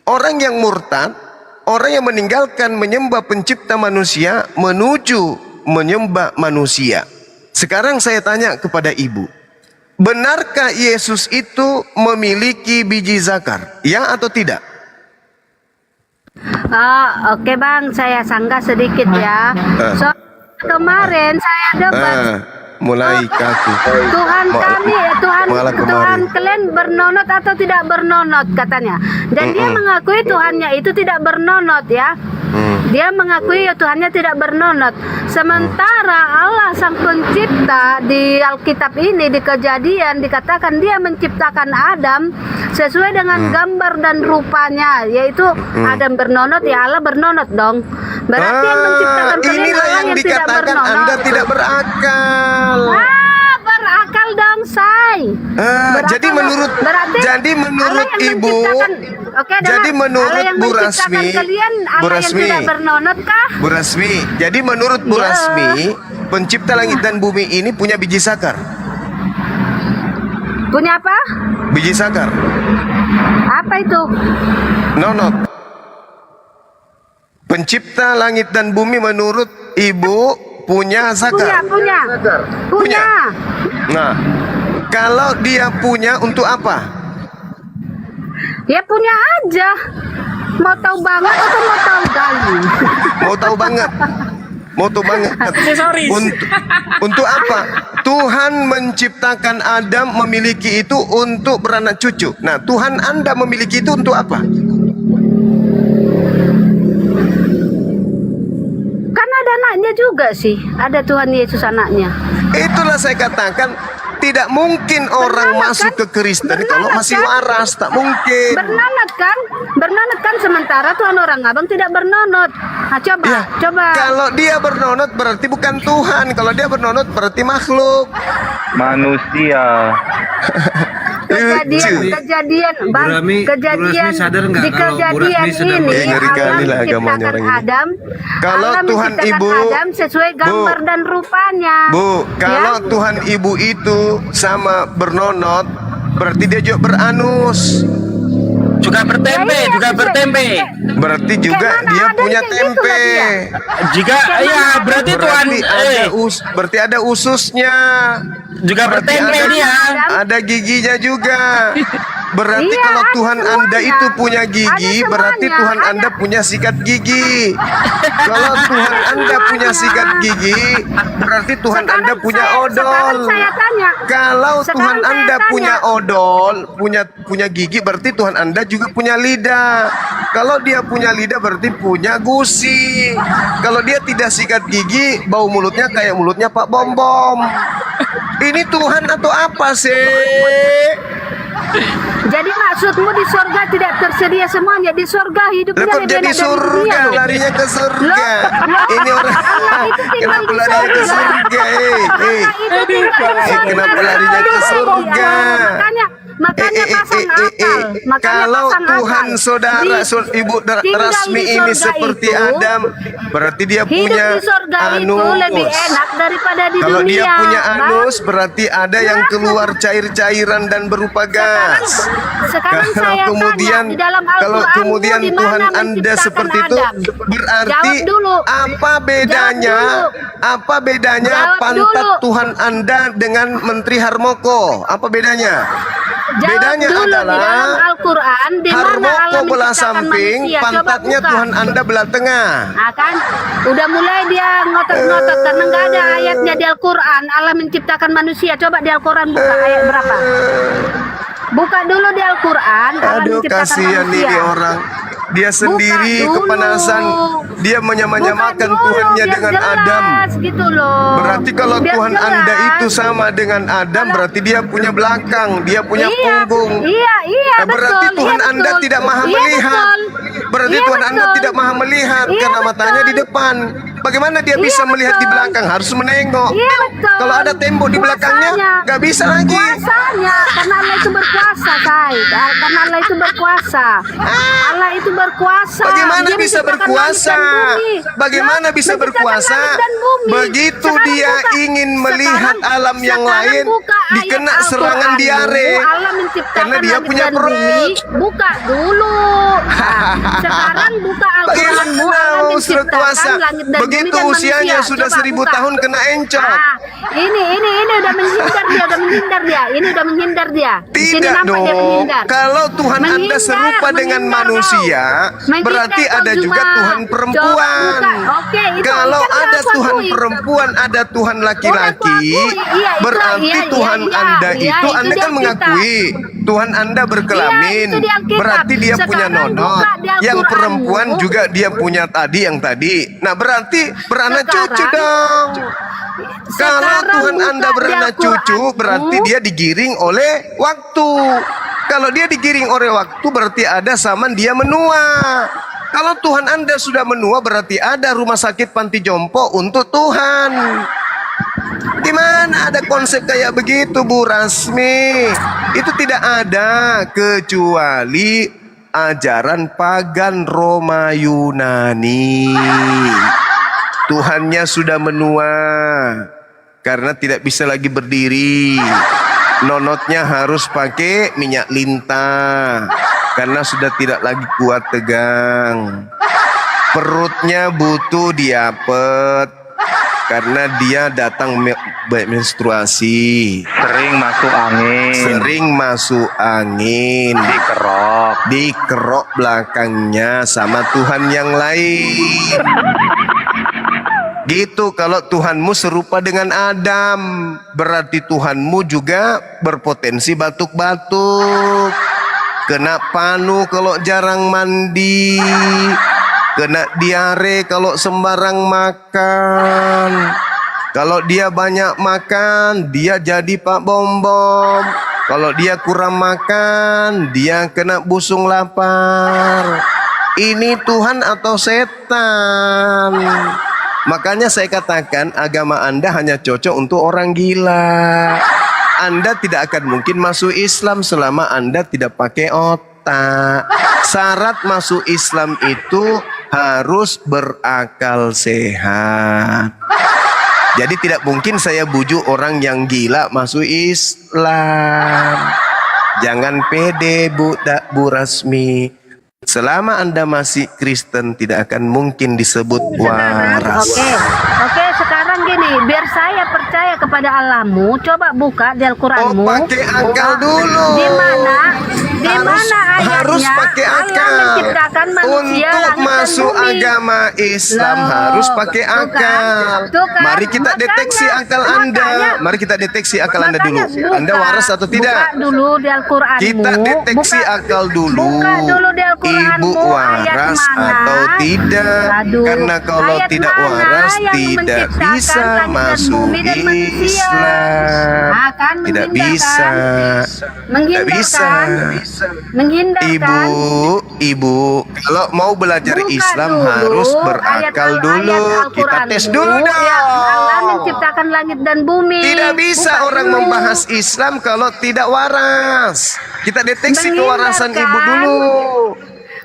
Orang yang murtad, orang yang meninggalkan menyembah pencipta manusia menuju menyembah manusia. Sekarang saya tanya kepada ibu, benarkah Yesus itu memiliki biji zakar? Ya atau tidak? Oke bang, saya sanggah sedikit ya. So, kemarin saya debat Mulai kaku. Tuhan kami, malah kemarin. Tuhan kalian bernonot atau tidak bernonot katanya. Dan dia mengakui Tuhannya itu tidak bernonot ya. Dia mengakui Tuhannya tidak bernonot. Sementara Allah sang pencipta di Alkitab ini, di Kejadian dikatakan dia menciptakan Adam sesuai dengan gambar dan rupanya, yaitu Adam bernonot ya Allah bernonot dong. Berarti yang menciptakan kalian inilah Allah yang yang tidak dikatakan bernonot. Anda tidak berakal. Berakal dong, say. Jadi menurut Allah yang ibu, menciptakan- jadi menurut Allah yang Bu menciptakan Rasmi, kalian, Bu Allah yang Rasmi, tidak bernonot kah? Bu Rasmi, jadi menurut Bu Ya. Rasmi, pencipta langit dan bumi ini punya biji sakar. Punya apa? Biji sakar. Apa itu? Nonot. Pencipta langit dan bumi menurut ibu punya sakar. Punya. Nah, kalau dia punya untuk apa? Ya punya aja. Mau tahu banget atau mau tahu gali? Mau tahu banget. Mau tahu banget. Untuk apa? Tuhan menciptakan Adam memiliki itu untuk beranak cucu. Nah, Tuhan Anda memiliki itu untuk apa? Kan ada anaknya juga sih. Ada Tuhan Yesus anaknya. Itulah saya katakan, tidak mungkin orang masuk ke Kristen kalau masih waras, tak mungkin. Bernonot kan sementara Tuhan orang abang tidak bernonot. Nah, coba. Kalau dia bernonot berarti bukan Tuhan. Kalau dia bernonot berarti makhluk. Manusia. Kejadian bang, kejadian di kejadian ini ngeri kali lah Allah agamanya menciptakan orang ini. Adam. Kalau Allah Tuhan menciptakan Ibu, Adam sesuai gambar dan rupanya. Bu, kalau Ya? Tuhan Ibu itu sama bernonot, berarti dia juga beranus. Juga bertempe, Ya, iya, juga sesuai. bertempe. Berarti juga Kayak mana dia ada punya kayak gitu tempe. lah dia. Jika ya berarti Tuhan Berarti ada ususnya. juga Berarti bertempe ada, dia. ada giginya juga. Berarti Iya, kalau ada Tuhan semuanya. Anda itu punya Ada gigi, semuanya. berarti Tuhan Anda punya sikat gigi. Kalau Tuhan Anda punya sikat gigi, berarti Tuhan Anda punya odol. Sekarang saya tanya. Kalau Tuhan Sekarang saya Anda tanya. punya odol, punya gigi, berarti Tuhan Anda juga punya lidah. Kalau dia punya lidah, berarti punya gusi. Kalau dia tidak sikat gigi, bau mulutnya kayak mulutnya Pak Bom Bom. Ini Tuhan atau apa sih? Jadi maksudmu di surga tidak tersedia semuanya. Di surga hidupnya Lah kok lebih jadi enak dari surga, dunia loh. larinya ke surga. Loh, Ini orang Allah itu tinggal kenapa di larinya ke surga. surga? Allah itu tinggal di surga. Kenapa larinya ke surga? Makanya pasang akal. Makanya Kalau pasang Tuhan akal. saudara Di- Ibu tinggal Rasmi di ini surga seperti itu, Adam, berarti dia Hidup punya di surga itu lebih enak daripada di Kalau dunia. dia punya Bang. anus, berarti ada yang keluar cair-cairan dan berupa gas. Sekarang saya kemudian tanya, di dalam kalau Al-Qur'anmu kemudian di mana Tuhan Anda menciptakan seperti itu, Adam? berarti Jawab dulu. apa bedanya? Apa bedanya Jawab pantat dulu. Tuhan Anda dengan Menteri Harmoko? Apa bedanya? Jawab Bedanya dulu, di dalam adalah Al-Quran di mana Harmoko Allah belah menciptakan samping, manusia. Coba pantatnya buka. Tuhan Anda belah tengah. Nah, kan udah mulai dia ngotot-ngotot karena nggak ada ayatnya di Al-Quran Allah menciptakan manusia. Coba di Al-Quran buka ayat berapa? Buka dulu di Al-Quran Allah Aduh, menciptakan kasihan manusia. ini orang. Dia sendiri dulu. kepanasan. Dia menyamakan Buka dulu, Tuhannya biar dengan jelas, Adam. gitu loh. Berarti kalau Biar Tuhan jelas. Anda itu sama dengan Adam, berarti dia punya belakang, dia punya Iya, punggung. iya, Berarti betul, Tuhan iya, Anda betul. tidak maha Iya, melihat. betul. Berarti Iya, Tuhan Anda betul. tidak maha melihat Iya, karena matanya di betul. depan. bagaimana dia bisa Iya, melihat di betul. belakang? Harus menengok. Iya betul. Kalau ada tembok di belakangnya, Kuasanya. nggak bisa lagi. Kuasanya, karena Allah itu berkuasa, karena Allah itu berkuasa. Allah itu berkuasa. Bagaimana Dia bisa menciptakan berkuasa? langit dan bumi. Bagaimana Lah, bisa menciptakan berkuasa? langit dan bumi. Begitu Sekarang dia ingin melihat alam yang lain, buka ayat dikena Al-Quranmu. serangan diare. Allah menciptakan Karena dia langit punya dan bumi. perut. Buka dulu. Nah, sekarang buka Al-Quranmu. Allah Bagaimana sudah kuasa? menciptakan langit dan bumi Begitu dan usianya manusia. sudah Coba 1000 buka. tahun kena encok. Ah, ini udah menghindar dia, Ini udah menghindar dia. Di sini Tidak nampak dia dong. menghindar. Kalau Tuhan Anda Menghindar, serupa dengan menghindar manusia, kau. Menghindar berarti kau ada juga cuma. Tuhan Coba perempuan. buka. Oke, itu Kalau kan ada aku Tuhan akui. perempuan, ada Tuhan laki-laki, Udah aku akui. Iya, itu, berarti iya, Tuhan iya, Anda iya, itu itu Anda di kan Alkitab. mengakui Tuhan Anda berkelamin, Iya, itu di Alkitab. berarti dia punya Sekarang nonot. buka di Al-Quranmu. Yang perempuan juga dia punya tadi yang tadi. Nah berarti beranak cucu Sekarang- dong. Kalau Sekarang Tuhan buka Anda di beranak cucu, Al-Quranmu. berarti dia digiring oleh waktu. Kalau dia digiring oleh waktu, berarti ada zaman dia menua. Kalau Tuhan Anda sudah menua, berarti ada rumah sakit panti jompo untuk Tuhan. Di mana ada konsep kayak begitu, Bu Rasmi? Itu tidak ada kecuali ajaran pagan Roma Yunani. Tuhannya sudah menua karena tidak bisa lagi berdiri. Nonotnya harus pakai minyak lintah karena sudah tidak lagi kuat tegang. Perutnya butuh diapet karena dia datang menstruasi. Sering masuk angin. Sering masuk angin. Dikerok belakangnya sama Tuhan yang lain. Gitu. Kalau Tuhanmu serupa dengan Adam, berarti Tuhanmu juga berpotensi batuk-batuk, kena panu kalau jarang mandi, kena diare kalau sembarang makan. Kalau dia banyak makan, dia jadi Pak Bom-bom. Kalau dia kurang makan, dia kena busung lapar. Ini Tuhan atau setan? Makanya saya katakan agama Anda hanya cocok untuk orang gila. Anda tidak akan mungkin masuk Islam selama Anda tidak pakai otak. Syarat masuk Islam itu harus berakal sehat. Jadi tidak mungkin saya bujuk orang yang gila masuk Islam. Jangan pede Bu Rasmi. Selama Anda masih Kristen tidak akan mungkin disebut waras. Oke, sekarang gini, biar saya percaya kepada Allahmu, coba buka di Al-Quranmu. Oh, pakai akal dulu. Di mana ayatnya harus pakai akal. Allah menciptakan manusia Untuk langit dan masuk bumi. agama Islam Loh, harus pakai tuh kan, akal. tuh kan. Mari kita deteksi akal Anda. Mari kita deteksi akal Anda dulu. Anda waras atau tidak? Buka dulu di Al-Quranmu. Kita deteksi akal dulu. Buka dulu di Al-Quranmu. Ibu waras ayat mana? atau tidak? Aduh, Karena kalau ayat tidak mana waras yang tidak menciptakan bisa langit dan masuk bumi dan manusia? Islam. Akan Tidak menghindarkan. bisa. Tidak bisa. Menghindarkan. Ibu, kalau mau belajar Buka Islam dulu harus berakal dulu. ayat Kita Al-Quranmu tes dulu dong. yang Allah menciptakan langit dan bumi. Tidak bisa Buka orang dulu. membahas Islam kalau tidak waras. Kita deteksi kewarasan Menghindarkan. ibu dulu.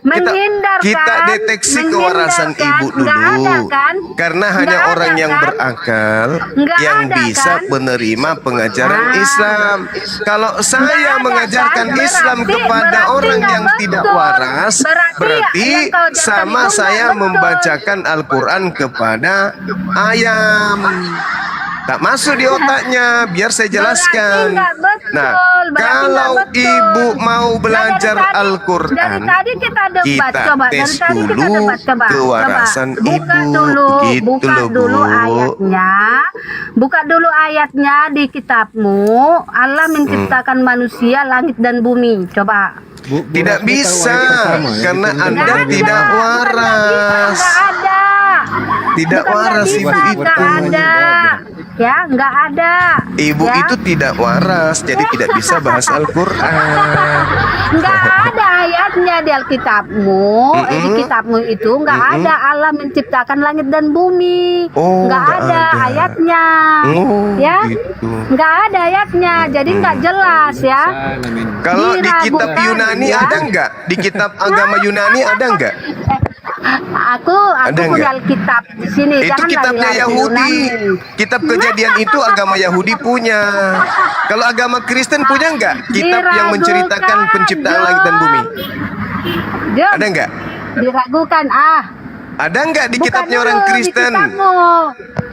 Menghindarkan. Kita deteksi kewarasan ibu dulu. Nggak ada kan? Karena Nggak hanya ada orang yang kan? berakal Nggak yang ada bisa kan? menerima pengajaran Nah. Islam. Kalau saya Nggak ada mengajarkan kan? Islam Berarti- kepada berarti orang nggak yang tidak betul. waras, Berarti yang kau ajarkan sama itu nggak saya betul. membacakan Al-Quran kepada ayam. Tak masuk di otaknya, biar saya jelaskan. Berarti nggak betul. Nah, Berarti kalau nggak betul. ibu mau Nah, belajar dari tadi- Al-Quran, Dari tadi kita debat, kita coba. tes Dari tadi kita dulu debat, coba. kewarasan Coba. Buka ibu. dulu, Gitu buka loh, dulu Bu. ayatnya. Buka dulu ayatnya di kitabmu. Allah menciptakan manusia, langit dan bumi. Coba. Tidak bisa, karena Anda Nggak tidak ada, waras. Nggak ada. Tidak Bukan waras nggak ibu bisa, itu. nggak ada. ya, nggak ada. Ibu ya. itu tidak waras, jadi tidak bisa bahas Al-Quran. Nggak ada ayatnya di Alkitabmu, di kitabmu itu nggak ada Allah menciptakan langit dan bumi. Oh, nggak nggak ada ada. ayatnya, Oh, ya, gitu. nggak ada ayatnya, jadi nggak jelas ya. Kalau di kitab Diragukan, Yunani ya. ada nggak? Di kitab agama Yunani ada nggak? Aku Ada punya nggak? Alkitab di sini. Itu jangan kitabnya lari-lari Yahudi. Yunani. Kitab Kejadian itu agama Yahudi punya. Kalau agama Kristen punya nggak? Kitab yang menceritakan Diragukan, penciptaan langit dan bumi. Jom, Ada nggak? diragukan Ada nggak di Buka kitabnya dulu orang di Kristen? kitabmu.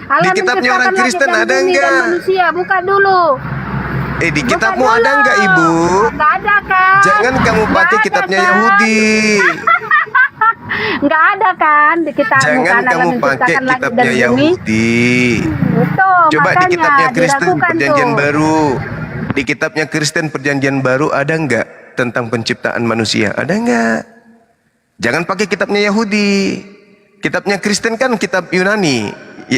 Allah Di kitabnya orang menciptakan Kristen langit dan ada bumi dan nggak? manusia, buka dulu. Di Buka kitabmu dulu. ada nggak, Ibu? Nggak ada kan? Jangan kamu Nggak pakai ada, kitabnya kan? Yahudi. Nggak ada kan di kitabmu Jangan kan Allah kamu pakai menciptakan langit kitabnya dan bumi. Yahudi. Itu Coba di makanya kitabnya Kristen diragukan Perjanjian tuh. Baru. Di kitabnya Kristen Perjanjian Baru ada nggak tentang penciptaan manusia? Ada nggak? Jangan pakai kitabnya Yahudi. Kitabnya Kristen kan kitab Yunani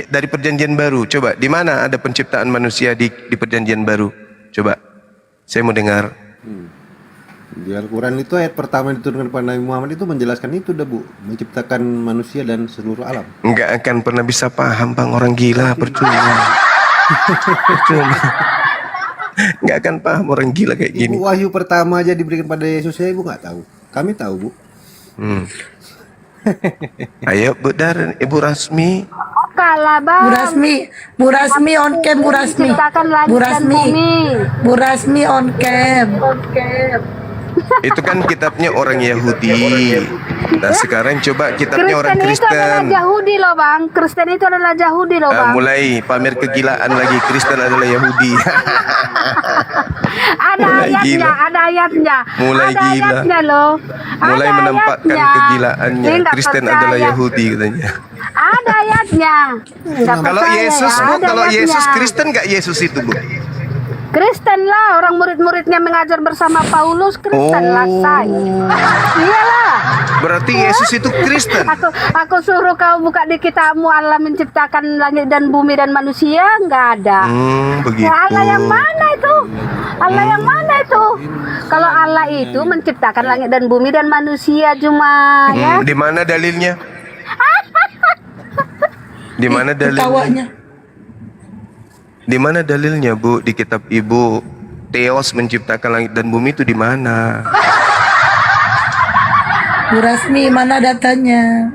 dari Perjanjian Baru. Coba di mana ada penciptaan manusia di Perjanjian Baru? Coba, saya mau dengar. Di Al-Quran itu ayat pertama yang diturunkan kepada Nabi Muhammad itu menjelaskan itu dah Bu, menciptakan manusia dan seluruh alam. Nggak akan pernah bisa paham, Bang, orang gila, percuma. Percuma. Nggak akan paham orang gila kayak gini. Ibu wahyu pertama aja diberikan pada Yesus, ya Ibu nggak tahu. Kami tahu Bu. Ayo Bu Dar, Ibu Rasmi. Kalah bang. Bu Rasmi on cam, Bu Rasmi. Menciptakan langit Bu dan Rasmi. bumi. Bu Rasmi on cam. Itu kan kitabnya orang Yahudi. Nah sekarang coba kitabnya orang Kristen itu adalah Kristen. Yahudi loh bang. Kristen itu adalah Yahudi loh bang. Mulai pamer kegilaan lagi, Kristen adalah Yahudi. Ada mulai ayatnya, gila. ada ayatnya. Mulai ada gila. ayatnya loh. Mulai Ada menempatkan ayatnya. kegilaannya, Ini nggak Kristen percaya. adalah Yahudi katanya. Ada ayatnya. Nggak Kalau percaya Yesus ya, Bu, ada kalau ayatnya. Yesus Kristen nggak Yesus itu Bu? Kristen lah, orang murid-muridnya mengajar bersama Paulus, Kristen lah saya. Iyalah. Berarti Yesus itu Kristen. Aku suruh kau buka di kitabmu Allah menciptakan langit dan bumi dan manusia, nggak ada. Begitu. Ya Allah yang mana itu? Allah yang mana itu? Kalau Allah itu menciptakan langit dan bumi dan manusia cuma ya. Di mana dalilnya? Di mana dalilnya? Tawanya. Di mana dalilnya Bu? Di kitab Ibu, Theos menciptakan langit dan bumi itu di mana? Bu Rasmi, mana datanya?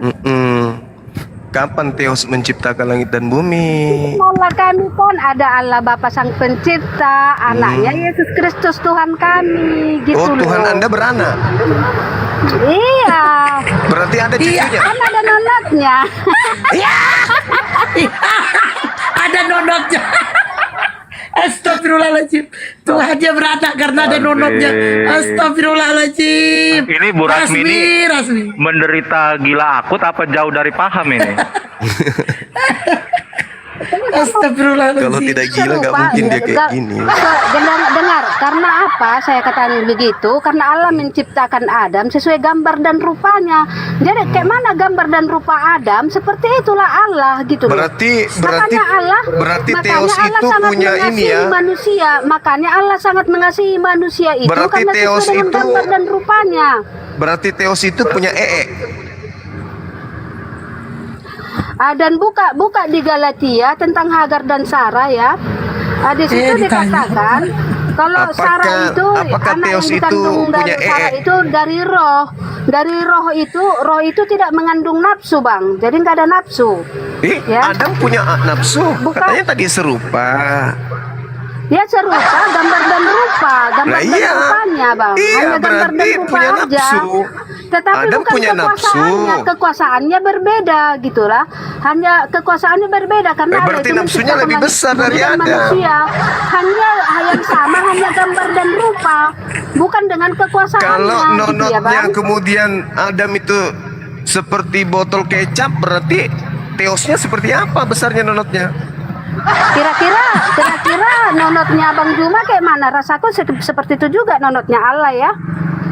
Kapan Theos menciptakan langit dan bumi? Allah kami pun ada Allah Bapa Sang Pencipta, anaknya Yesus Kristus Tuhan kami, gitu Oh, Tuhan loh. Anda beranak. Iya. Berarti ada cucunya. Kan ada nonotnya. Ada nonotnya. Astagfirullahaladzim. Tuhannya beranak karena ada nonotnya. Astagfirullahaladzim. Ini Bu Rasmi ini Rasmi. menderita gila akut apa jauh dari paham ini? Astagfirullahaladzim. Kalau tidak gila nggak mungkin dia kayak gini. Dengar, karena apa saya katakan begitu? Karena Allah menciptakan Adam sesuai gambar dan rupanya. Jadi kayak mana gambar dan rupa Adam, seperti itulah Allah gitu loh. Berarti makanya Allah Theos Allah itu sangat punya ini mengasihi ya. manusia. Makanya Allah sangat mengasihi manusia itu Berarti karena Theos sesuai dengan itu- gambar dan rupanya. Berarti Theos itu punya Dan buka di Galatia tentang Hagar dan Sarah ya. Di situ ditanya. dikatakan kalau Sarah itu apakah anak Theos yang itu dikandung dari punya Sarah itu dari roh. Dari roh itu tidak mengandung nafsu, Bang. Jadi nggak ada nafsu. Ya. Adam punya nafsu. Bukan. Katanya tadi serupa. Ya serupa, gambar dan rupa, gambar Nah, dan iya. rupanya, Bang. Iya, Hanya gambar dan berarti rupa punya aja. nafsu. Tetapi Adam bukan punya nafsu. kekuasaannya berbeda gitulah. Hanya kekuasaannya berbeda karena Allah berarti itu nafsunya menciptakan lebih besar bumi dari dan Adam. manusia. Hanya yang sama hanya gambar dan rupa, bukan dengan kekuasaannya. Kalau gitu ya, nonotnya Bang. kemudian Adam itu seperti botol kecap, berarti Theosnya seperti apa besarnya nonotnya? Kira-kira nonotnya Bang Juma kayak mana? Rasaku seperti itu juga nonotnya Allah ya.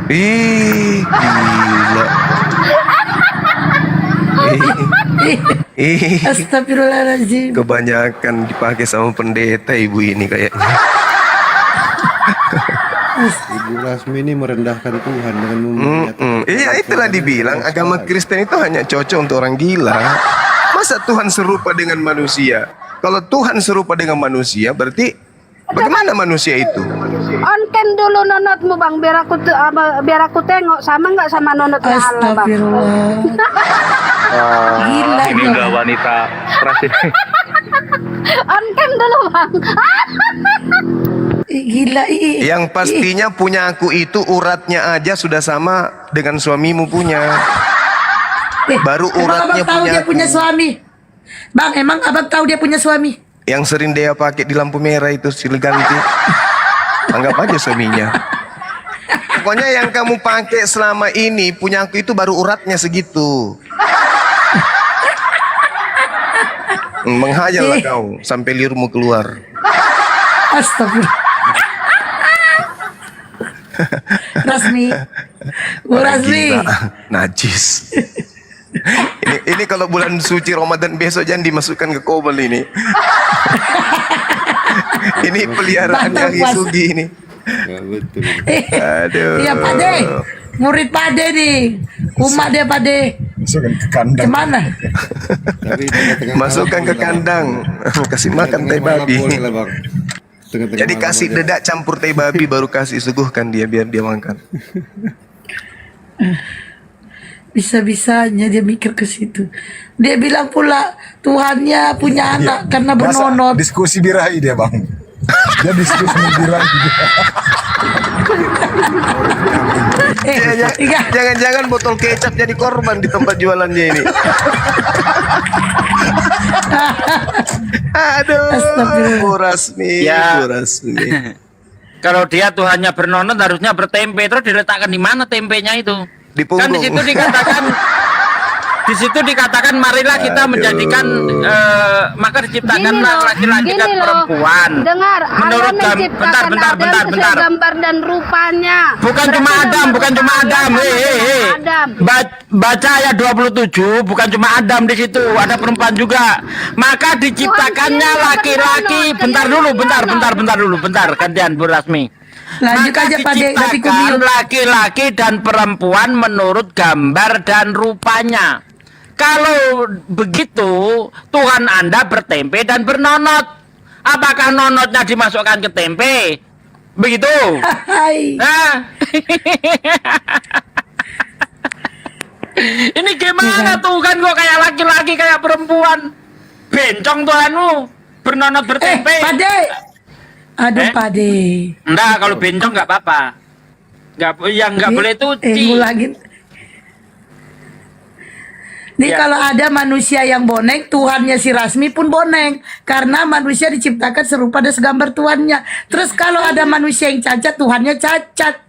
Ih, gila. Ih, Astagfirullahaladzim. kebanyakan dipakai sama pendeta ibu ini kayaknya. Ibu Rasmi ini merendahkan Tuhan dengan menyatakan Iya, itulah dibilang agama Kristen itu hanya cocok untuk orang gila. Masa Tuhan serupa dengan manusia? Kalau Tuhan serupa dengan manusia, berarti bagaimana manusia itu? Onken dulu nonotmu bang, biar aku tengok sama nggak sama nonotnya Allah bang. Astagfirullah. Gila Ini dia. udah wanita keras ini. Onken dulu bang. Gila. Yang pastinya punya aku itu uratnya aja sudah sama dengan suamimu punya. Baru Emang uratnya abang tahu punya dia aku. punya suami? Bang, emang abang tahu dia punya suami? Yang sering dia pakai di lampu merah itu silih ganti. Anggap aja suaminya. Pokoknya yang kamu pakai selama ini punya aku itu baru uratnya segitu. Menghayal lah kau sampai liurmu keluar. Astagfirullah. Rasmi. Bu Orang Rasmi. gila, najis. ini kalau bulan suci Ramadan besok jangan dimasukkan ke kobel ini. Ini peliharaan Batal yang puasa. Isugi ini. Ya, betul. Aduh. Iya Pade. Murid Pade nih. Umat dia Pade. Masukkan ke kandang. Kemana? Tapi tengah-tengah Masukkan malam ke boleh lah, kandang. Kasih Bang. makan tai Tengah-tengah malam babi. boleh lah, Bang. Tengah-tengah Jadi malam kasih aja. dedak campur tai babi baru kasih suguhkan dia biar dia makan. Bisa-bisanya dia mikir ke situ. Dia bilang pula Tuhannya punya anak karena bernonot. Diskusi birahi dia bang. Dia diskusi birahi. Iya. Jangan-jangan botol kecap jadi korban di tempat jualannya ini. Aduh, Astagfirullah. Bu Rasmi, Ya. Bu Rasmi. Kalau dia Tuhannya bernonot harusnya bertempe, terus diletakkan di mana tempenya itu? Di Kan di punggung. situ dikatakan marilah kita menjadikan maka diciptakanlah laki-laki dan perempuan. Dengar, Menurut Allah gam- menciptakan bentar. Adam sesuai gambar dan rupanya. Bukan cuma Adam, bukan cuma Adam. Adam. Baca ayat 27, bukan cuma Adam di situ, ada perempuan juga. Maka diciptakannya laki-laki. Bentar, gantian Bu Rasmi. Lanjut Maka aja Pade, nanti diciptakan kumiul. laki-laki dan perempuan menurut gambar dan rupanya. Kalau begitu, Tuhan Anda bertempe dan bernonot. Apakah nonotnya dimasukkan ke tempe? Begitu? Hai. Nah. Ini gimana Tuhan kok kayak laki-laki kayak perempuan? Bencong Tuhanmu bernonot bertempe. Pade. Aduh Pade. Enggak, kalau bencong nggak apa-apa. Yang nggak boleh itu ngulangin. Nih Ya. kalau ada manusia yang bonek, Tuhannya si Rasmi pun bonek. Karena manusia diciptakan serupa dan segambar Tuhannya. Terus kalau ada manusia yang cacat, Tuhannya cacat.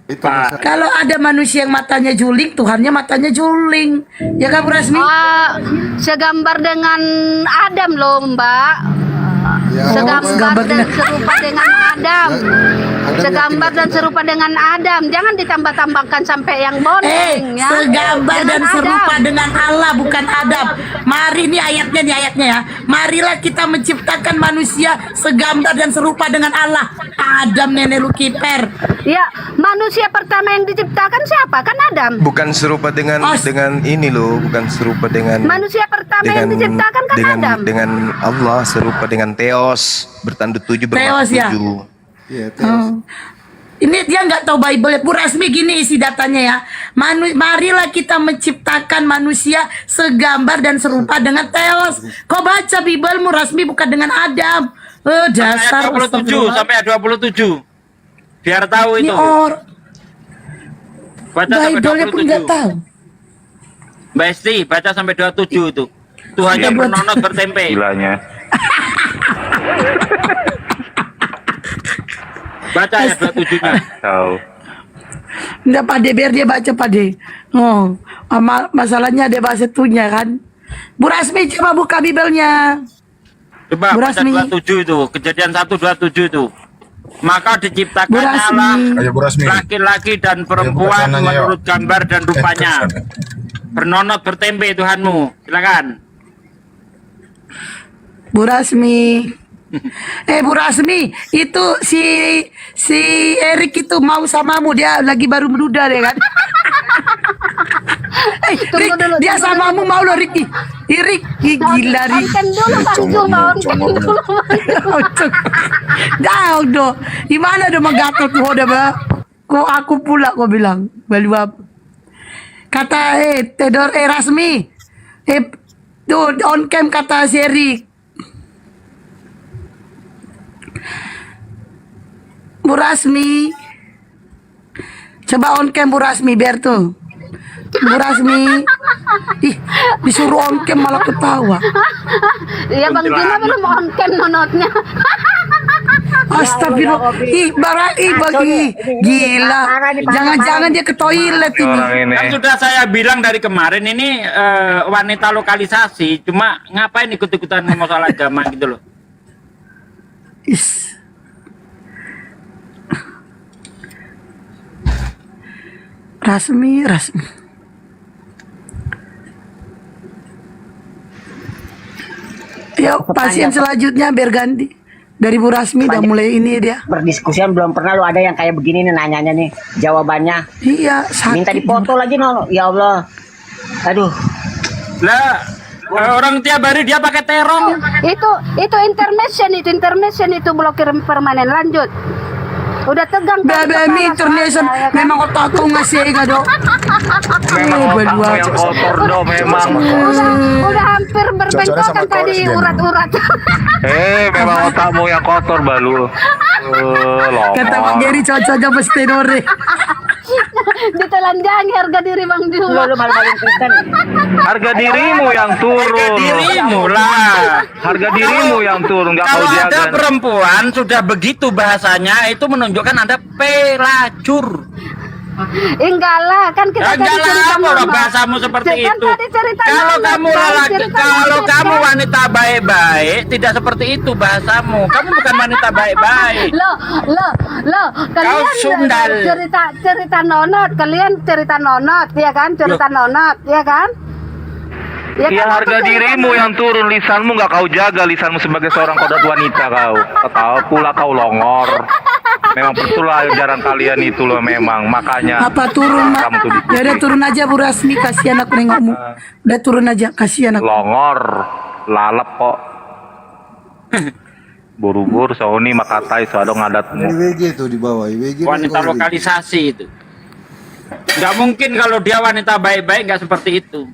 Itu Pak. masalah. Kalau ada manusia yang matanya juling, Tuhannya matanya juling. Ya kan Bu Rasmi? Segambar dengan Adam loh Mbak. Ya, Segambar segambar dan dengan- serupa dengan Adam. Adam Segambar yakin dan betul. serupa dengan Adam. Jangan ditambah-tambahkan sampai yang boneng ya. Segambar dan Dengan serupa Adam. dengan Allah, bukan Adam. Mari nih ayatnya ya. Marilah kita menciptakan manusia segambar dan serupa dengan Allah. Adam nenek lu kiper. Ya, manusia pertama yang diciptakan siapa? Kan Adam. Bukan serupa dengan ini loh, bukan serupa dengan Manusia pertama yang diciptakan kan Adam. dengan Allah, serupa dengan Theos, bertanduk 7 Theos, bermakna ya? 7. Iya, terus. Ini dia nggak tahu Bible. Bu Rasmi gini isi datanya ya. Marilah kita menciptakan manusia segambar dan serupa dengan Theos. Kau baca Bible mu Rasmi bukan dengan Adam. Dasar. Ayat 27 sampai ayat 27. Biar tahu Ini itu. Baca sampai Bible-nya pun nggak 27. tahu. Mbak Esti, baca sampai 27 itu. Tuhannya Iya, bernonot bertempe. Gilanya. Baca ayat 27-nya. Tahu. Nggak Pade, biar dia baca Pade. Oh, masalahnya dia bahasa itunya kan. Bu Rasmi coba buka Bible-nya. Coba Bu baca Rasmi. 27 itu. Kejadian 1:27 itu. Maka Bu diciptakannya Rasmi. Ayo Bu Rasmi. laki-laki dan Ayo, buka perempuan sananya, yuk. menurut gambar dan rupanya. bernonot bertempe Tuhanmu. Silakan. Bu Rasmi. Bu Rasmi, itu si Erik itu mau samamu, dia lagi baru menuda deh kan. Rik, dia samamu mau loh Rik. Rik, gila Rik. Onken dulu Bang Juma, onken dulu. Jauh do. Gimana do magatot mo udah ba? Kok aku pula kau bilang. Balu apa? Kata Tedor Rasmi. Tuh on cam kata si Erik. Bu Rasmi, coba on cam Bu Rasmi biar tuh Bu Rasmi, disuruh on cam malah ketawa. Iya Bang Juma belum onken nonotnya. Astagfirullah, bagi gila. Jangan-jangan dia ke toilet ini. Orang ini. Kan sudah saya bilang dari kemarin ini wanita lokalisasi, cuma ngapain ikut-ikutan masalah agama gitu loh. Is. Rasmi. Yuk, pasien selanjutnya biar ganti. Dari Bu Rasmi udah mulai ini dia. Berdiskusian belum pernah lo ada yang kayak begini nih nanyanya nih jawabannya. Iya, sakit. Minta dipoto lagi no. Ya Allah. Aduh. Lah, orang tiap hari dia pakai terong. Itu intermission itu blokir permanen. Lanjut. Udah tegang kan Bebe internation memang otakku ngasih enggak dong. Memang otakmu yang kotor do memang. Udah hampir berbengkokan tadi urat-urat. Memang otakmu yang kotor balu. Kata Pak Geri cocoknya pasti dore. Ditelanjangi harga diri Bang Juma. Lu malu-maluin Kristen. Harga dirimu yang turun. Dirimu lah. Harga dirimu yang turun, nggak kau Kalau ada jaga. perempuan sudah begitu bahasanya, itu menunjukkan Anda pelacur. Enggak lah, kan kita Enggak tadi cerita lah, orang normal. bahasamu seperti Kan itu. tadi cerita Kalau normal, kamu kan? lelaki, Cerita kalau normal, kamu kan? wanita baik-baik, tidak seperti itu bahasamu. Kamu bukan wanita baik-baik. Loh, kalian sundal. cerita nonot, kalian cerita nonot, ya kan? Cerita nonot, ya kan? Ya Iya, kan, aku harga cerita dirimu nonot. yang turun, lisanmu nggak kau jaga, lisanmu sebagai seorang kodrat wanita kau. Kau pula kau longor. Memang betul lah ajaran kalian itu loh memang, makanya. Apa turun, Mak? Kamu tuh Ya udah turun aja Bu Rasmi, kasihan aku nengokmu. Udah turun aja, kasihan aku. Longor, lalap kok. Buru-buru Sony makatai soado ngadatmu. IWG tuh di bawah IWG. Wanita lokalisasi itu. Nggak mungkin kalau dia wanita baik-baik nggak seperti itu.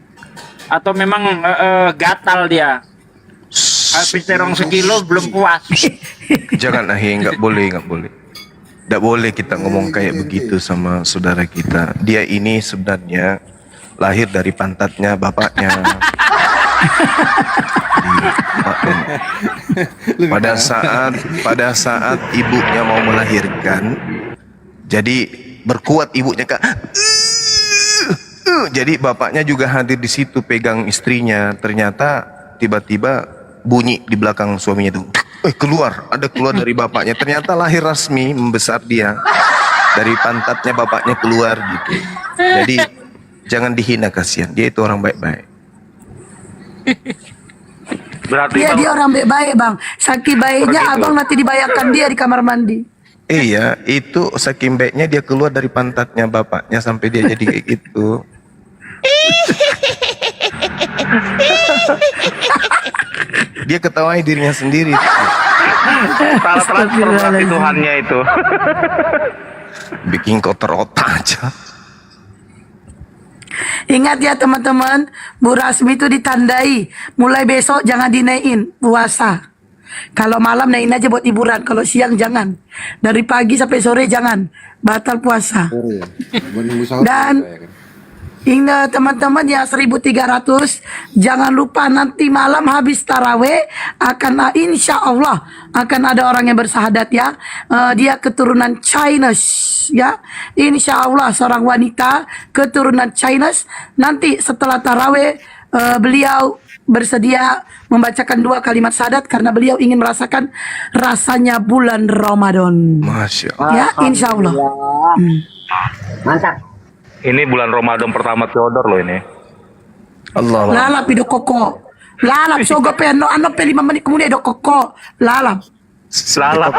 Atau memang gatal dia. Habis terong sekilo belum puas. Jangan nggak boleh. Nggak boleh kita ngomong kayak begitu sama saudara kita. Dia ini sebenarnya lahir dari pantatnya bapaknya. Pada saat ibunya mau melahirkan, jadi berkuat ibunya Kak. Jadi bapaknya juga hadir di situ pegang istrinya. Ternyata tiba-tiba bunyi di belakang suaminya tuh. Keluar dari bapaknya. Ternyata lahir Rasmi, membesar dia. Dari pantatnya bapaknya keluar gitu. Jadi jangan dihina, kasihan. Dia itu orang baik-baik. Berarti Dia orang baik-baik Bang. Saking baiknya Begitu. Abang nanti dibayarkan dia di kamar mandi. Iya, itu saking baiknya dia keluar dari pantatnya bapaknya sampai dia jadi kayak gitu. Dia ketawai dirinya sendiri. salah transfer berarti Tuhannya itu. Bikin kotor otak aja. Ingat ya teman-teman, Bu Rasmi itu ditandai. Mulai besok jangan dinaikin puasa. Kalau malam naikin aja buat hiburan. Kalau siang jangan. Dari pagi sampai sore jangan. Batal puasa. Dan ingat teman-teman yang 1300, jangan lupa nanti malam habis taraweh akan insya Allah akan ada orang yang bersahadat ya. Dia keturunan Chinese ya. Insya Allah seorang wanita keturunan Chinese. Nanti setelah taraweh beliau bersedia membacakan 2 kalimat syahadat karena beliau ingin merasakan rasanya bulan Ramadan. Masya Allah. Ya, insya Allah. Mantap. Ini bulan Ramadan pertama Theodor loh ini. Allah. Lalap itu koko. Lalap sogo pe ano 5 menit kemudian do koko. Lalap. Lalap.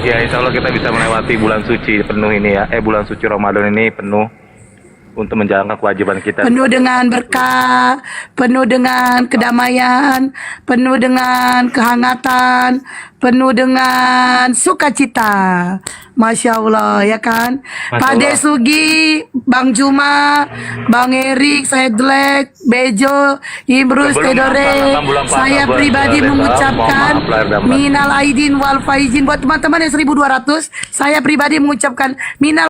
Ya, insya Allah kita bisa melewati bulan suci penuh ini ya. Bulan suci Ramadan ini penuh untuk menjalankan kewajiban kita. Penuh dengan berkah, penuh dengan kedamaian, penuh dengan kehangatan, penuh dengan sukacita. Masya Allah, ya kan? Pak Desugi, Bang Juma, Bang Erik, saya Dlek, Bejo, Imrus, Sebelum Tedore, melaksanakan bulan puasa, saya pribadi Reza, mengucapkan mohon maaf lahir dan batin. minal aidin wal faizin buat teman-teman yang 1200. Saya pribadi mengucapkan minal